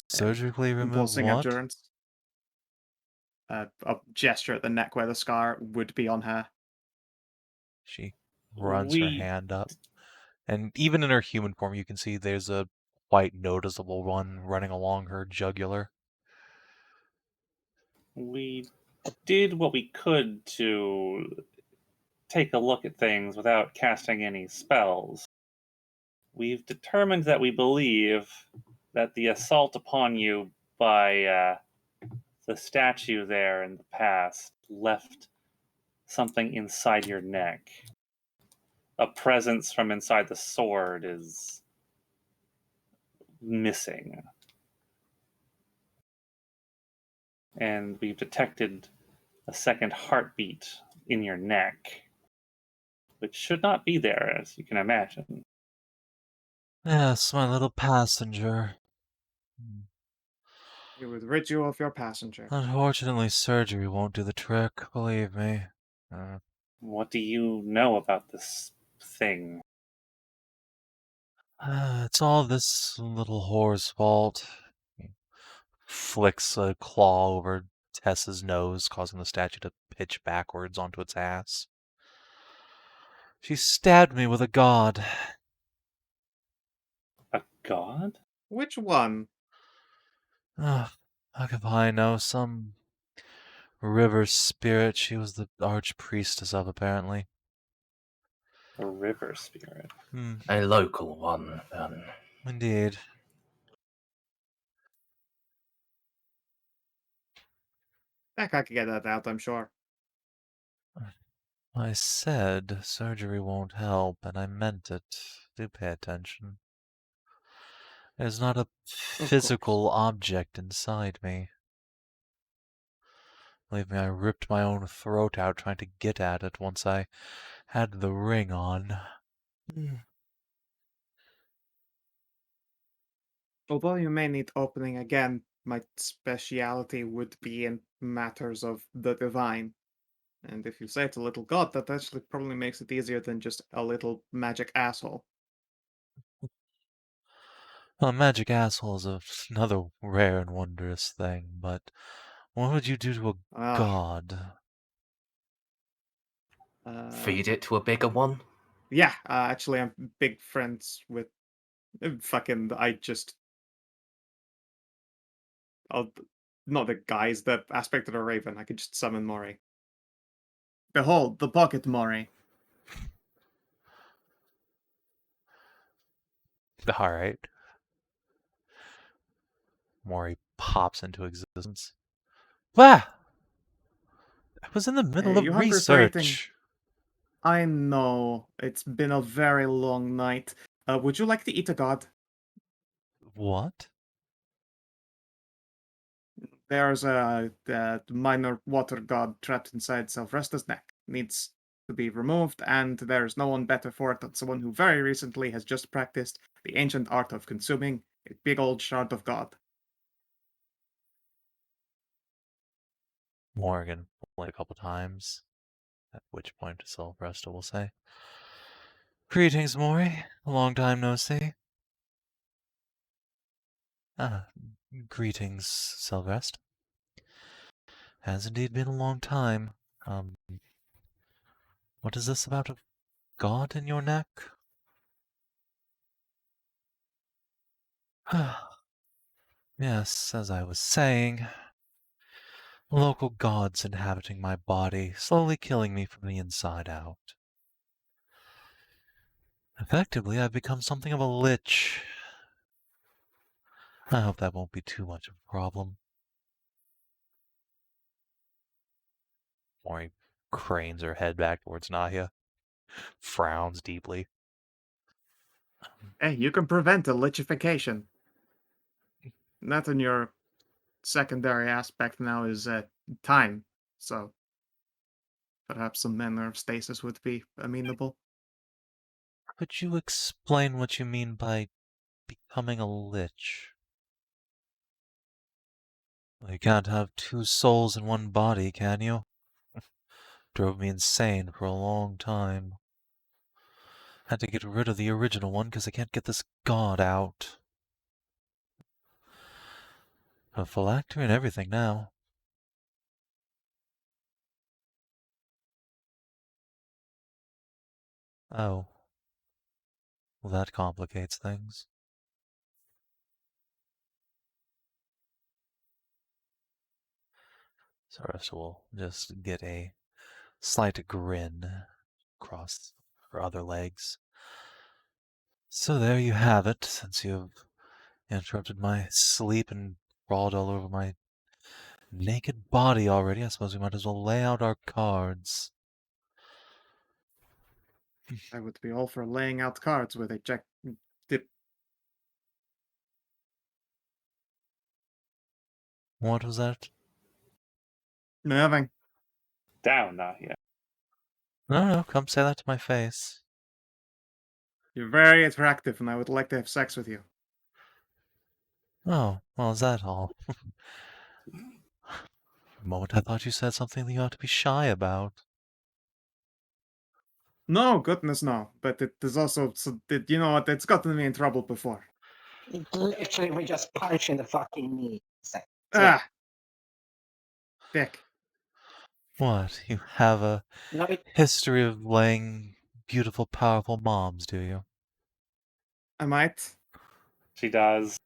Surgically remove impulsing what? endurance? A gesture at the neck where the scar would be on her. She runs her We hand up. And even in her human form, you can see there's a quite noticeable one running along her jugular. we did what we could to take a look at things without casting any spells. We've determined that we believe that the assault upon you by the statue there in the past left something inside your neck. A presence from inside the sword is missing. And we've detected a second heartbeat in your neck, which should not be there, as you can imagine. Yes, my little passenger. We would rid you of your passenger. Unfortunately, surgery won't do the trick, believe me. What do you know about this thing? It's all this little whore's fault. He flicks a claw over Tessa's nose, causing the statue to pitch backwards onto its ass. She stabbed me with a god. A god? Which one? How if I know? Some river spirit she was the archpriestess of, apparently. A river spirit? A local one, then. Indeed. Heck, I could get that out, I'm sure. I said surgery won't help, and I meant it. Do pay attention. There's not a physical object inside me. Believe me, I ripped my own throat out trying to get at it once I had the ring on. Although you may need opening again, my speciality would be in matters of the divine. And if you say it's a little god, that actually probably makes it easier than just a little magic asshole. Well, a magic asshole is another rare and wondrous thing, but what would you do to a Ah, god? Feed it to a bigger one? Yeah, actually, I'm big friends with fucking. Not the guys, the aspect of the raven. I could just summon Mori. Behold, the pocket Mori. Alright. Mori pops into existence. Wah! I was in the middle You of hungry for eating? research. I know, it's been a very long night. Would you like to eat a god? What? There's a minor water god trapped inside Selvresta's neck. Needs to be removed, and there's no one better for it than someone who very recently has just practiced the ancient art of consuming a big old shard of god. Morgan blink a couple times, at which point Silvresta will say, Greetings, Mori. A long time no see. Greetings, Silvrest. Has indeed been a long time. What is this about a god in your neck? Yes, as I was saying, local gods inhabiting my body, slowly killing me from the inside out. Effectively, I've become something of a lich. I hope that won't be too much of a problem. Mori cranes her head back towards Nahia, frowns deeply. Hey, you can prevent a lichification. Not in your secondary aspect now is time, so perhaps some manner of stasis would be amenable. Could you explain what you mean by becoming a lich? Well, you can't have two souls in one body, can you? Drove me insane for a long time. Had to get rid of the original one because I can't get this god out. A phylactery and everything now. Oh. Well, that complicates things. Sorcerer will just get a slight grin across her other legs. So there you have it, since you've interrupted my sleep and crawled all over my naked body already. I suppose we might as well lay out our cards. I would be all for laying out cards with a jack. Dip. What was that? Nothing. Down, Nahia. No, come say that to my face. You're very attractive, and I would like to have sex with you. Oh, well, is that all? For a moment I thought you said something that you ought to be shy about. No, goodness no. But it is also, you know what, it's gotten me in trouble before. Literally, we just punch in the fucking knee. Ah! Dick. What, you have a No, history of laying beautiful, powerful moms, do you? I might. She does.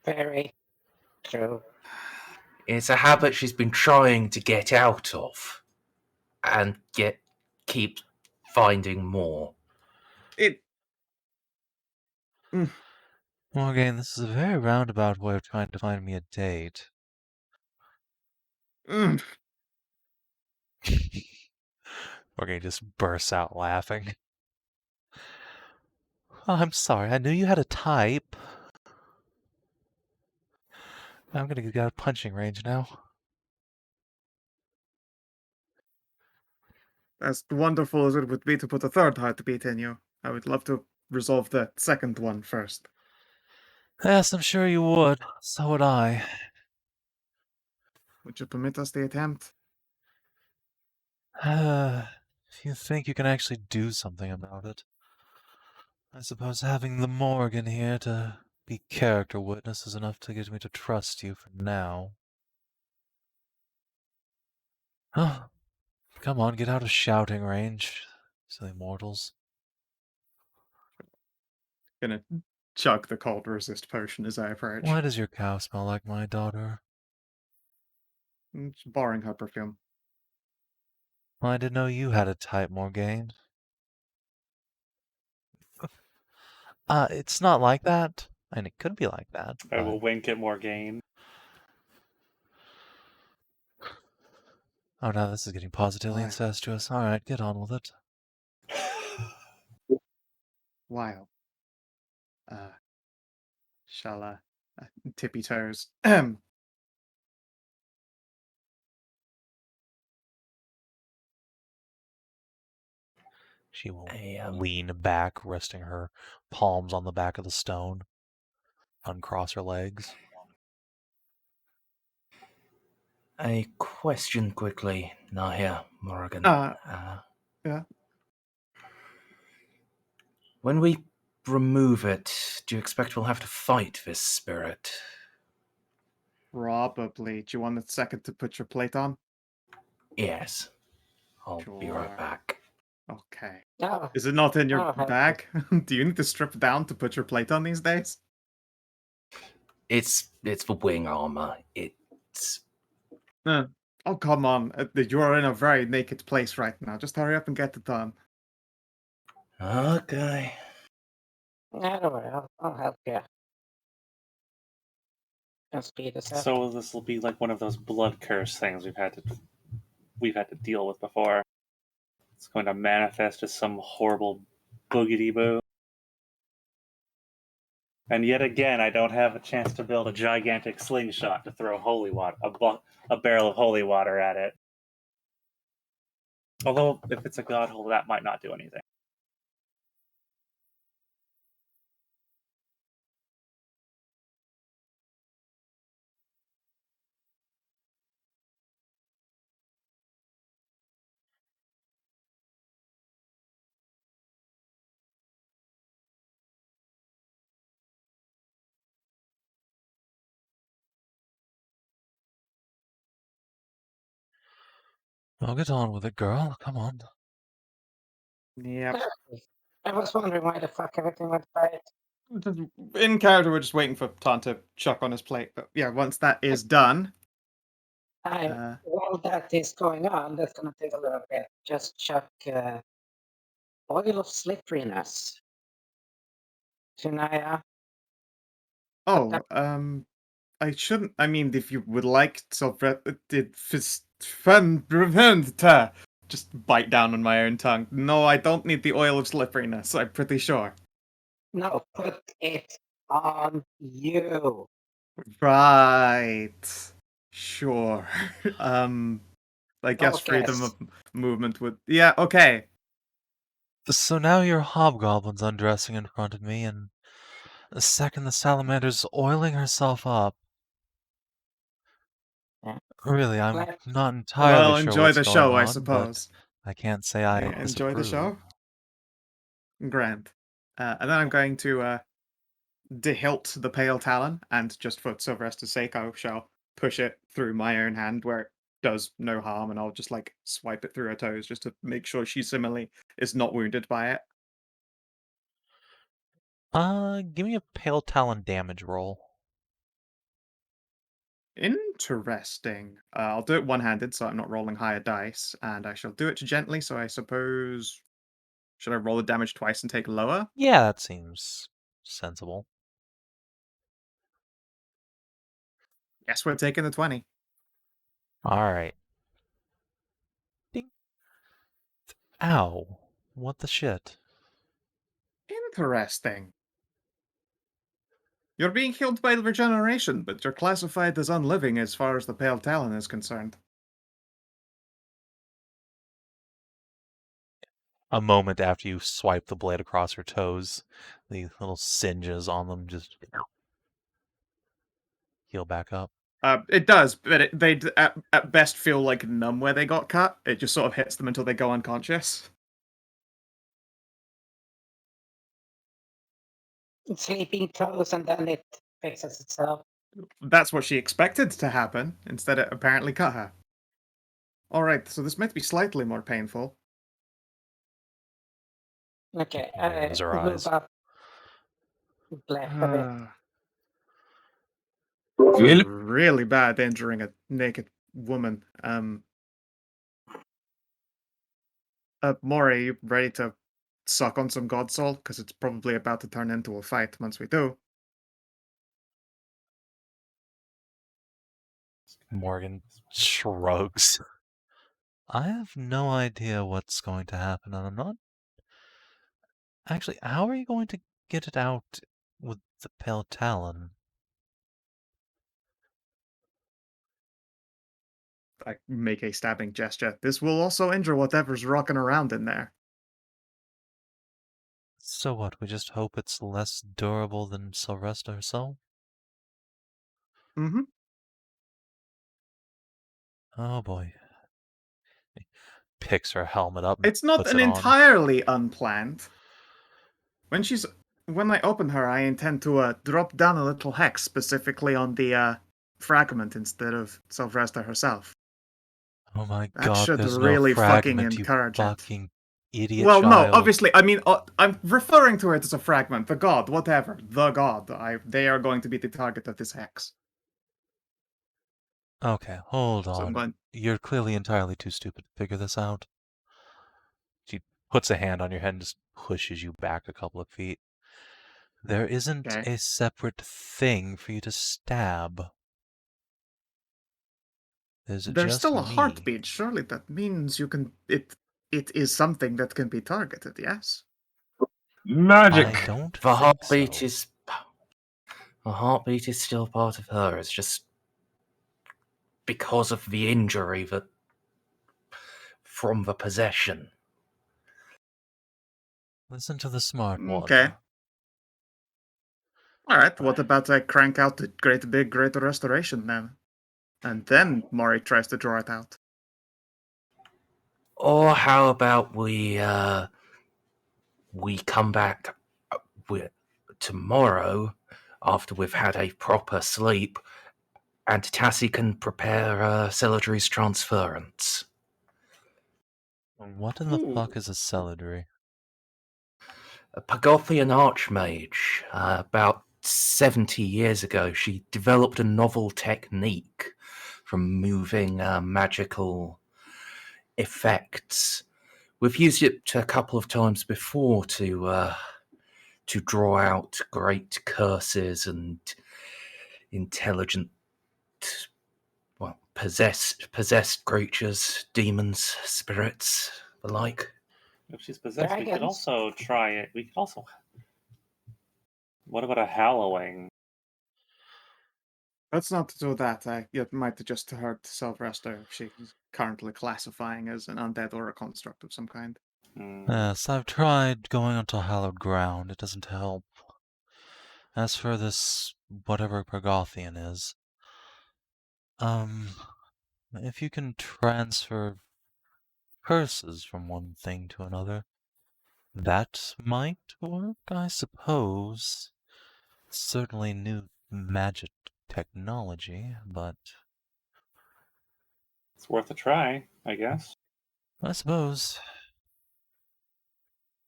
very true. It's a habit she's been trying to get out of, and keep finding more. It. Morgan, this is a very roundabout way of trying to find me a date. Mm. Morgan just bursts out laughing. Oh, I'm sorry, I knew you had a type. I'm gonna get out of punching range now. As wonderful as it would be to put a third heartbeat in you, I would love to resolve the second one first. Yes, I'm sure you would. So would I. Would you permit us the attempt? If you think you can actually do something about it. I suppose having the Morgan here to be character witness is enough to get me to trust you for now. Huh. Come on, get out of shouting range, silly mortals. Gonna chug the cold resist potion as I approach. Why does your cow smell like my daughter? It's borrowing her perfume. Well, I didn't know you had a type, Morgaine. It's not like that. And it could be like that. I but- will wink at Morgaine. Oh, no, this is getting positively Why? incestuous. Alright, get on with it. Wild. Shall tippy toes. She will I, lean back, resting her palms on the back of the stone. Uncross her legs. A question quickly, Nahia, Morgan. Yeah. When we remove it, do you expect we'll have to fight this spirit? Probably. Do you want a second to put your plate on? Yes. I'll be right Sure. back. Okay. Oh, Is it not in your Oh, helpful. bag? Do you need to strip down to put your plate on these days? It's for wing armor. It's Oh, come on. You are in a very naked place right now. Just hurry up and get it done. okay. yeah, don't worry, I'll help you. And speed us up. So this will be like one of those blood curse things we've had to deal with before. It's going to manifest as some horrible boogity boo. And yet again, I don't have a chance to build a gigantic slingshot to throw holy water, a barrel of holy water at it. Although, if it's a god hole, that might not do anything. Well, get on with it, girl. Come on. Yep. I was wondering why the fuck everything went quiet. Just in character, we're just waiting for Ton to chuck on his plate. But yeah, once that is done, While that is going on, that's gonna take a little bit. Just chuck oil of slipperiness to Nahia. oh, I shouldn't. I mean, if you would like just bite down on my own tongue. No, I don't need the oil of slipperiness. I'm pretty sure. No, put it on you. Right. Sure. I guess freedom Focus. of movement would. Yeah. Okay. So now your hobgoblin's undressing in front of me, and the second the salamander's oiling herself up. Yeah. Really, I'm Blep. not entirely Well, sure enjoy what's the going show, I on, suppose. but I can't say I Enjoy the disapprove. show. Grand. And then I'm going to dehilt the Pale Talon, and just for Silvester's sake, I shall push it through my own hand where it does no harm, and I'll just like swipe it through her toes just to make sure she similarly is not wounded by it. Give me a pale talon damage roll. Interesting. I'll do it one-handed, so I'm not rolling higher dice, and I shall do it gently. So I suppose, should I roll the damage twice and take lower? Yeah, that seems sensible. Yes, we're taking the 20. Alright. Ding. Ow. What the shit? Interesting. You're being healed by regeneration, but you're classified as unliving as far as the Pale Talon is concerned. A moment after you swipe the blade across her toes, the little singes on them just heal back up. It does, but they at best feel like numb where they got cut. It just sort of hits them until they go unconscious. Sleeping toes, and then it fixes itself. That's what she expected to happen. Instead, it apparently cut her. Alright, so this might be slightly more painful. Okay, Opens her move eyes. up. Blep a bit. Really? Really bad injuring a naked woman. Maury, you ready to suck on some God Soul? Because it's probably about to turn into a fight once we do. Morgan shrugs. I have no idea what's going to happen, and I'm not... Actually, how are you going to get it out with the Pale Talon? I make a stabbing gesture. This will also injure whatever's rocking around in there. So what, we just hope it's less durable than Sylvester herself? Mm-hmm. Oh boy. Picks her helmet up and It's not puts an it on. entirely unplanned. When I open her, I intend to drop down a little hex specifically on the fragment instead of Sylvester herself. Oh my That god, should there's really no fucking fragment, you encourage it. fucking idiot Well, child. no, obviously, I mean, I'm referring to it as a fragment. The god, whatever. The god. They are going to be the target of this hex. Okay, hold So, on. but You're clearly entirely too stupid to figure this out. She puts a hand on your head and just pushes you back a couple of feet. There isn't okay. a separate thing for you to stab. There's There's just still a me. heartbeat. Surely that means you can. It is something that can be targeted. Yes. Magic. I don't The think heartbeat so. is. The heartbeat is still part of her. It's just because of the injury that from the possession. Listen to the smart one. Okay. All right. What about I crank out the greater restoration then, and then Mori tries to draw it out. Or how about we come back tomorrow after we've had a proper sleep, and Tassie can prepare Celadry's transference. What in the fuck is a celadry? A Pagothian archmage. About 70 years ago, she developed a novel technique from moving magical effects. We've used it a couple of times before to draw out great curses and intelligent, well, possessed creatures, demons, spirits, the like. If she's possessed, we could Dragons. also try it. We could also. What about a hallowing? Let's not do that. It might just hurt Sylvester if she's currently classifying as an undead or a construct of some kind. Yes, I've tried going onto hallowed ground. It doesn't help. As for this, whatever Pergothian is, if you can transfer curses from one thing to another, that might work, I suppose. Certainly new magic technology, but It's worth a try, I guess. I suppose.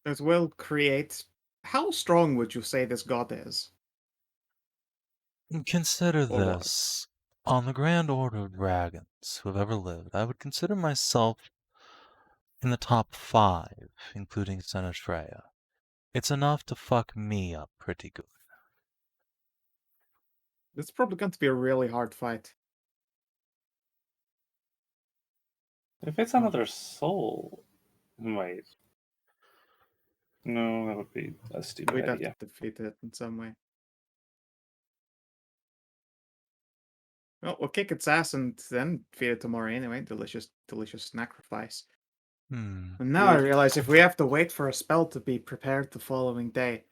As well create. How strong would you say this god is? Consider Or was? this. On the Grand Order of Dragons who have ever lived, I would consider myself in the top 5, including Senator Freya. It's enough to fuck me up pretty good. It's probably going to be a really hard fight. If it's another soul. Wait. No, that would be a stupid We'd have idea. to defeat it in some way. Well, we'll kick its ass and then feed it tomorrow anyway. Delicious, delicious sacrifice. And now I realize if we have to wait for a spell to be prepared the following day,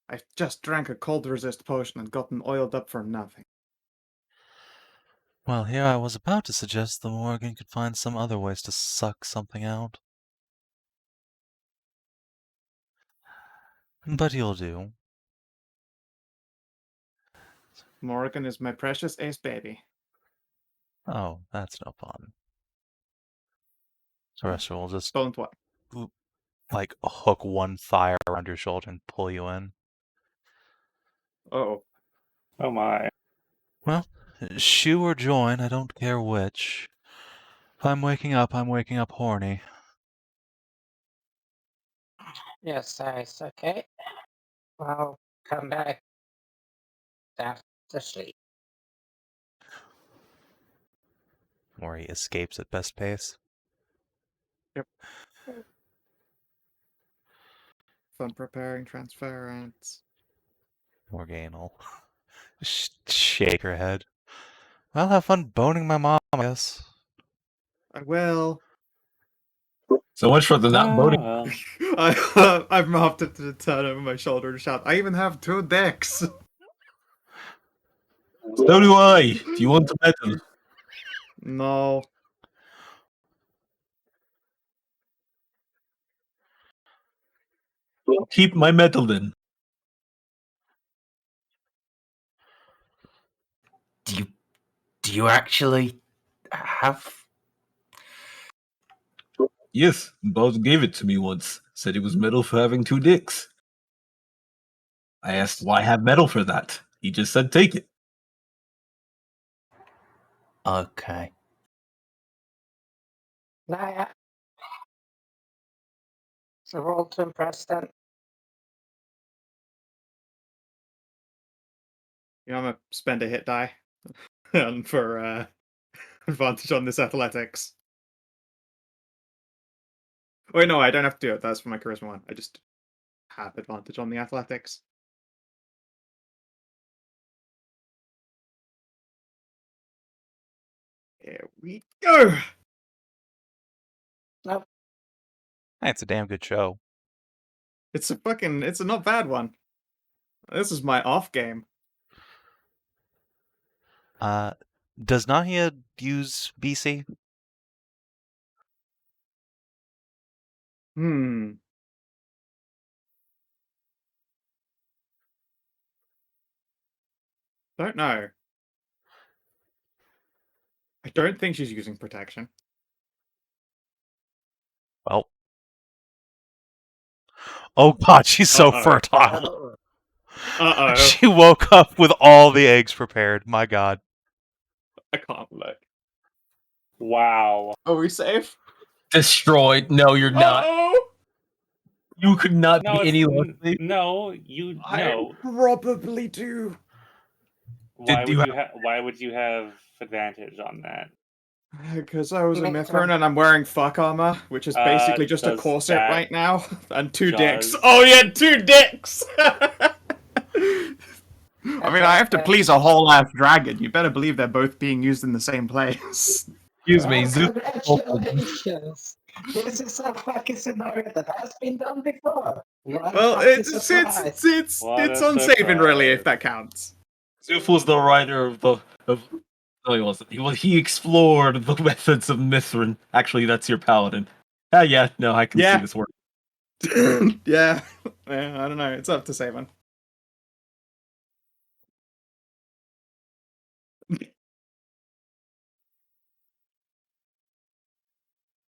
I just drank a cold resist potion and gotten oiled up for nothing. Well, here I was about to suggest the Morgan could find some other ways to suck something out. But you'll do. Morgan is my precious ace baby. Oh, that's no fun. Sorcerer will just, Don't what? like, hook one thigh around your shoulder and pull you in. Oh. Oh my. Well, shoe or join, I don't care which. If I'm waking up horny. Yes, it's okay. I'll come back after sleep. Or he escapes at best pace. Fun preparing transference. Morgane will shake her head. Well, have fun boning my mom, I guess. I will. So much for the not voting. Well. I've mopped it to the turn over my shoulder and shout, I even have 2 decks! So do I. Do you want to medal? No. Well, keep my medal then. Do you actually have? Yes, Buzz gave it to me once. Said it was metal for having 2 dicks. I asked why have metal for that. He just said take it. Okay. Nahia. So roll to impress then. You know, I'm gonna spend a hit die and for advantage on this athletics. Wait, no, I don't have to do it. That's for my charisma one. I just have advantage on the athletics. Here we go! Nope. It's a damn good show. It's a not bad one. This is my off game. Does Nahia use BC? Don't know. I don't think she's using protection. Well. Oh god, she's so Uh-oh. fertile. Uh-oh. She woke up with all the eggs prepared. My god. I can't look. Wow. Are we safe? Destroyed. No, you're not. Uh-oh! You could not No, be any less safe. no, you I no. probably do. Why would you have advantage on that? Because I was a Make Mithrin them- and I'm wearing fuck armor, which is basically just a does corset that right now, and two dicks. does- Oh yeah, two dicks! I mean, I have to please a whole ass dragon. You better believe they're both being used in the same place. Excuse me, Oh, Zeus. congratulations! This is a fucking scenario that has been done before. What a Well, fucking it's surprise. What it's a on Savin, really, surprise. if that counts. Zeus was the writer of the. No, he wasn't. He explored the methods of Mithrin. Actually, that's your paladin. Yeah, no, I can Yeah. see this work. yeah. I don't know. It's up to Savin.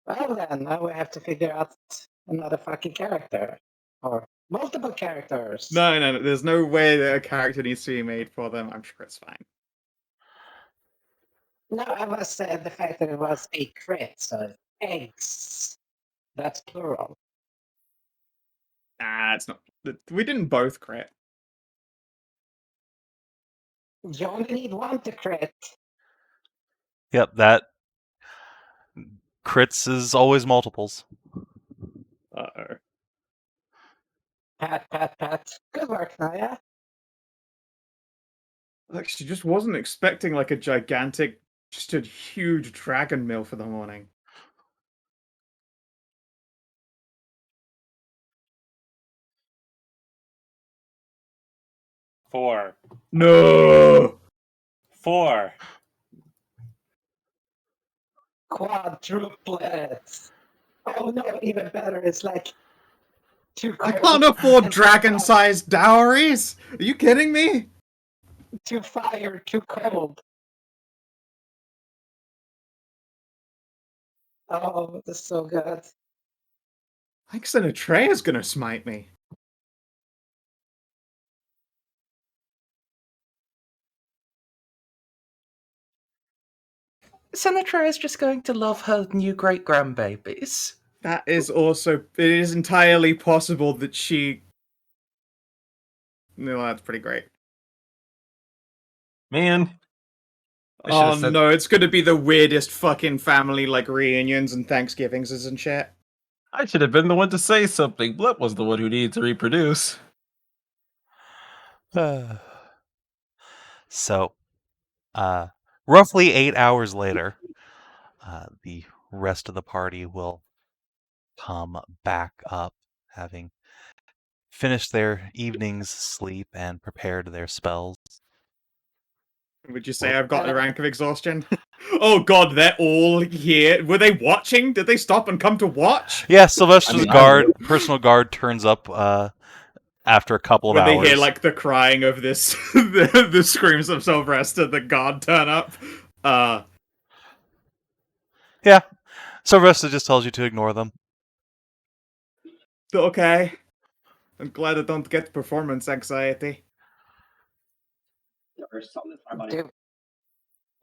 Well then, now we have to figure out another fucking character. Or multiple characters. No. There's no way that a character needs to be made for them. I'm sure it's fine. No, I was the fact that it was a crit, so eggs. That's plural. Nah, it's not. We didn't both crit. You only need one to crit. Yep, that crits is always multiples. Uh-oh. Pat. Good work, Nahia. Like, she just wasn't expecting, like, a gigantic, just a huge dragon meal for the morning. Four. No! 4. Quadruplets. Oh no, even better. It's like too I cold. can't afford and dragon-sized dowries! Are you kidding me? too fire, too cold. Oh, this is so good. Like Sinatreya's gonna smite me. Sinatra is just going to love her new great grandbabies. That is also... It is entirely possible that she... No, that's pretty great. Man, I should Oh have said. no, it's gonna be the weirdest fucking family, like, reunions and Thanksgivings and shit. I should have been the one to say something. Blep was the one who needed to reproduce. So, roughly 8 hours later, the rest of the party will come back up, having finished their evening's sleep and prepared their spells. Would you say I've got the rank of exhaustion? Oh god, they're all here. Were they watching? Did they stop and come to watch? Yeah, Sylvester's I would. personal guard turns up after a couple of When hours. they hear, like, the crying of this, the screams of Sylvester, the guard turn up. Yeah, Sylvester just tells you to ignore them. Okay. I'm glad I don't get performance anxiety.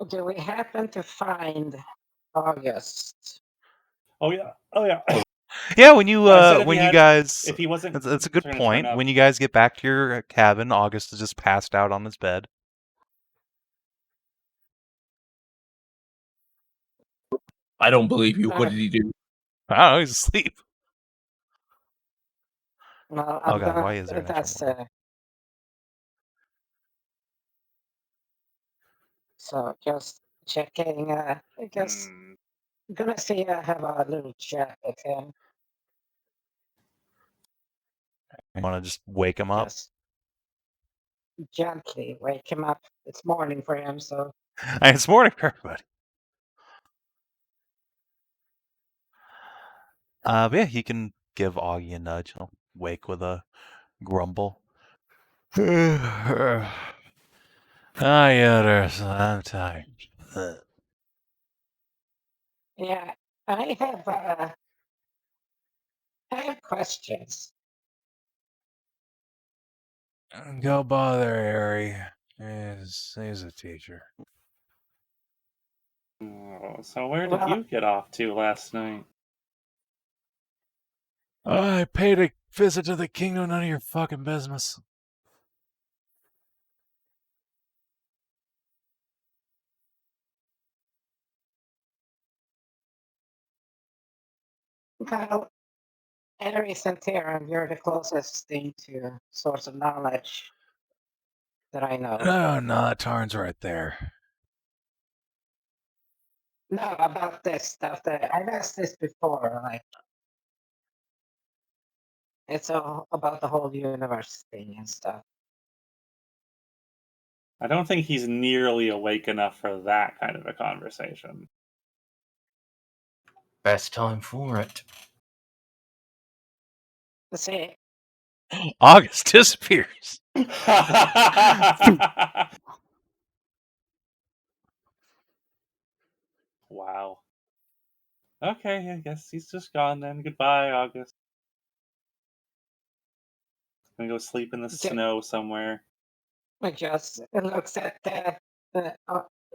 Do we happen to find August? Oh yeah. Yeah, when you I said when you guys, If he wasn't, that's a good trying to point. turn up- When you guys get back to your cabin, August is just passed out on his bed. I don't believe you. What did he do? I don't know, he's asleep. No, Oh god, why is there an extra one? So just checking. I guess I'm gonna see. I have a little chat with him. You want to just wake him up? Just gently wake him up. It's morning for him, so It's morning for everybody. But yeah, you can give Augie a nudge. He'll wake with a grumble. Yeah, I'm tired. yeah. I have questions. Go bother Harry. He's a teacher. Oh, so where did Well- you get off to last night? I paid a visit to the kingdom. None of your fucking business. Well, Ares and Terran, you're the closest thing to source of knowledge that I know. No, Tarn's right there. No, about this stuff that I've asked this before. Like, it's all about the whole universe thing and stuff. I don't think he's nearly awake enough for that kind of a conversation. Best time for it. See, August disappears. Wow. Okay, I guess he's just gone then. Goodbye, August. Gonna go sleep in the snow somewhere. I just looks at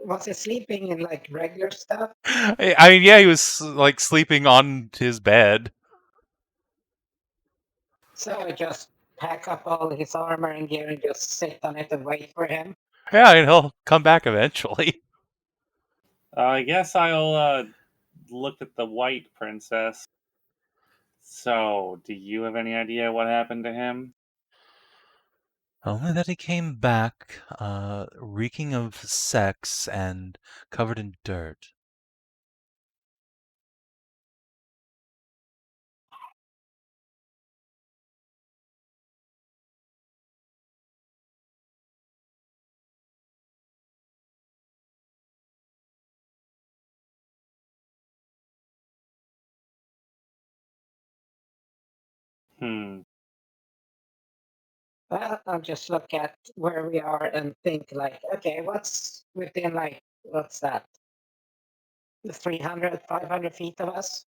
was he sleeping in like regular stuff? I mean, yeah, he was like sleeping on his bed. So I just pack up all his armor and gear and just sit on it and wait for him. Yeah, and he'll come back eventually. I guess I'll look at the white princess. So, do you have any idea what happened to him? Only that he came back, reeking of sex and covered in dirt. Hmm. Well, I'll just look at where we are and think like, okay, what's within like, what's that? 300, 500 feet of us?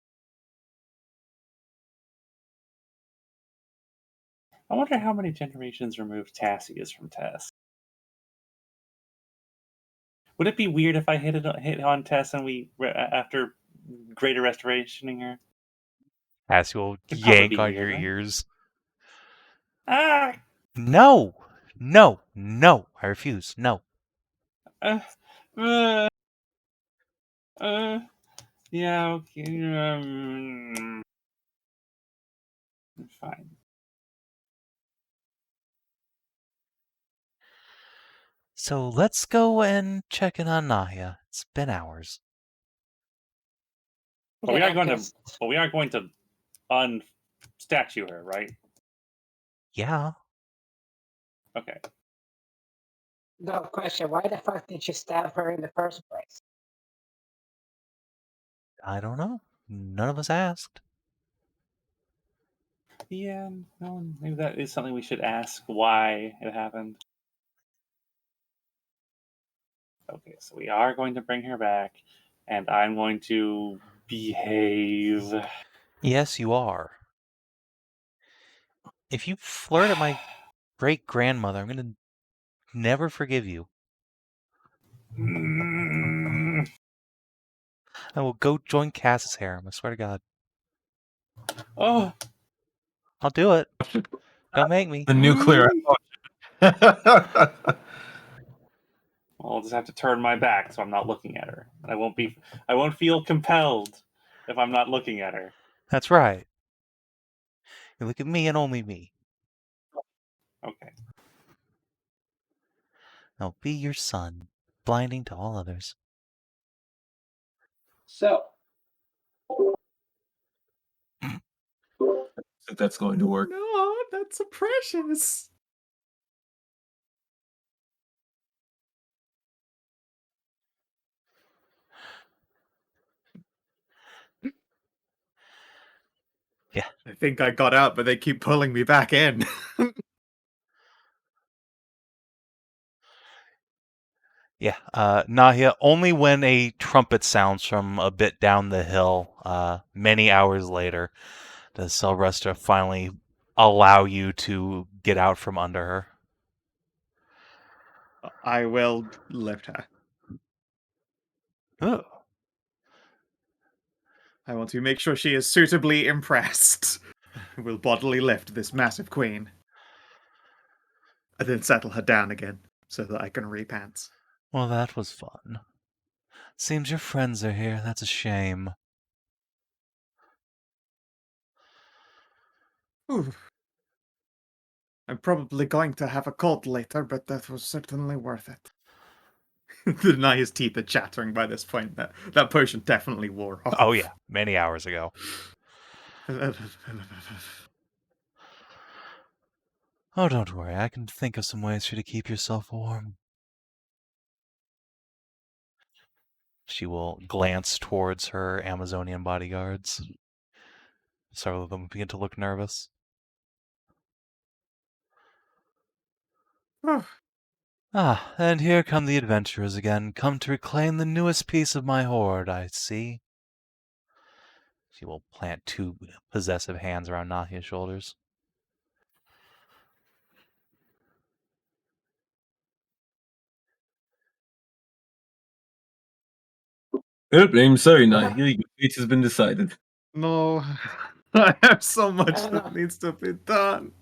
I wonder how many generations removed Tassie is from Tess. Would it be weird if I hit on Tess and we after greater restorationing her? As will It'd probably yank be on weird, your right? ears. Ah! No! No! No! I refuse. No. Uh, uh, yeah, okay. Fine. So let's go and check in on Nahia. It's been hours. But we Yeah, are going just- to. But we are going to unstatue her, right? Yeah. Okay. No question. Why the fuck did you stab her in the first place? I don't know. None of us asked. Yeah, no, maybe that is something we should ask why it happened. Okay, so we are going to bring her back, and I'm going to behave. Yes, you are. If you flirt at my great-grandmother, I'm going to never forgive you. I will go join Cass's harem, I swear to God. Oh, I'll do it. Don't make me. The nuclear. I'll just have to turn my back so I'm not looking at her. I won't feel compelled if I'm not looking at her. That's right. You look at me and only me. Okay. I'll be your son, blinding to all others. So, If that's going to work. no, that's so precious. Yeah. I think I got out, but they keep pulling me back in. Yeah, Nahia, only when a trumpet sounds from a bit down the hill, many hours later, does Selrestra finally allow you to get out from under her. I will lift her. Oh. I want to make sure she is suitably impressed. I will bodily lift this massive queen. And then settle her down again, so that I can repants. Well, that was fun. Seems your friends are here. That's a shame. Ooh. I'm probably going to have a cold later, but that was certainly worth it. The Nahia's teeth are chattering by this point. That potion definitely wore off. Oh yeah, many hours ago. Oh, don't worry. I can think of some ways for you to keep yourself warm. She will glance towards her Amazonian bodyguards. Several of them begin to look nervous. Ah, and here come the adventurers again, come to reclaim the newest piece of my hoard, I see. She will plant two possessive hands around Nahia's shoulders. Yep, I'm sorry, Nahia. Your fate has been decided. No, I have so much No, that no. needs to be done.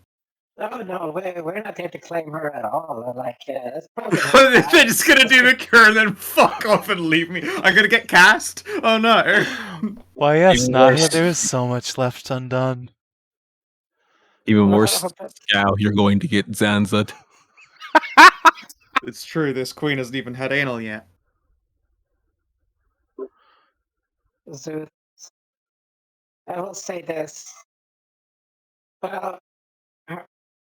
No, we're not here to claim her at all. Like, it's probably her They're time. just gonna do the cure and then fuck off and leave me. I'm gonna get cast? Oh no. Why, yes, Even Nahia, worse. there is so much left undone. Even No, worse, but now you're going to get Zanzad. It's true, this queen hasn't even had anal yet. Zeus, I will say this. Well, her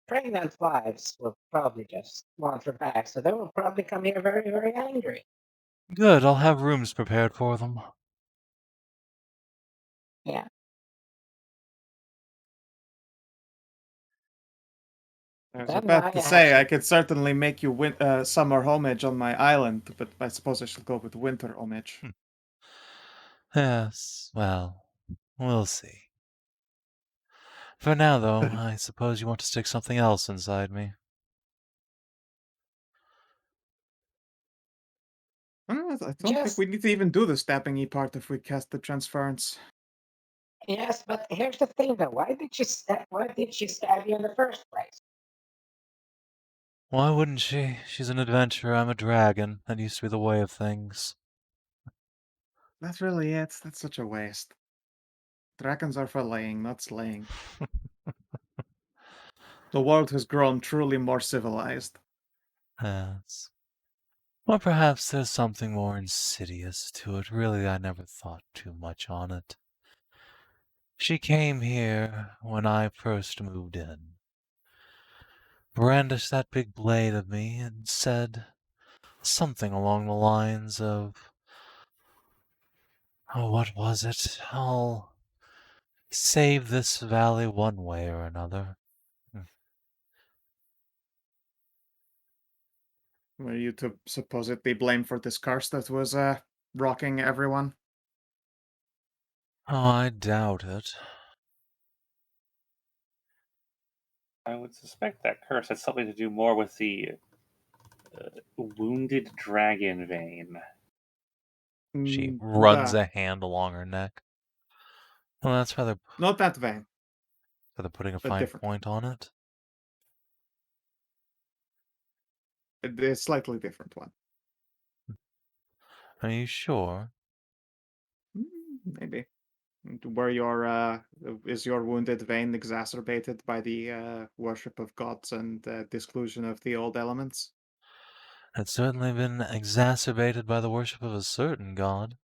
pregnant wives will probably just want her back, so they will probably come here very, very angry. Good, I'll have rooms prepared for them. Yeah. I was Then about to Nahia say, I has could certainly make you summer homage on my island, but I suppose I shall go with winter homage. Yes, well, we'll see. For now, though, I suppose you want to stick something else inside me. I don't think Just we need to even do the stabbing part if we cast the transference. yes, but here's the thing though. Why did she stab you in the first place? Why wouldn't she? She's an adventurer, I'm a dragon. That used to be the way of things. That's really it. That's such a waste. Dragons are for laying, not slaying. The world has grown truly more civilized. Yes. Or perhaps there's something more insidious to it. Really, I never thought too much on it. She came here when I first moved in, brandished that big blade at me, and said something along the lines of, oh, what was it? I'll save this valley one way or another. Were you to supposedly blame for this curse that was rocking everyone? Oh, I doubt it. I would suspect that curse had something to do more with the wounded dragon vein. She Mm, runs a hand along her neck. Well, that's rather not that vein, putting a but fine different. point on it. A slightly different one. Are you sure? Maybe. Where is your wounded vein exacerbated by the worship of gods and disclusion of the old elements? It's certainly been exacerbated by the worship of a certain god.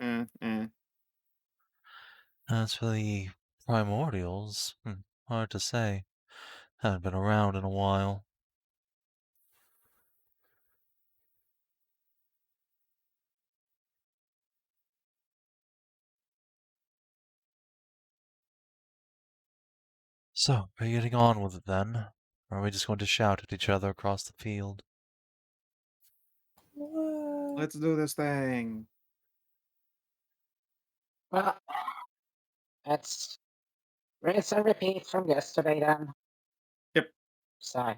Eh. As for the primordials, hard to say. Haven't been around in a while. So, are you getting on with it then? Or are we just going to shout at each other across the field? Let's do this thing. Well, let's rinse and repeat from yesterday then. Yep. Sorry.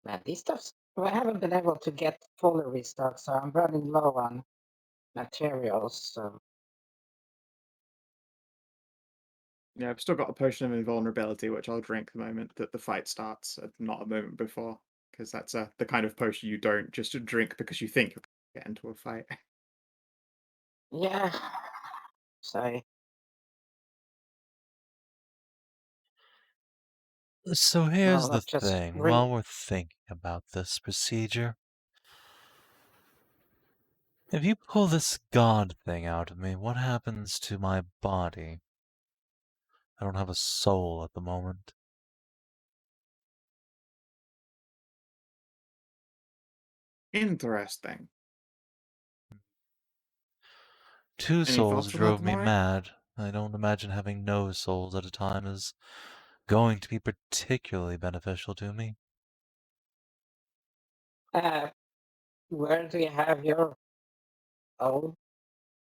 Man, these stuffs I haven't been able to get fully restocked, so I'm running low on materials, so Yeah, I've still got a potion of invulnerability, which I'll drink the moment that the fight starts, not a moment before, because that's the kind of potion you don't just drink because you think you'll get into a fight. yeah. Sorry. So here's the let's just thing. bring. While we're thinking about this procedure, if you pull this god thing out of me, what happens to my body? I don't have a soul at the moment. Interesting. Two Any souls thoughts on that, drove me Maury? mad. I don't imagine having no souls at a time is going to be particularly beneficial to me. Where do you have your own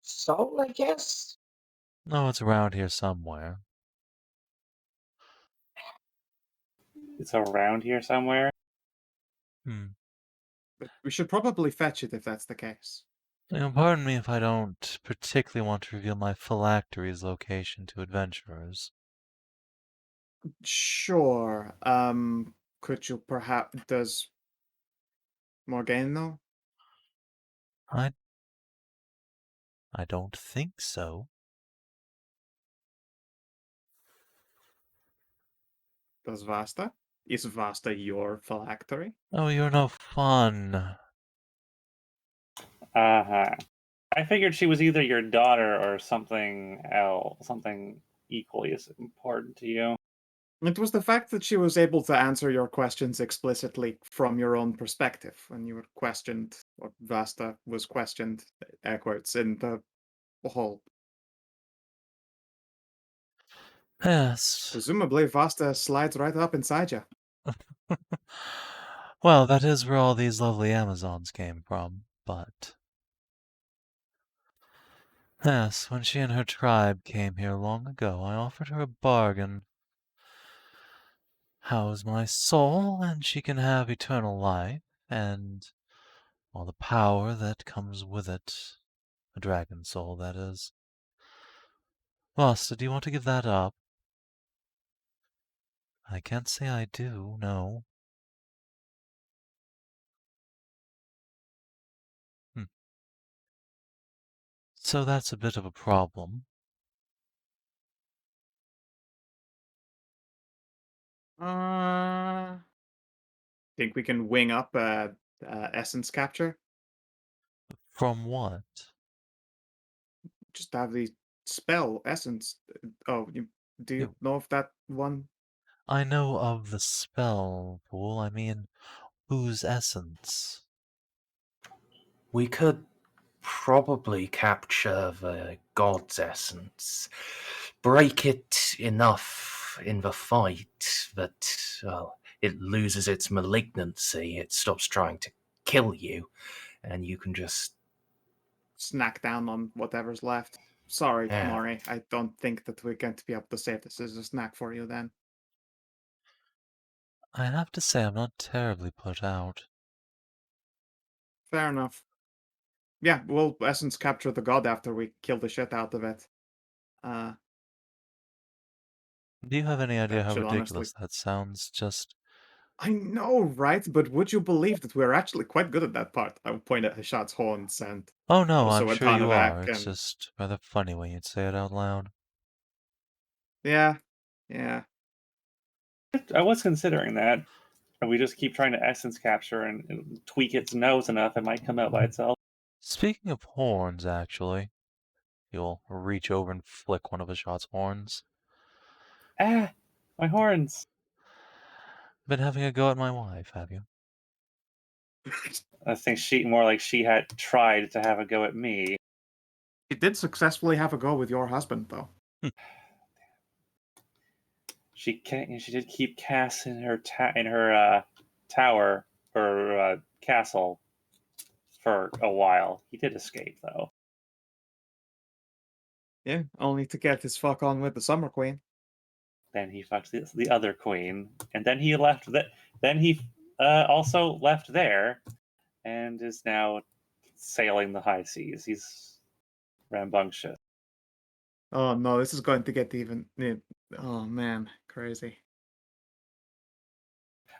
soul, I guess? No, it's around here somewhere. It's around here somewhere. But we should probably fetch it if that's the case. Pardon me if I don't particularly want to reveal my phylactery's location to adventurers. Sure. Could you perhaps... Does Morgan know? I don't think so. Does Vasta? Is Vasta your phylactery? Oh, you're no fun. Uh-huh. I figured she was either your daughter or something else, something equally as important to you. It was the fact that she was able to answer your questions explicitly from your own perspective when you were questioned, or Vasta was questioned, air quotes, in the hall. Yes. Presumably, Vasta slides right up inside you. Well, that is where all these lovely Amazons came from, but... Yes, when she and her tribe came here long ago, I offered her a bargain. House my soul, and she can have eternal life, and all the power that comes with it. A dragon soul, that is. Vasta, do you want to give that up? I can't say I do, no. So that's a bit of a problem. Think we can wing up essence capture? From what? Just have the spell essence. Oh, do you know if that one? I know of the spell, Fool. I mean, whose essence? We could probably capture the god's essence, break it enough in the fight that, well, it loses its malignancy, it stops trying to kill you, and you can just... Snack down on whatever's left. Sorry, Yeah. Maury. I don't think that we're going to be able to save this as a snack for you then. I have to say I'm not terribly put out. Fair enough. Yeah, we'll essence capture the god after we kill the shit out of it. Do you have any idea That how should ridiculous honestly... that sounds? Just... I know, right? But would you believe that we're actually quite good at that part? I would point at Hashat's horns and Oh no, also I'm at sure you Tarnavak are. It's and... just rather funny when you say it out loud. Yeah. I was considering that. If we just keep trying to essence capture and tweak its nose enough, it might come out by itself. Speaking of horns, actually, you'll reach over and flick one of Hashat's horns. Ah, my horns. Been having a go at my wife, have you? I think she had tried to have a go at me. She did successfully have a go with your husband, though. She did keep Cass in her tower or castle for a while. He did escape though. Yeah, only to get his fuck on with the Summer Queen. Then he fucked the other queen, and then he left. Then he also left there, and is now sailing the high seas. He's rambunctious. Oh no, this is going to get even... Oh man, crazy.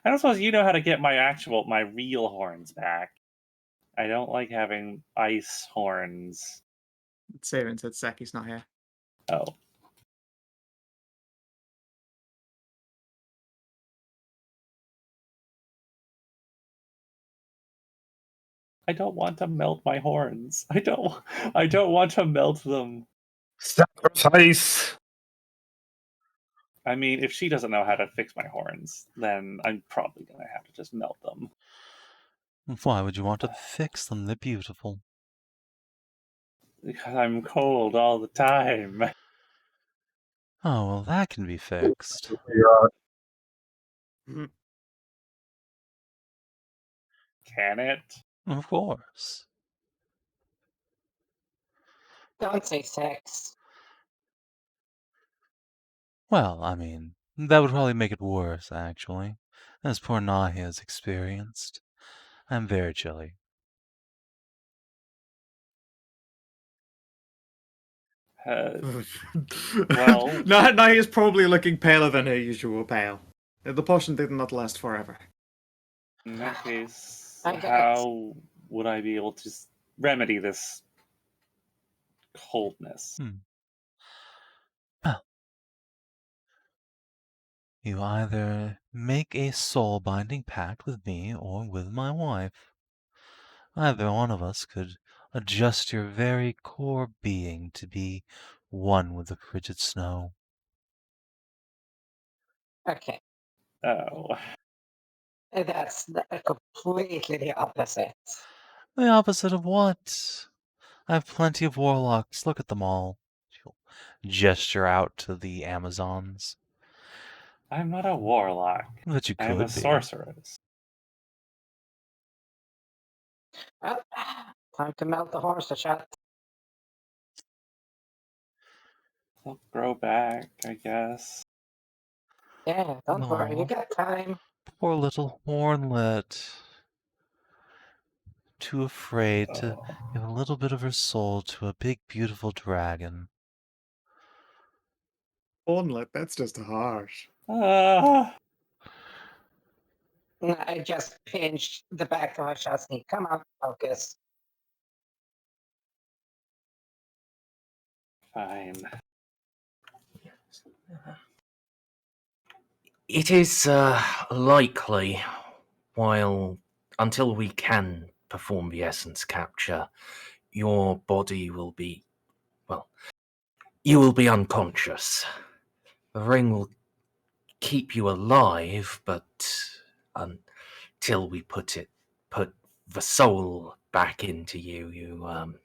I don't suppose you know how to get my real horns back. I don't like having ice horns. Savin said Saki's not here. Oh. I don't want to melt my horns. I don't want to melt them. Sacrifice! I mean, if she doesn't know how to fix my horns, then I'm probably going to have to just melt them. Why would you want to fix them? They're beautiful. Because I'm cold all the time. Oh, well, that can be fixed. Can it? Of course. Don't say sex. Well, I mean, that would probably make it worse, actually, as poor Nahia has experienced. I'm very chilly. Well- now he is probably looking paler than her usual pale. The potion did not last forever. In that case, I guess. how would I be able to remedy this coldness? You either make a soul-binding pact with me or with my wife. Either one of us could adjust your very core being to be one with the frigid snow. Okay, Oh, that's completely the opposite. The opposite of what? I have plenty of warlocks. Look at them all. She'll gesture out to the Amazons. I'm not a warlock. But you I am a could be. sorceress. Well, time to melt the horse, Hashat. They'll grow back, I guess. Yeah, don't worry, you No. got time. Poor little hornlet. Too afraid to Oh. give a little bit of her soul to a big, beautiful dragon. Hornlet, that's just harsh. Ah. I just pinched the back of Hashat's knee. Come on, focus. Fine. It is likely, until we can perform the essence capture, your body will be, well, you will be unconscious. The ring will keep you alive, but until we put the soul back into you, you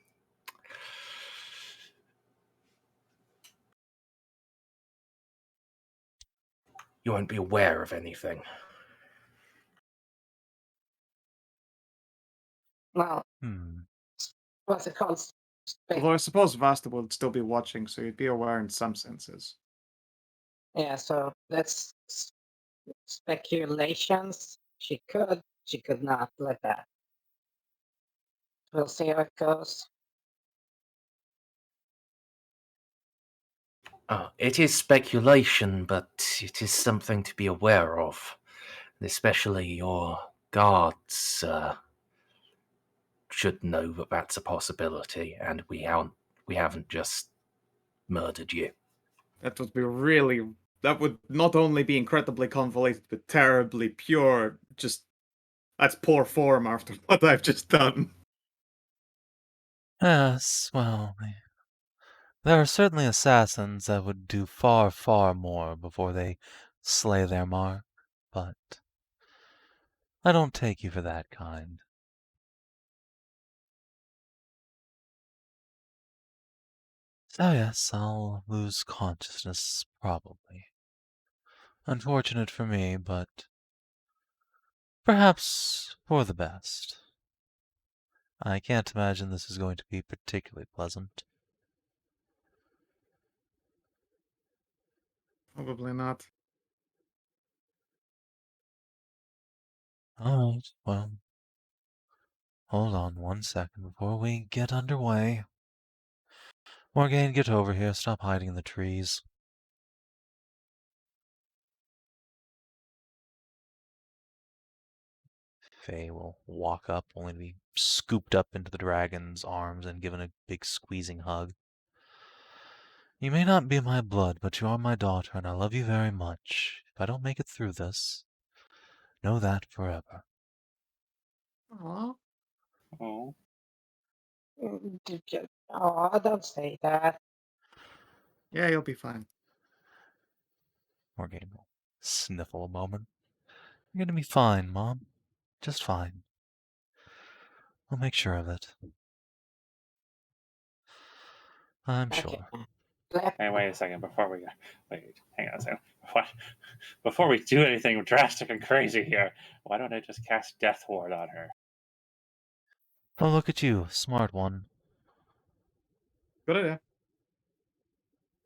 won't be aware of anything. Well, what's it called? Although I suppose Vasta would still be watching, so you'd be aware in some senses. Yeah, so that's speculations. She could not, like that. We'll see how it goes. It is speculation, but it is something to be aware of. Especially your guards should know that that's a possibility, and we haven't just murdered you. That would not only be incredibly convoluted, but terribly pure. That's poor form after what I've just done. Yes, well, there are certainly assassins that would do far, far more before they slay their mark, but I don't take you for that kind. So yes, I'll lose consciousness, probably. Unfortunate for me, but perhaps for the best. I can't imagine this is going to be particularly pleasant. Probably not. Alright, well, hold on 1 second before we get underway. Morgane, get over here. Stop hiding in the trees. Faye will walk up, only to be scooped up into the dragon's arms and given a big squeezing hug. You may not be my blood, but you are my daughter, and I love you very much. If I don't make it through this, know that forever. Aww. Oh, Oh, don't say that. Yeah, you'll be fine. Morgan will sniffle a moment. You're gonna be fine, Mom. Just fine. I'll make sure of it. I'm Okay. sure. Blep, hey, wait a second. Hang on a second. Before we do anything drastic and crazy here, why don't I just cast Death Ward on her? Oh, look at you, smart one. Good idea.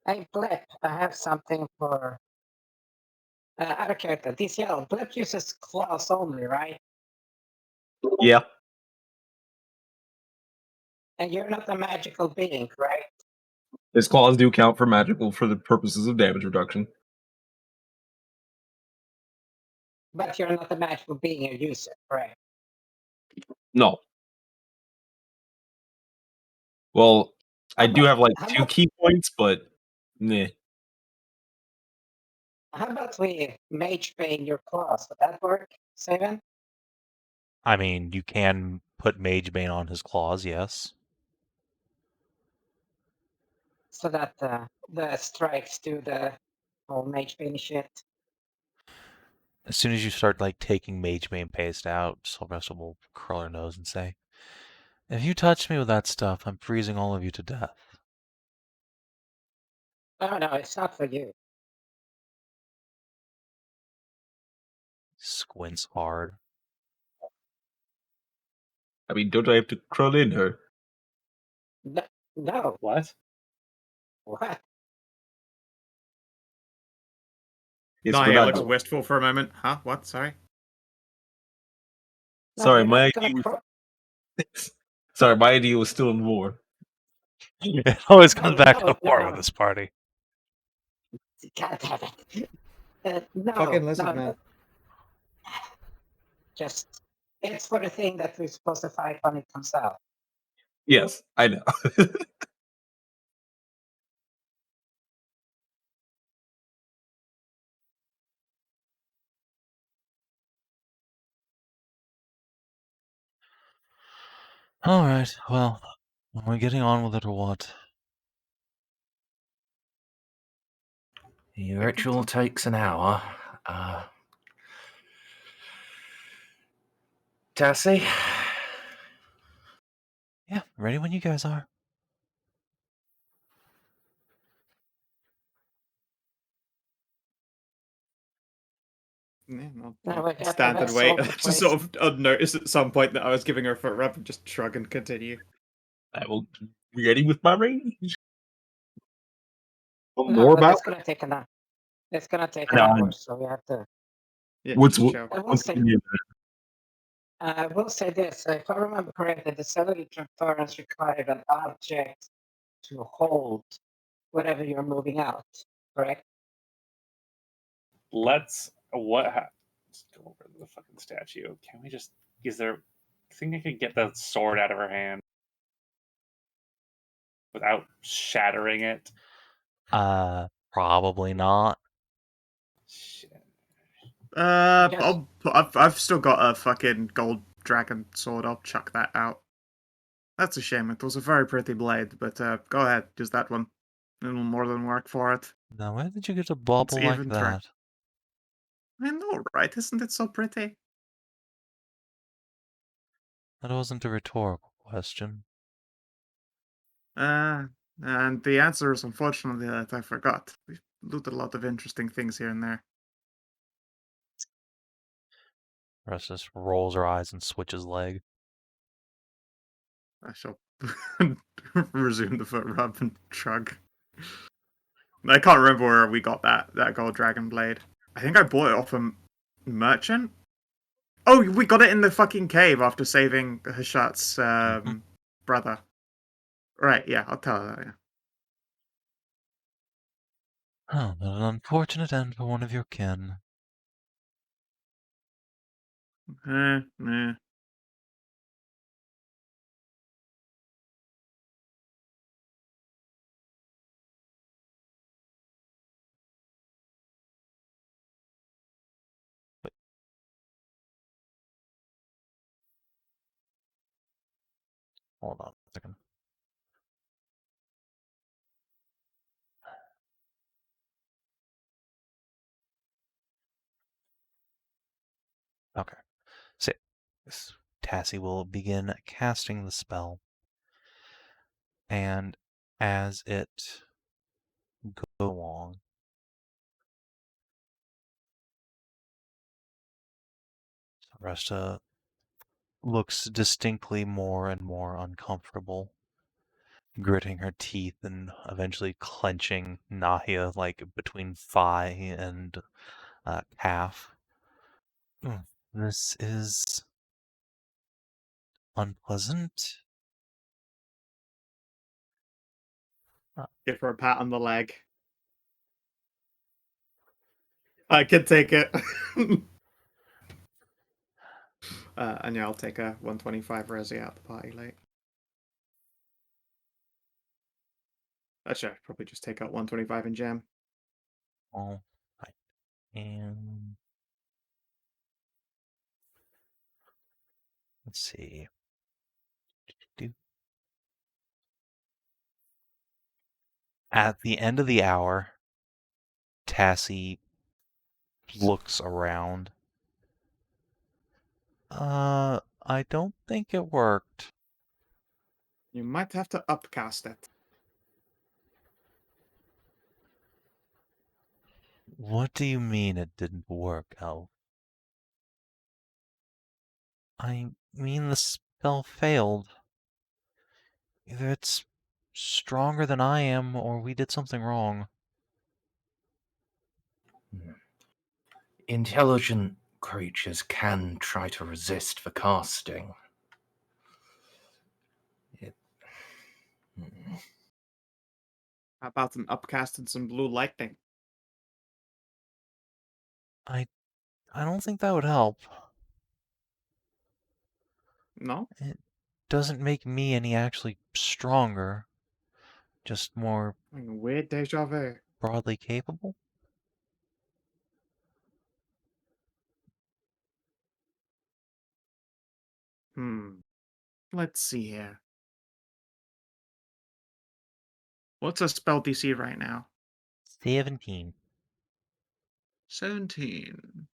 hey, Blep, I have something for other character. DCL, Blep uses claws only, right? Yeah. And you're not a magical being, right? His claws do count for magical for the purposes of damage reduction. But you're not a magical being, you use it, right? No. Well, I How do about- have like how 2 about- key points, but meh. How about we mage bane your claws? Would that work, Savin? I mean, you can put Mage Bane on his claws, yes. So that the strikes do the whole mage bane shit. As soon as you start like taking Mage Bane paste out, Sylvester will curl her nose and say, "If you touch me with that stuff, I'm freezing all of you to death." Oh no, it's not for you. Squints hard. I mean, don't I have to crawl in her? No. What? What? Yes, Nahia but I looks don't. wistful for a moment. Huh? What? Sorry. No, Sorry, you're my not gonna idea crawl. was... Sorry, my idea was still in war. It always comes back to No, war no. with this party. God damn it. No, Fucking lizard no, man. just it's for the thing that we're supposed to fight when it comes out. Yes, I know. Alright, well, are we getting on with it or what? The ritual takes an hour. Tassie? Yeah, ready when you guys are. Yeah, no, No, we got stand the and wait. vessel to Just place. sort of unnotice at some point that I was giving her a foot rub and just shrug and continue. I will be ready with my range. No, More but about it's gonna take an hour. It's gonna take I an know. hour, so we have to. Yeah, What's just what? show. I will what's say, the- I will say this: if I remember correctly, the Celery Torrents required an object to hold whatever you're moving out. Correct? Let's let's go over the fucking statue. Can we just? Is there? Think I could get the sword out of her hand without shattering it? Probably not. Shit. Yes. I've still got a fucking gold dragon sword. I'll chuck that out. That's a shame. It was a very pretty blade, but go ahead, use that one. It'll more than work for it. Now, where did you get a bauble like even that? I know, right? Isn't it so pretty? That wasn't a rhetorical question. And the answer is unfortunately that I forgot. We've looted a lot of interesting things here and there. Russ just rolls her eyes and switches leg. I shall resume the foot rub and shrug. I can't remember where we got that gold dragon blade. I think I bought it off a merchant. Oh, we got it in the fucking cave after saving Hashat's brother. Right, yeah, I'll tell her that, yeah. Oh, but an unfortunate end for one of your kin. Eh. Hold on a second. Okay. So Tassie will begin casting the spell. And as it goes along, Resta looks distinctly more and more uncomfortable, gritting her teeth and eventually clenching Nahia like between thigh and calf. This is unpleasant. Give her a pat on the leg. I can take it. And yeah, I'll take a 125 resi out the party late. Actually, I'd probably just take out 125 in jam. All right. And let's see. At the end of the hour, Tassie looks around. I don't think it worked. You might have to upcast it. What do you mean it didn't work, Elf? I mean the spell failed. Either it's stronger than I am, or we did something wrong. Intelligent creatures can try to resist the casting. How about an upcast and some blue lightning? I don't think that would help. No? It doesn't make me any actually stronger, just more Weird deja vu. broadly capable. Let's see here. What's a spell DC right now? 17. 17.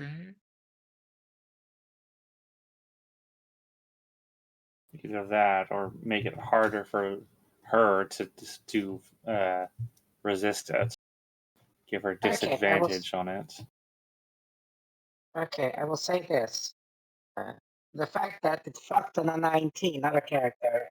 Okay. Either that or make it harder for her to resist it. Give her disadvantage on it. Okay, I will say this. The fact that it fucked on a 19, not a character,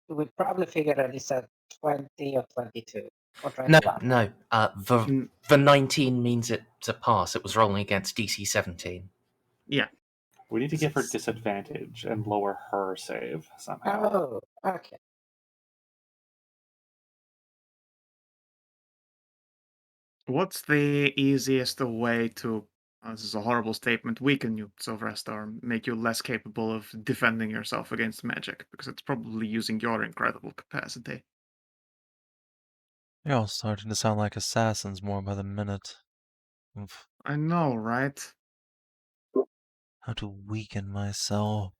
we would probably figure that it's a 20 or 22. Or No, 21. no. Mm, The 19 means it's a pass. It was rolling against DC 17. yeah. We need to give her disadvantage and lower her save somehow. Oh, okay. What's the easiest way to, this is a horrible statement, weaken you, Silverest, or make you less capable of defending yourself against magic? Because it's probably using your incredible capacity. You're all starting to sound like assassins more by the minute. Of I know, right? how to weaken myself.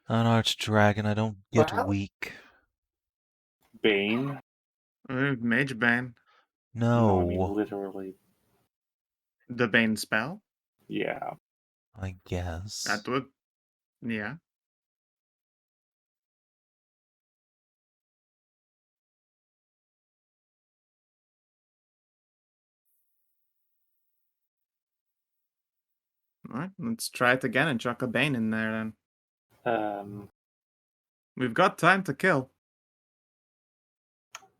An Archdragon, I don't get Well, weak. Bane? Mage Bane. No, I mean No, literally. The Bane spell? Yeah. I guess. That would, yeah. Alright, let's try it again and chuck a Bane in there then. We've got time to kill.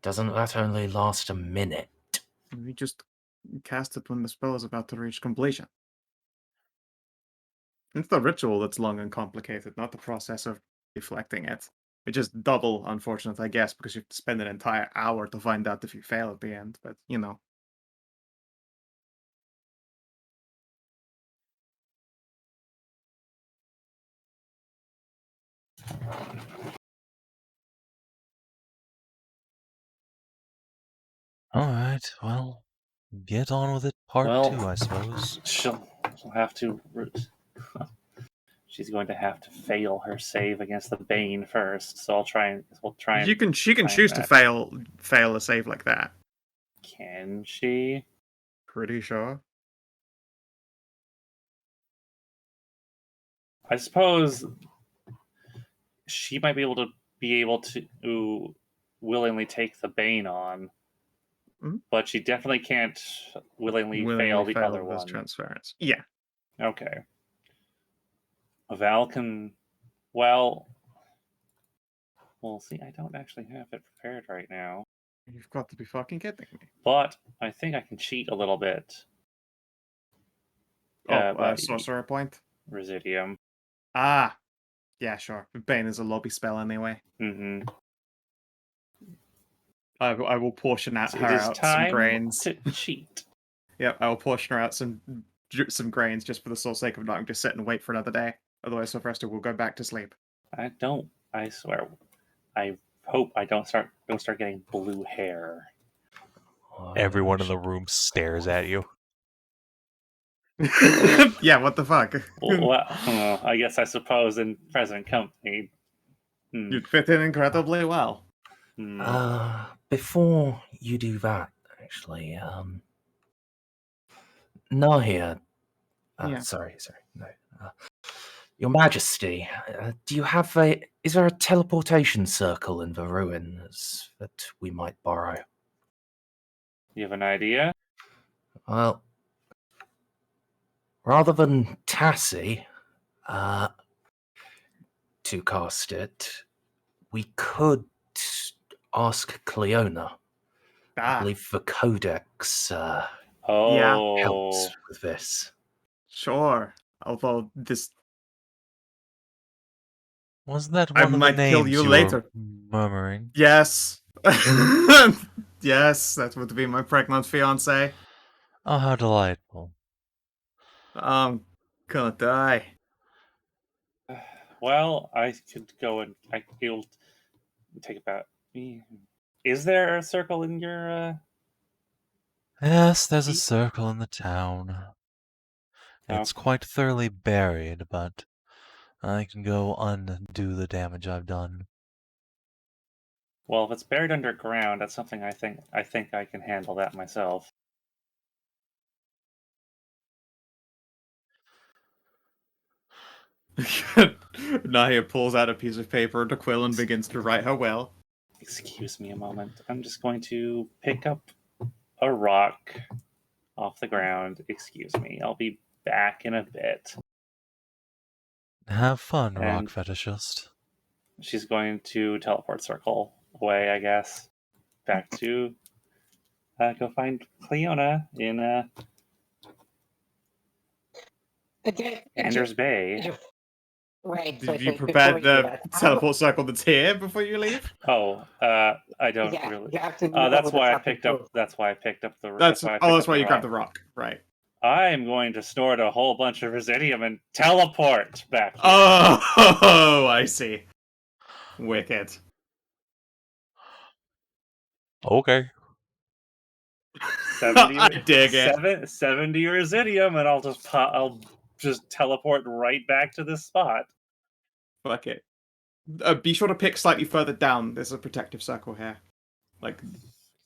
Doesn't that only last a minute? We just cast it when the spell is about to reach completion. It's the ritual that's long and complicated, not the process of deflecting it. Which is double unfortunate, I guess, because you have to spend an entire hour to find out if you fail at the end, but you know. Alright, well, get on with it part Well, 2, I suppose. she'll have to she's going to have to fail her save against the Bane first. So we'll try and She can time choose to that. fail a save like that. Can she? Pretty sure. I suppose she might be able to willingly take the Bane on, but she definitely can't willingly fail the other this one. transference. Yeah. Okay. Val can. Well, we'll see. I don't actually have it prepared right now, You've got to be fucking kidding me. but I think I can cheat a little bit. By Sorcerer point. Residium. Ah. Yeah, sure. Bane is a lobby spell anyway. Mm-hmm. I will portion out So her it is out some time grains. to cheat. Yep, I will portion her out some grains just for the sole sake of not just sit and wait for another day. Otherwise, Sylvester will go back to sleep. I swear. I hope I don't start getting blue hair. Everyone in the room stares at you. Yeah, what the fuck? Well, I suppose in present company. You'd fit in incredibly well. Before you do that, actually, Nahia. Yeah. Sorry, no. Your Majesty, do you have is there a teleportation circle in the ruins that we might borrow? You have an idea? Well, rather than Tassie, to cast it, we could ask Cleona. I believe the Codex helps with this. Sure. Although this... Wasn't that I one of the might kill names you you later. were murmuring? Yes. Yes, that would be my pregnant fiance. Oh, how delightful. I'm gonna die. Well, I could go and it'll take about. Is there a circle in your? Yes, there's a circle in the town. It's Okay. quite thoroughly buried, but I can go undo the damage I've done. Well, if it's buried underground, that's something I think I can handle that myself. Nahia pulls out a piece of paper and a quill and begins to write her will. Excuse me a moment. I'm just going to pick up a rock off the ground. Excuse me. I'll be back in a bit. Have fun, rock fetishist. She's going to teleport circle away, I guess. Back to go find Cleona in Anders Bay. Wait, Did you prepare the teleport circle that's here before you leave? Oh, I don't really. You have to that's why I picked up. That's why I picked up the. That's why you grabbed the rock, right? I'm going to snort a whole bunch of Residium and teleport back here. Oh, I see. Wicked. Okay. 70, I dig it. 70 Residium, and I'll just teleport right back to this spot. Fuck it. Be sure to pick slightly further down. There's a protective circle here. Like.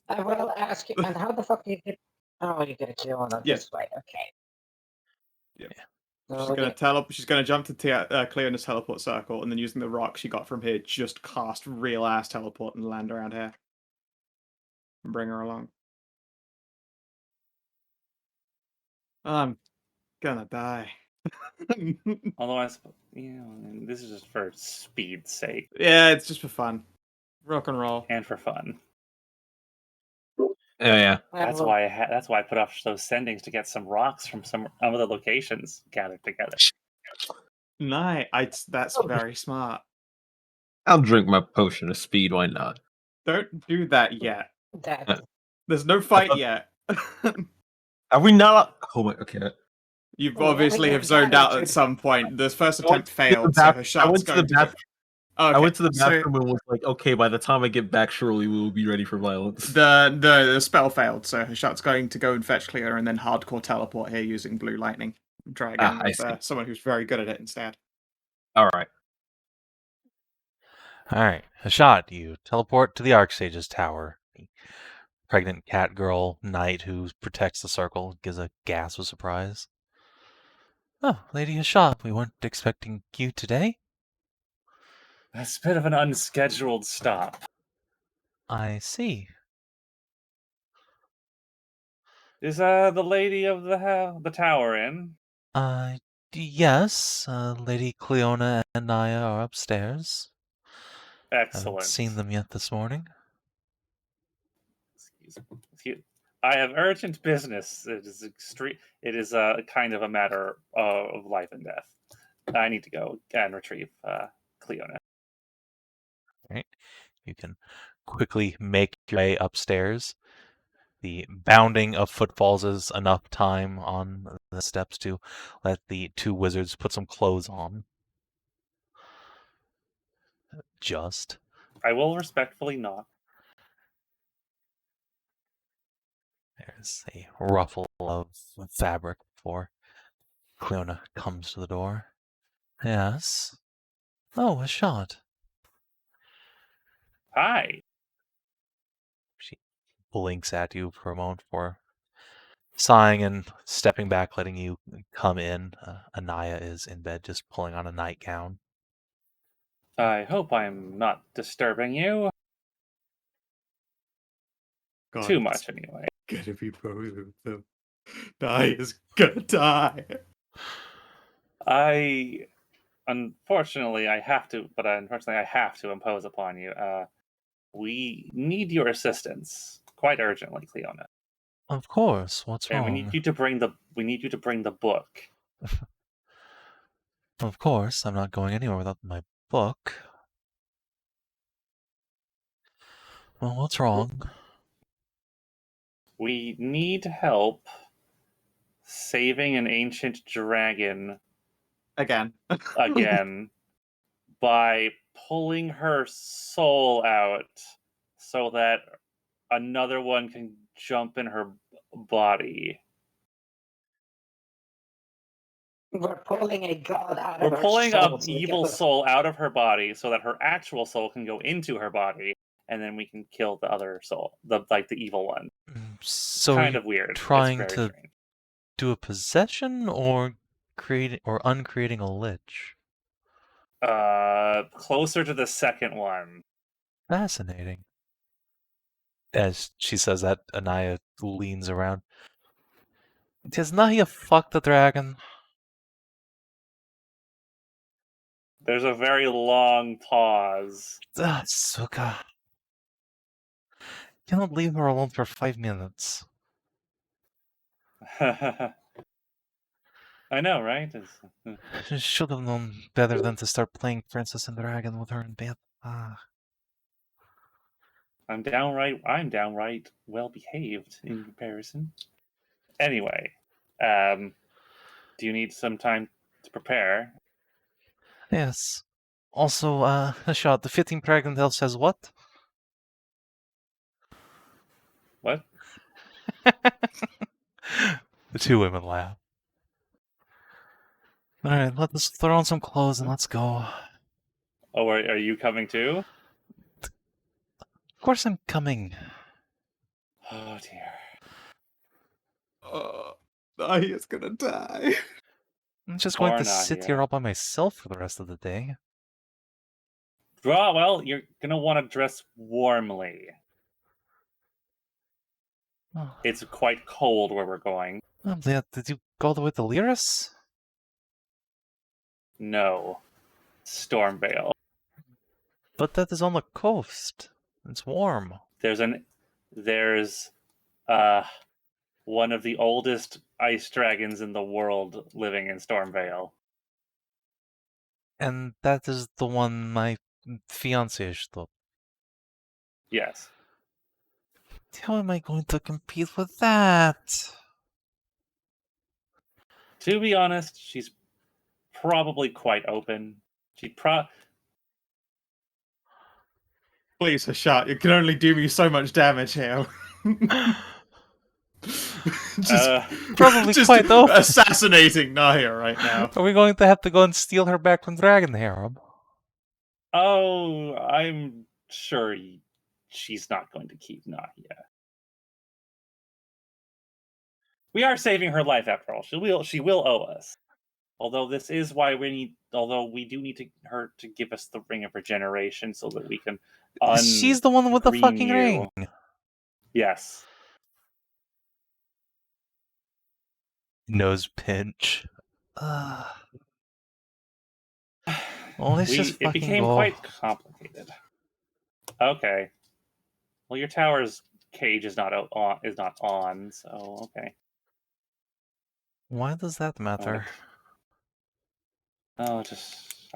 I will ask you, and how the fuck do you get... Oh, you get a kill on this way, okay. Yeah. She's gonna jump to Cleona's teleport circle, and then using the rock she got from here, just cast real ass teleport and land around here. And bring her along. I'm gonna die. Although this is just for speed's sake. Yeah, it's just for fun. Rock and roll. And for fun. Yeah. That's why I put off those sendings to get some rocks from some other locations gathered together. Nice. That's very smart. I'll drink my potion of speed. Why not? Don't do that yet. There's no fight yet. Are we not? Oh my. Okay. You obviously have zoned out at some point. The first attempt failed, so Hashat's going to... I went to the bathroom and was like, okay, by the time I get back, surely we will be ready for violence. The spell failed, so Hashat's going to go and fetch Clear and then hardcore teleport here using blue lightning. Try again with someone who's very good at it instead. All right. Alright, Hashat, you teleport to the Archsage's tower. The pregnant cat girl knight who protects the circle gives a gasp of surprise. Oh, Lady Hashat, we weren't expecting you today. That's a bit of an unscheduled stop. I see. Is the lady of the tower in? Yes, Lady Cleona and Nahia are upstairs. Excellent. Haven't seen them yet this morning. Excuse- I have urgent business. It is extreme. It is a kind of a matter of life and death. I need to go and retrieve Cleona. Right? You can quickly make your way upstairs. The bounding of footfalls is enough time on the steps to let the two wizards put some clothes on. Just. I will respectfully knock. There's a ruffle of fabric before Cleona comes to the door. Yes. Oh, Hashat. Hi. She blinks at you for a moment before sighing and stepping back, letting you come in. Anaya is in bed, just pulling on a nightgown. I hope I'm not disturbing you God, too it's much, anyway. gonna be both of them. Nahia's gonna die. Unfortunately, I have to impose upon you. We need your assistance quite urgently, Cleona. Of course. What's And wrong? we need you to bring the book. Of course, I'm not going anywhere without my book. Well, what's wrong? We need help saving an ancient dragon Again. again by pulling her soul out so that another one can jump in her body. We're pulling a god out We're of her pulling soul. an so we evil can- soul out of her body so that her actual soul can go into her body, and then we can kill the other soul, the evil one. So Kind are of weird. trying It's to very strange. do a possession or uncreating a lich? Closer to the second one. Fascinating. As she says that, Anaya leans around. Does Nahia fuck the dragon? There's a very long pause. Suka. Cannot leave her alone for 5 minutes. I know, right? She should have known better than to start playing Princess and Dragon with her in bed. I'm downright well behaved in comparison. Anyway, do you need some time to prepare? Yes. Also, Hashat, the 15 pregnant elf says what? What? The two women laugh. Alright, let us throw on some clothes and let's go. Oh, are you coming too? Of course I'm coming. Oh dear. Nahia's gonna die. I'm just Poor going to sit Nahia. here all by myself for the rest of the day. Well, you're gonna want to dress warmly. Oh, It's quite cold where we're going. did you go all the way to Lyris? No. Stormvale. But that is on the coast. It's warm. There's one of the oldest ice dragons in the world living in Stormvale. And that is the one my fiancé stole. Yes. How am I going to compete with that? To be honest, she's probably quite open. Please, Hashat, you can only do me so much damage here. Probably just quite open. assassinating Nahia right now. Are we going to have to go and steal her back from Dragon Harem? Oh, I'm sure she's not going to keep Nahia. We are saving her life after all. She will owe us. Although this is why we do need her to give us the Ring of Regeneration so that we can She's the one with the green fucking you. ring. Yes. Nose pinch. Well, let's just It fucking became go. quite complicated. Okay. Well, your tower's cage is not on, so okay. Why does that matter? Oh,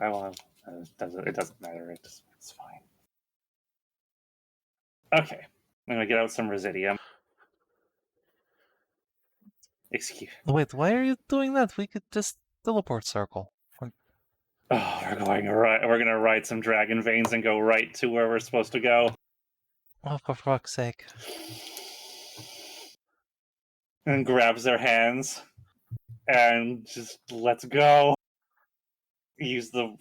I want. It doesn't matter. It's fine. Okay, I'm gonna get out some Residium. Excuse. Wait, why are you doing that? We could just teleport circle. Oh, we're gonna ride some dragon veins and go right to where we're supposed to go. Oh, for fuck's sake. And grabs their hands and just let's go. Use the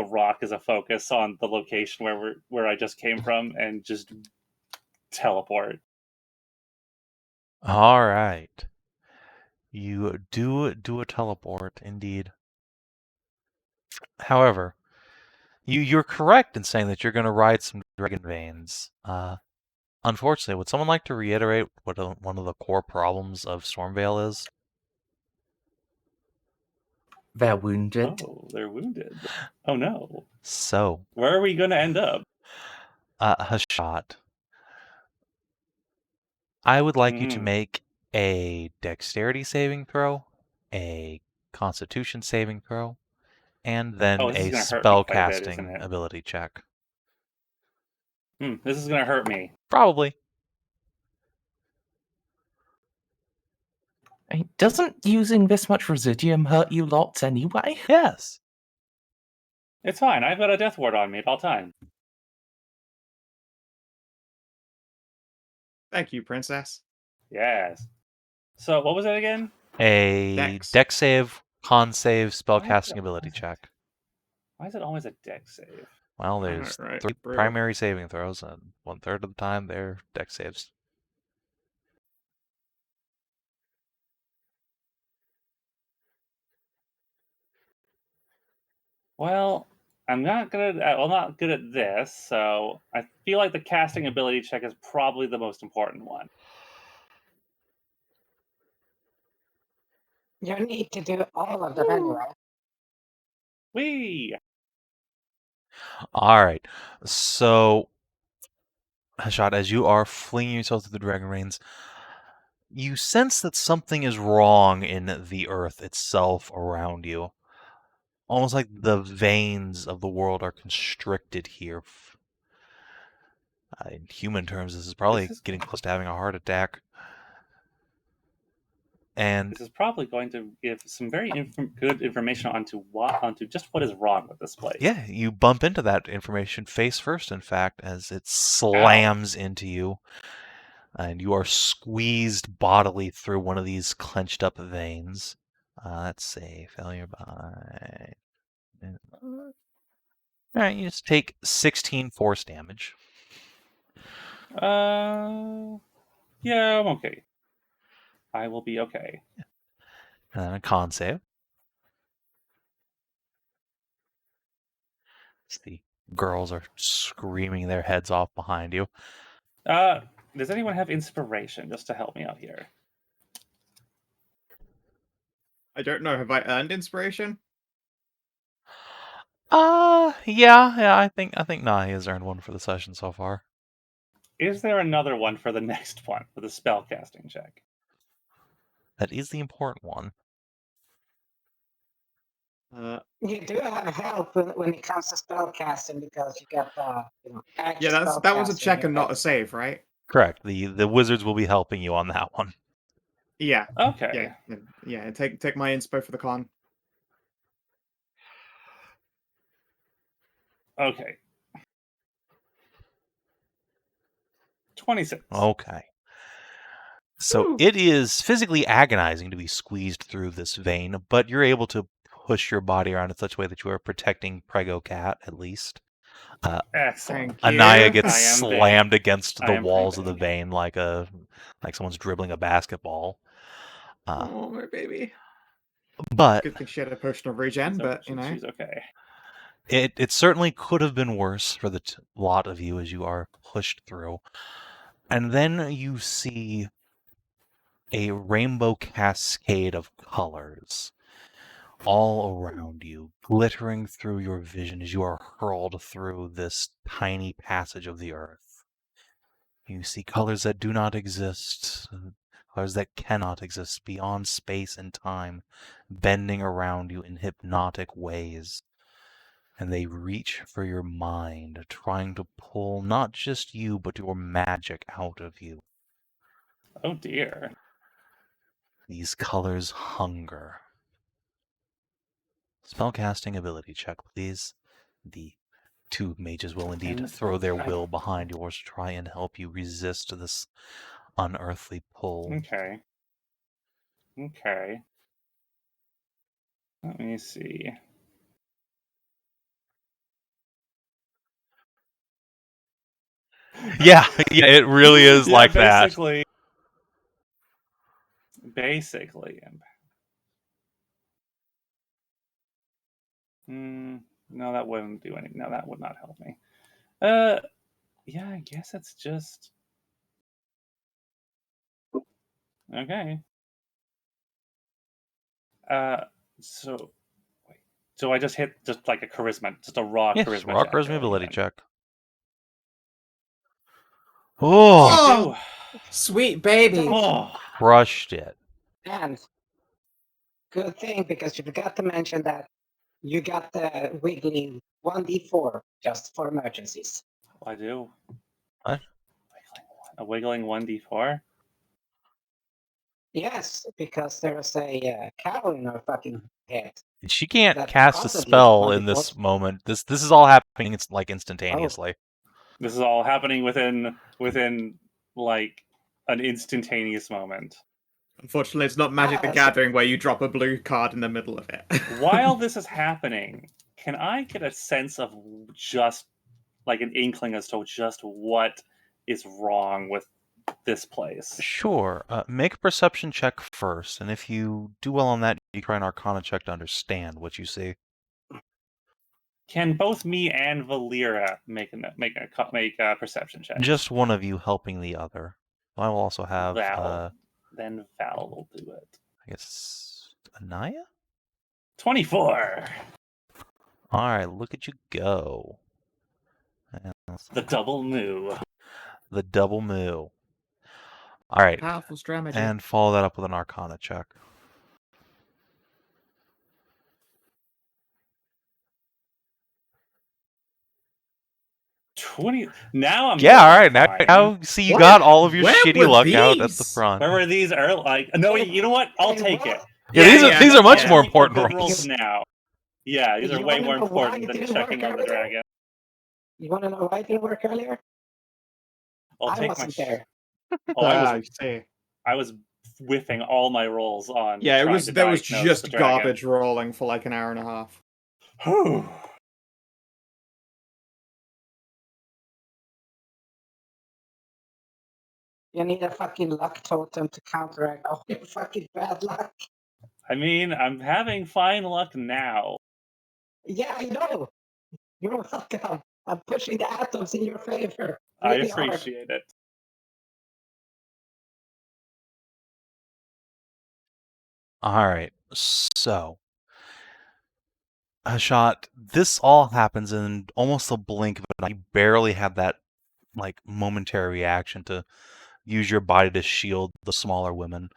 rock as a focus on the location where I just came from and just teleport. All right. You do a teleport, indeed. However, you're correct in saying that you're going to ride some dragon veins. Unfortunately, would someone like to reiterate what one of the core problems of Stormveil is? They're wounded. Oh, they're wounded. Oh no. So, Where are we going to end up? Hashat, I would like you to Mhm. make a dexterity saving throw, a constitution saving throw, and then Oh, this is a gonna hurt me spell quite a bit, isn't casting it? ability check. This is gonna hurt me. Probably. Doesn't using this much Residium hurt you lots anyway? Yes. It's fine. I've got a death ward on me at all times. Thank you, princess. Yes. So what was it again? A Dex. dex save, con save, spell Why is casting it- ability check. Why is it always a dex save? Well, there's Alright, 3 bro. primary saving throws, and 1/3 of the time they're dex saves. Well, I'm not good at this, so I feel like the casting ability check is probably the most important one. You need to do all of the manual. Whee! All right. So, Hashat, as you are flinging yourself through the dragon reins, you sense that something is wrong in the earth itself around you. Almost like the veins of the world are constricted here. In human terms, this is probably getting close to having a heart attack. And This is probably going to give some very good information onto just what is wrong with this place. yeah, you bump into that information face first, in fact, as it slams into you. And you are squeezed bodily through one of these clenched up veins. That's a failure by... Alright, you just take 16 force damage. Yeah, I'm okay. I will be okay. And then a con save. The girls are screaming their heads off behind you. Does anyone have inspiration just to help me out here? I don't know. Have I earned inspiration? Yeah, I think Nahia has earned one for the session so far. Is there another one for the next one for the spell casting check? That is the important one. You do have help when it comes to spellcasting because you got Yeah, that was a check and not a save, right? Correct. The wizards will be helping you on that one. Yeah. Okay. Yeah. Take my inspo for the con. Okay. 26. Okay. So it is physically agonizing to be squeezed through this vein, but you're able to push your body around in such a way that you are protecting Prego Cat, at least. Excellent. Thank Anaya you. gets I am slammed against I the am walls of the pretty vein like someone's dribbling a basketball. Oh, my baby. But Good thing she had a potion of regen, So but, you know. she's okay. it certainly could have been worse for the lot of you as you are pushed through. And then you see a rainbow cascade of colors all around you, glittering through your vision as you are hurled through this tiny passage of the earth. You see colors that do not exist, colors that cannot exist beyond space and time, bending around you in hypnotic ways. And they reach for your mind, trying to pull not just you, but your magic out of you. Oh dear. These colors hunger. Spellcasting ability check, please. The two mages will indeed And throw their will behind yours to try and help you resist this unearthly pull. Okay. Okay. Let me see. Yeah, it really is Yeah, like that. Basically. No, that wouldn't do anything. No, that would not help me. Yeah, I guess it's just okay. So wait. So I just hit just like a charisma, just a raw Yes, charisma raw check. charisma going ability in. check. Oh, Oh! Ew. Sweet baby. Oh, crushed it. And good thing, because you forgot to mention that you got the wiggling 1d4 just for emergencies. I do. What? A wiggling 1d4? Yes, because there's a cow in her fucking head. She can't That cast a constantly spell is in this 1d4. moment. This is all happening like instantaneously. This is all happening within like an instantaneous moment. Unfortunately, it's not Magic the Ah, Gathering where you drop a blue card in the middle of it. While this is happening, can I get a sense of just like an inkling as to just what is wrong with this place? Sure. Make a perception check first, and if you do well on that, you try an Arcana check to understand what you see. Can both me and Valera make a perception check? Just one of you helping the other. I will also have, Val. Then Val will do it. I guess, Anaya? 24. All right, look at you go. And The double moo. the double moo. All right, Powerful strategy. and follow that up with an Arcana check. 20. Now I'm Yeah, all right. doing fine. Now see, you What? got all of your Where shitty were luck out at the these? front. Where were these early? Like, no, you know what? I'll take it. Yeah, these are much I'll more take the important good rolls. now. Yeah, these are You way wanna more know why important it than didn't checking work on the earlier? dragon. You want to know why it didn't work earlier? I'll I take wasn't my. there. Oh, I see. I was whiffing all my rolls on. Yeah, trying was to there was diagnose just the dragon. garbage rolling for like an hour and a half. Whew. You need a fucking luck totem to counteract all your fucking bad luck. I mean, I'm having fine luck now. Yeah, I know. You're welcome. I'm pushing the atoms in your favor. I Really hard. appreciate it. All right, so Hashat, this all happens in almost a blink of an eye. You barely have that like momentary reaction to use your body to shield the smaller women.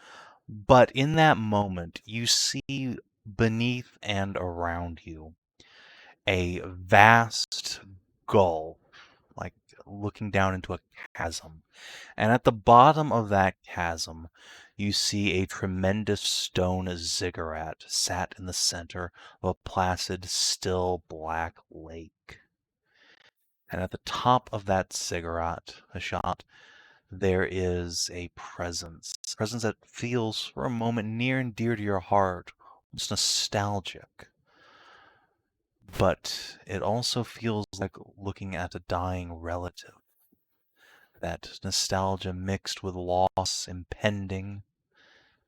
But in that moment, you see beneath and around you a vast gulf, like looking down into a chasm. And at the bottom of that chasm, you see a tremendous stone ziggurat sat in the center of a placid, still black lake. And at the top of that ziggurat, Hashat, there is a presence that feels for a moment near and dear to your heart, almost nostalgic. But it also feels like looking at a dying relative. That nostalgia mixed with loss impending,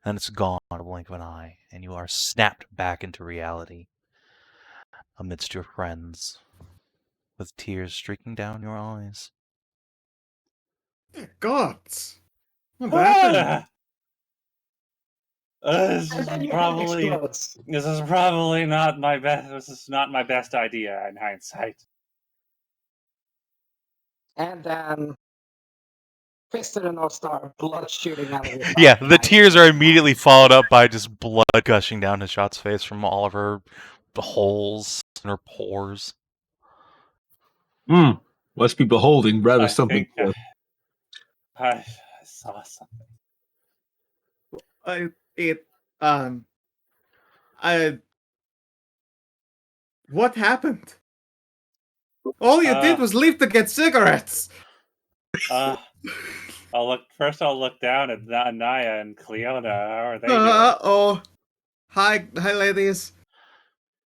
and it's gone in a blink of an eye, and you are snapped back into reality amidst your friends, with tears streaking down your eyes. God, what happened? Ah! This And is then your head probably explodes. this is probably not my best. This is not my best idea in hindsight. And then Fist of the North Star, blood shooting out of your Yeah, the eye. tears are immediately followed up by just blood gushing down Hashat's face from all of her holes in her pores. Must be beholding rather I something. think I saw something. What happened? All you did was leave to get cigarettes. I'll look down at Nahia and Cleona. How are they doing? Oh, hi, ladies.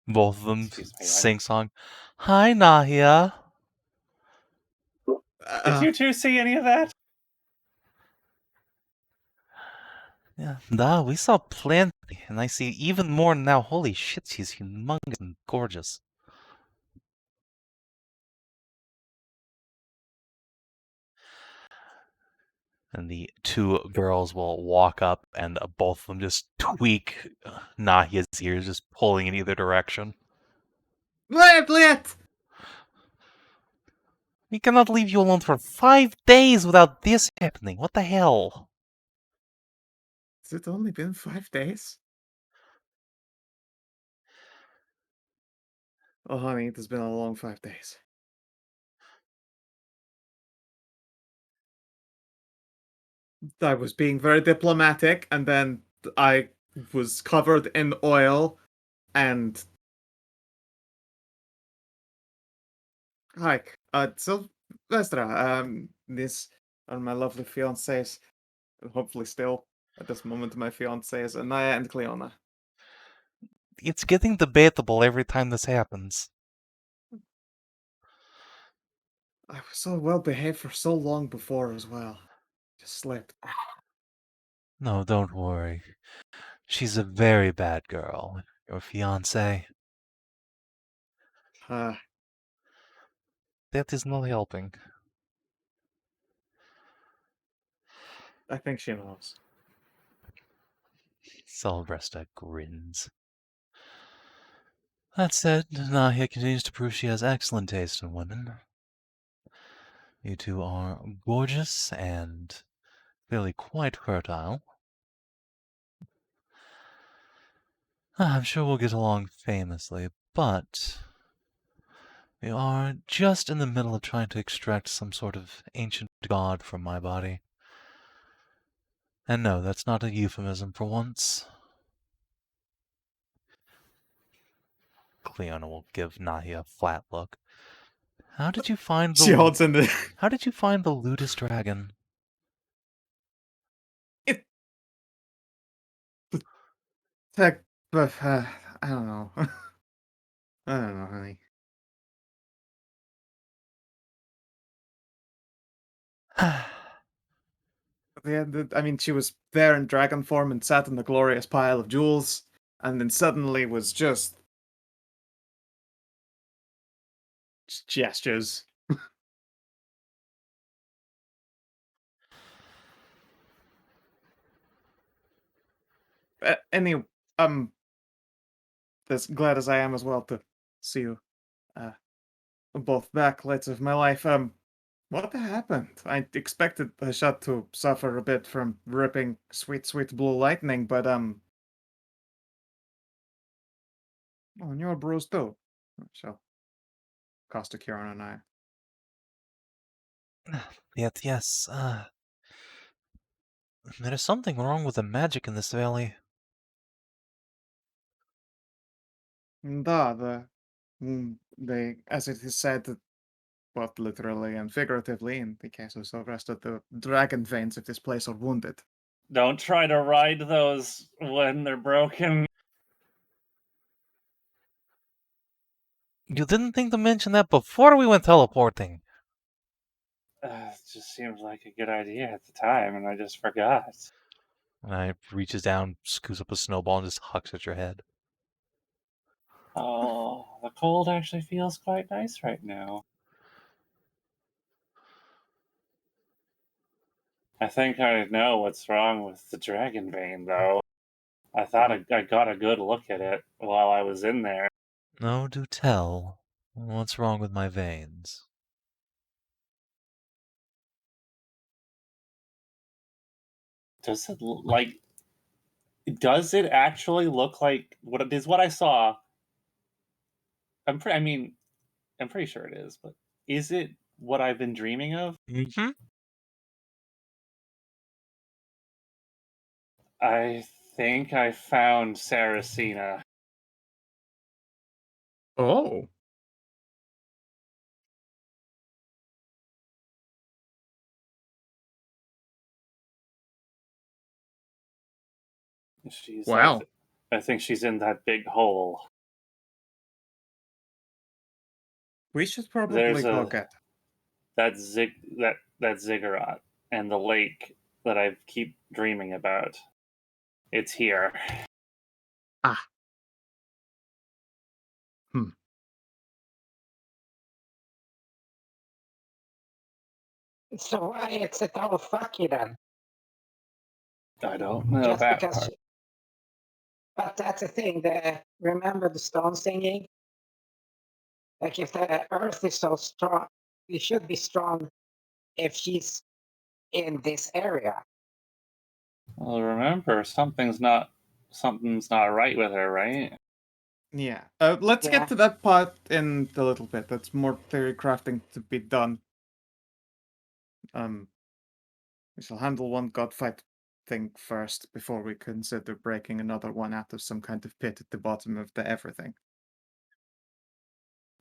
Both of them Excuse me, sing song. Hi, Nahia. Did you two see any of that? Yeah, nah, we saw plenty, and I see even more now. Holy shit, she's humongous and gorgeous. And the two girls will walk up, and both of them just tweak Nahia's ears, just pulling in either direction. Blep! We cannot leave you alone for 5 days without this happening. What the hell? Has it only been 5 days? Oh, honey, it has been a long 5 days. I was being very diplomatic, and then I was covered in oil, and... Hi, Sylvestra, these are my lovely fiancés. Hopefully still, at this moment, my fiancés, Nahia and Cleona. It's getting debatable every time this happens. I was so well behaved for so long before as well. Just slipped. No, don't worry. She's a very bad girl. Your fiancé. That is not helping. I think she knows. Sylvester grins. That said, Nahia continues to prove she has excellent taste in women. You two are gorgeous and clearly quite fertile. I'm sure we'll get along famously, but we are just in the middle of trying to extract some sort of ancient god from my body. And no, that's not a euphemism for once. Cleona will give Nahia a flat look. How did you find She the holds in the... How did you find the Ludus dragon? Tech, but, I don't know. I don't know, honey. I mean, she was there in dragon form and sat in the glorious pile of jewels, and then suddenly was just gestures. Any, as glad as I am as well to see you, both back, lights of my life. What happened? I expected Hashat to suffer a bit from ripping sweet, sweet blue lightning, but, oh, and you're bruised too. So, cast a cure on an eye. Yes, there is something wrong with the magic in this valley. Da, as it is said, both literally and figuratively, in the case of the rest of the dragon veins of this place are wounded. Don't try to ride those when they're broken. You didn't think to mention that before we went teleporting. It just seemed like a good idea at the time, and I just forgot. And I reaches down, scoops up a snowball, and just hucks at your head. Oh, the cold actually feels quite nice right now. I think I know what's wrong with the dragon vein, though. I thought I got a good look at it while I was in there. No, do tell. What's wrong with my veins? Does it like? Does it actually look like what it is? What I saw. I mean, I'm pretty sure it is, but is it what I've been dreaming of? Mm-hmm. I think I found Saracina. Oh. She's Wow. I think she's in that big hole. We should probably There's go a get that ziggurat and the lake that I keep dreaming about. It's here. Ah. So why it's it all fucky then? I don't know Just that because. part. But that's the thing. Remember the stone singing? Like if the earth is so strong, it should be strong if she's in this area. Well, remember, something's not right with her, right? Yeah. Let's Yeah. get to that part in a little bit. That's more theory crafting to be done. We shall handle one godfight thing first before we consider breaking another one out of some kind of pit at the bottom of the everything.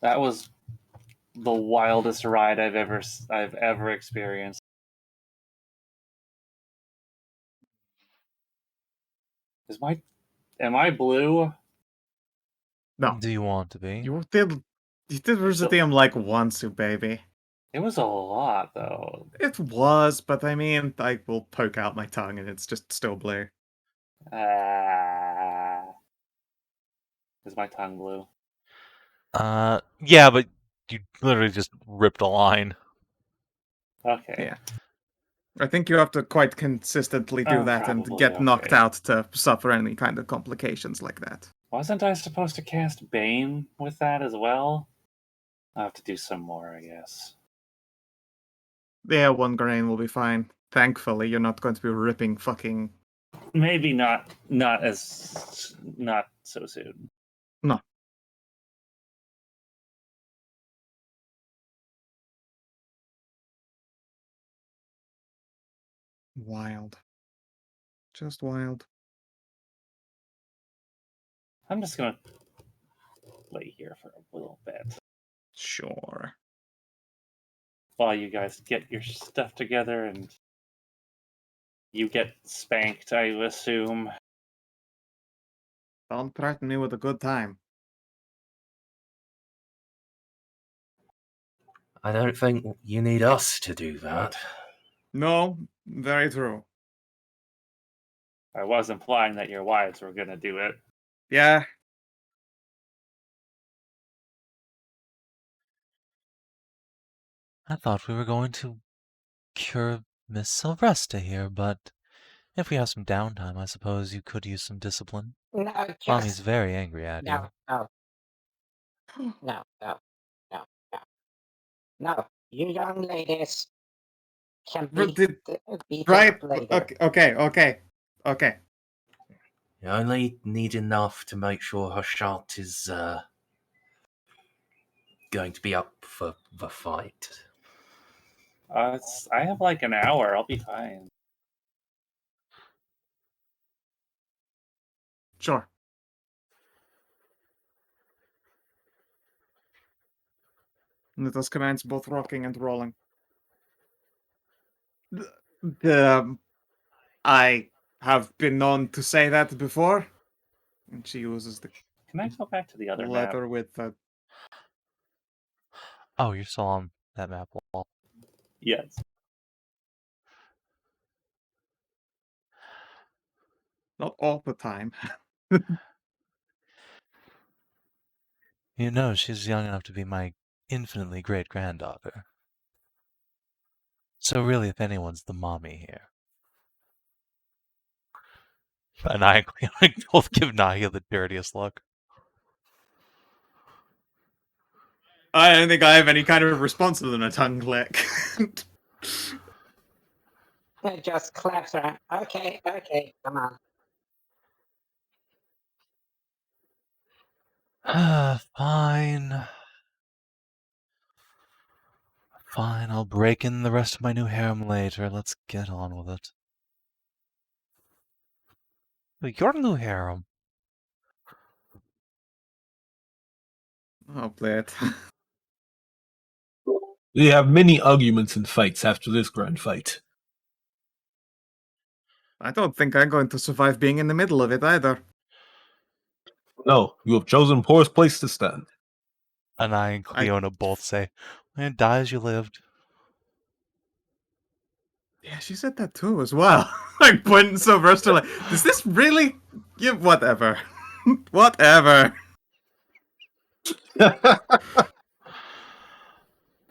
That was the wildest ride I've ever experienced. Am I blue? No. Do you want to be? You did visit him like once, you baby. It was a lot, though. It was, but I mean, I will poke out my tongue and it's just still blue. Is my tongue blue? Yeah, but you literally just ripped a line. Okay. Yeah. I think you have to quite consistently do I'm that and probably get knocked okay. out to suffer any kind of complications like that. Wasn't I supposed to cast Bane with that as well? I'll have to do some more, I guess. Yeah, 1 grain will be fine. Thankfully, you're not going to be ripping fucking... Maybe not so soon. No. Wild. Just wild. I'm just gonna lay here for a little bit Sure. while you guys get your stuff together and you get spanked, I assume. Don't threaten me with a good time. I don't think you need us to do that. No, very true. I was implying that your wives were gonna do it. Yeah. I thought we were going to cure Miss Sylvester here, but if we have some downtime, I suppose you could use some discipline. No, Mommy's just very angry at you. no. No. You young ladies can beat Right. up later. Okay. You only need enough to make sure Hashat is going to be up for the fight. I have like an hour. I'll be fine. Sure. And it does commands both rocking and rolling. I have been known to say that before. And she uses the Can I go back to the other map? letter with the... Oh, you're still on that map wall. Yes. Not all the time. You know, she's young enough to be my infinitely great-granddaughter. So really, if anyone's the mommy here. And I both give Nahia the dirtiest look. I don't think I have any kind of response other than a tongue click. It just claps around. Okay, come on. Fine. Fine, I'll break in the rest of my new harem later. Let's get on with it. Your new harem? I'll play it. We have many arguments and fights after this grand fight. I don't think I'm going to survive being in the middle of it either. No, you have chosen poorest place to stand. And I and Cleona both say, die as you lived. Yeah, she said that too as well. Like pointing so versatile. Like, does this really? Yeah, whatever. Whatever.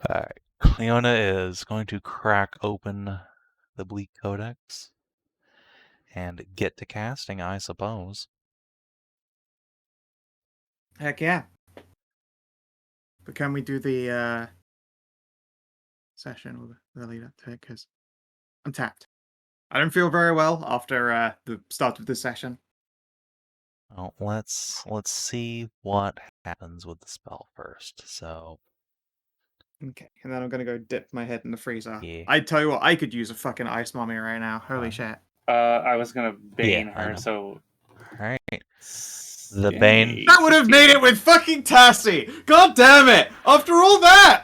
Alright, Cleona is going to crack open the Bleak Codex and get to casting, I suppose. Heck yeah. But can we do the session with the lead up to it? Because I'm tapped. I don't feel very well after the start of this session. Well, let's see what happens with the spell first. So Okay, and then I'm gonna go dip my head in the freezer. Yeah. I tell you what, I could use a fucking ice mommy right now. Holy shit. I was gonna bane I her, know. so alright. The Bane. That would have made it with fucking Tassie! God damn it! After all that!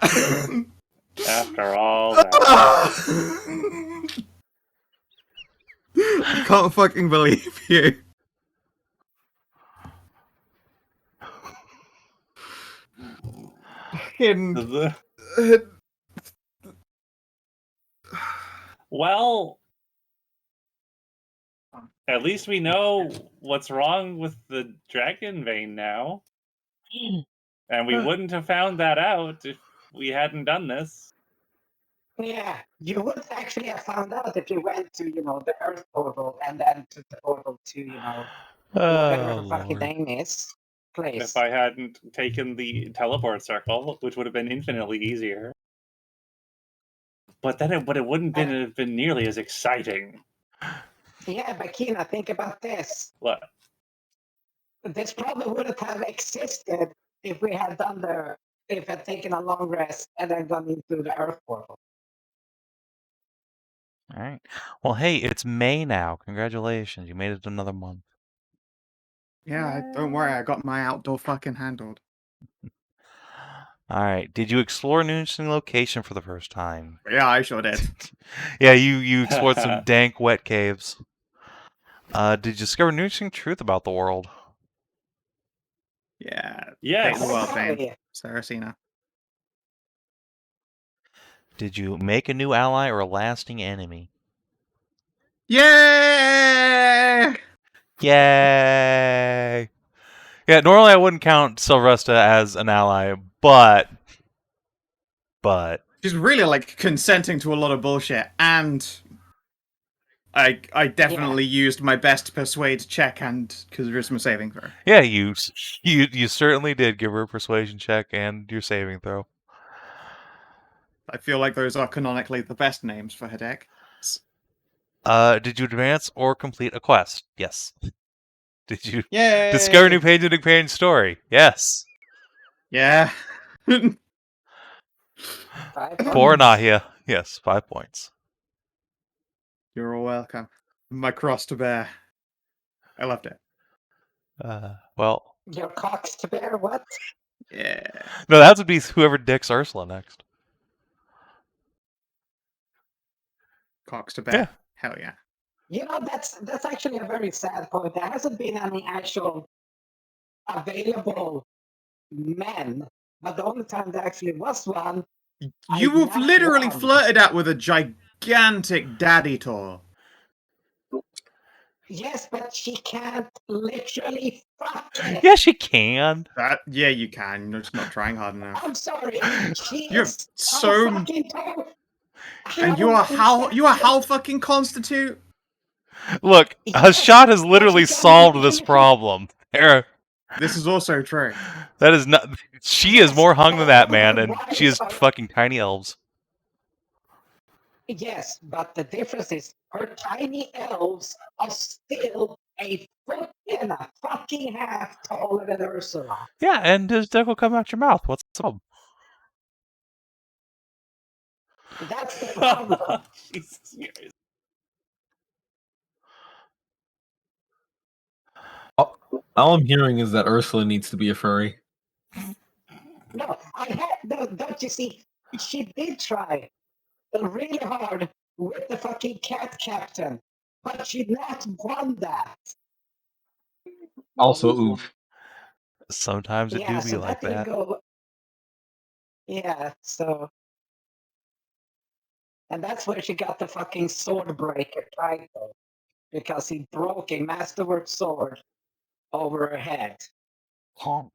After all that. I can't fucking believe you. Fucking... Well, at least we know what's wrong with the dragon vein now. And we wouldn't have found that out if we hadn't done this. Yeah, you would actually have found out if you went to, the Earth portal and then to the portal to, whatever Oh, the fucking Lord. name is. Place. If I hadn't taken the teleport circle, which would have been infinitely easier. But then it wouldn't have been nearly as exciting. Yeah, but Kina, think about this. What? This probably wouldn't have existed if we had if had taken a long rest and then gone into the Earth portal. Alright. Well, hey, it's May now. Congratulations. You made it another month. Yeah, don't worry, I got my outdoor fucking handled. Alright. Did you explore an interesting location for the first time? Yeah, I sure did. Yeah, you explored some dank, wet caves. Did you discover an interesting truth about the world? Yeah. Yes. Take the world Hell fame. yeah. Saracena. Did you make a new ally or a lasting enemy? Yay! Yay! Yeah, normally I wouldn't count Silvesta as an ally, but She's really like consenting to a lot of bullshit, and I definitely used my best persuade check and charisma saving throw. yeah, you certainly did give her a persuasion check and your saving throw. I feel like those are canonically the best names for her deck. Did you advance or complete a quest? Yes. Did you Yay! discover a new page in the companion story? Yes. Yeah. 5 For points. Nahia. Yes, 5 points. You're all welcome. My cross to bear. I loved it. Well, Your cocks to bear what? Yeah. No, that would be whoever dicks Ursula next. Cocks to Yeah. bed. Hell yeah. You know, that's actually a very sad point. There hasn't been any actual available men, but the only time there actually was one. You have literally flirted out with a gigantic daddy tour. Yes, but she can't literally fuck it. Yeah, she can. Yeah, you can. You're just not trying hard enough. I'm sorry. She You're is so- fucking tall. And you are how fucking constitute? Look, Hashat has literally solved this problem. There. This is also true. That is not. She is more hung than that man, and she is fucking tiny elves. Yes, but the difference is her tiny elves are still a foot and a fucking half taller than Ursula. Yeah, and his dick will come out your mouth. What's the problem? That's the problem. Jesus Christ. All I'm hearing is that Ursula needs to be a furry. No, don't you see? She did try really hard with the fucking cat captain, but she not won that. Also, oof. Sometimes it do be so like didn't that. go. Yeah, so. And that's where she got the fucking sword breaker title. Because he broke a masterwork sword over her head. Honk.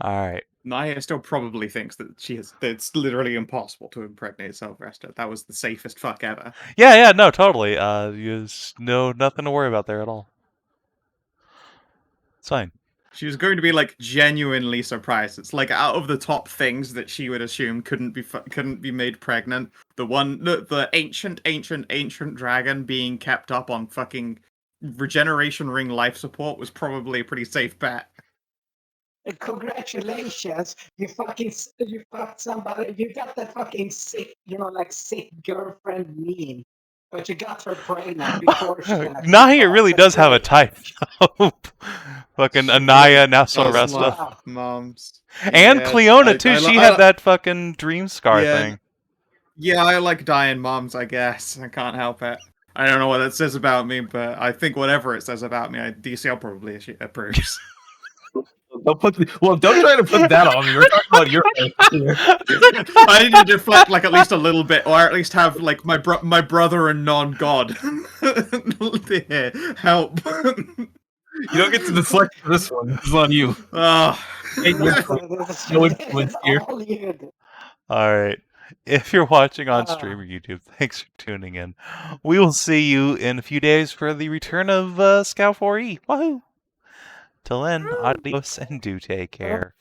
Alright. Nahia still probably thinks that it's literally impossible to impregnate Sylvester. That was the safest fuck ever. Yeah, no, totally. No, nothing to worry about there at all. It's fine. She was going to be like genuinely surprised. It's like out of the top things that she would assume couldn't be made pregnant. The ancient dragon being kept up on fucking regeneration ring life support was probably a pretty safe bet. Congratulations, you fucked somebody. You got that fucking sick, sick girlfriend meme, but you got her pregnant before she can. Nahia really does have a type. Fucking Anaya, now Soresta. Moms. And Yeah, Cleona, too. She had that fucking dream scar Yeah. thing. Yeah, I like dying moms, I guess. I can't help it. I don't know what that says about me, but I think whatever it says about me, DCL probably approves. Don't try to put that on me. We're talking about your here. I need to deflect like at least a little bit, or at least have like my brother and non-god. Help. You don't get to deflect this one. This is on you. No influence here. Alright. If you're watching on stream or YouTube, thanks for tuning in. We will see you in a few days for the return of Scout 4E. Woohoo! Till then, adios and do take care.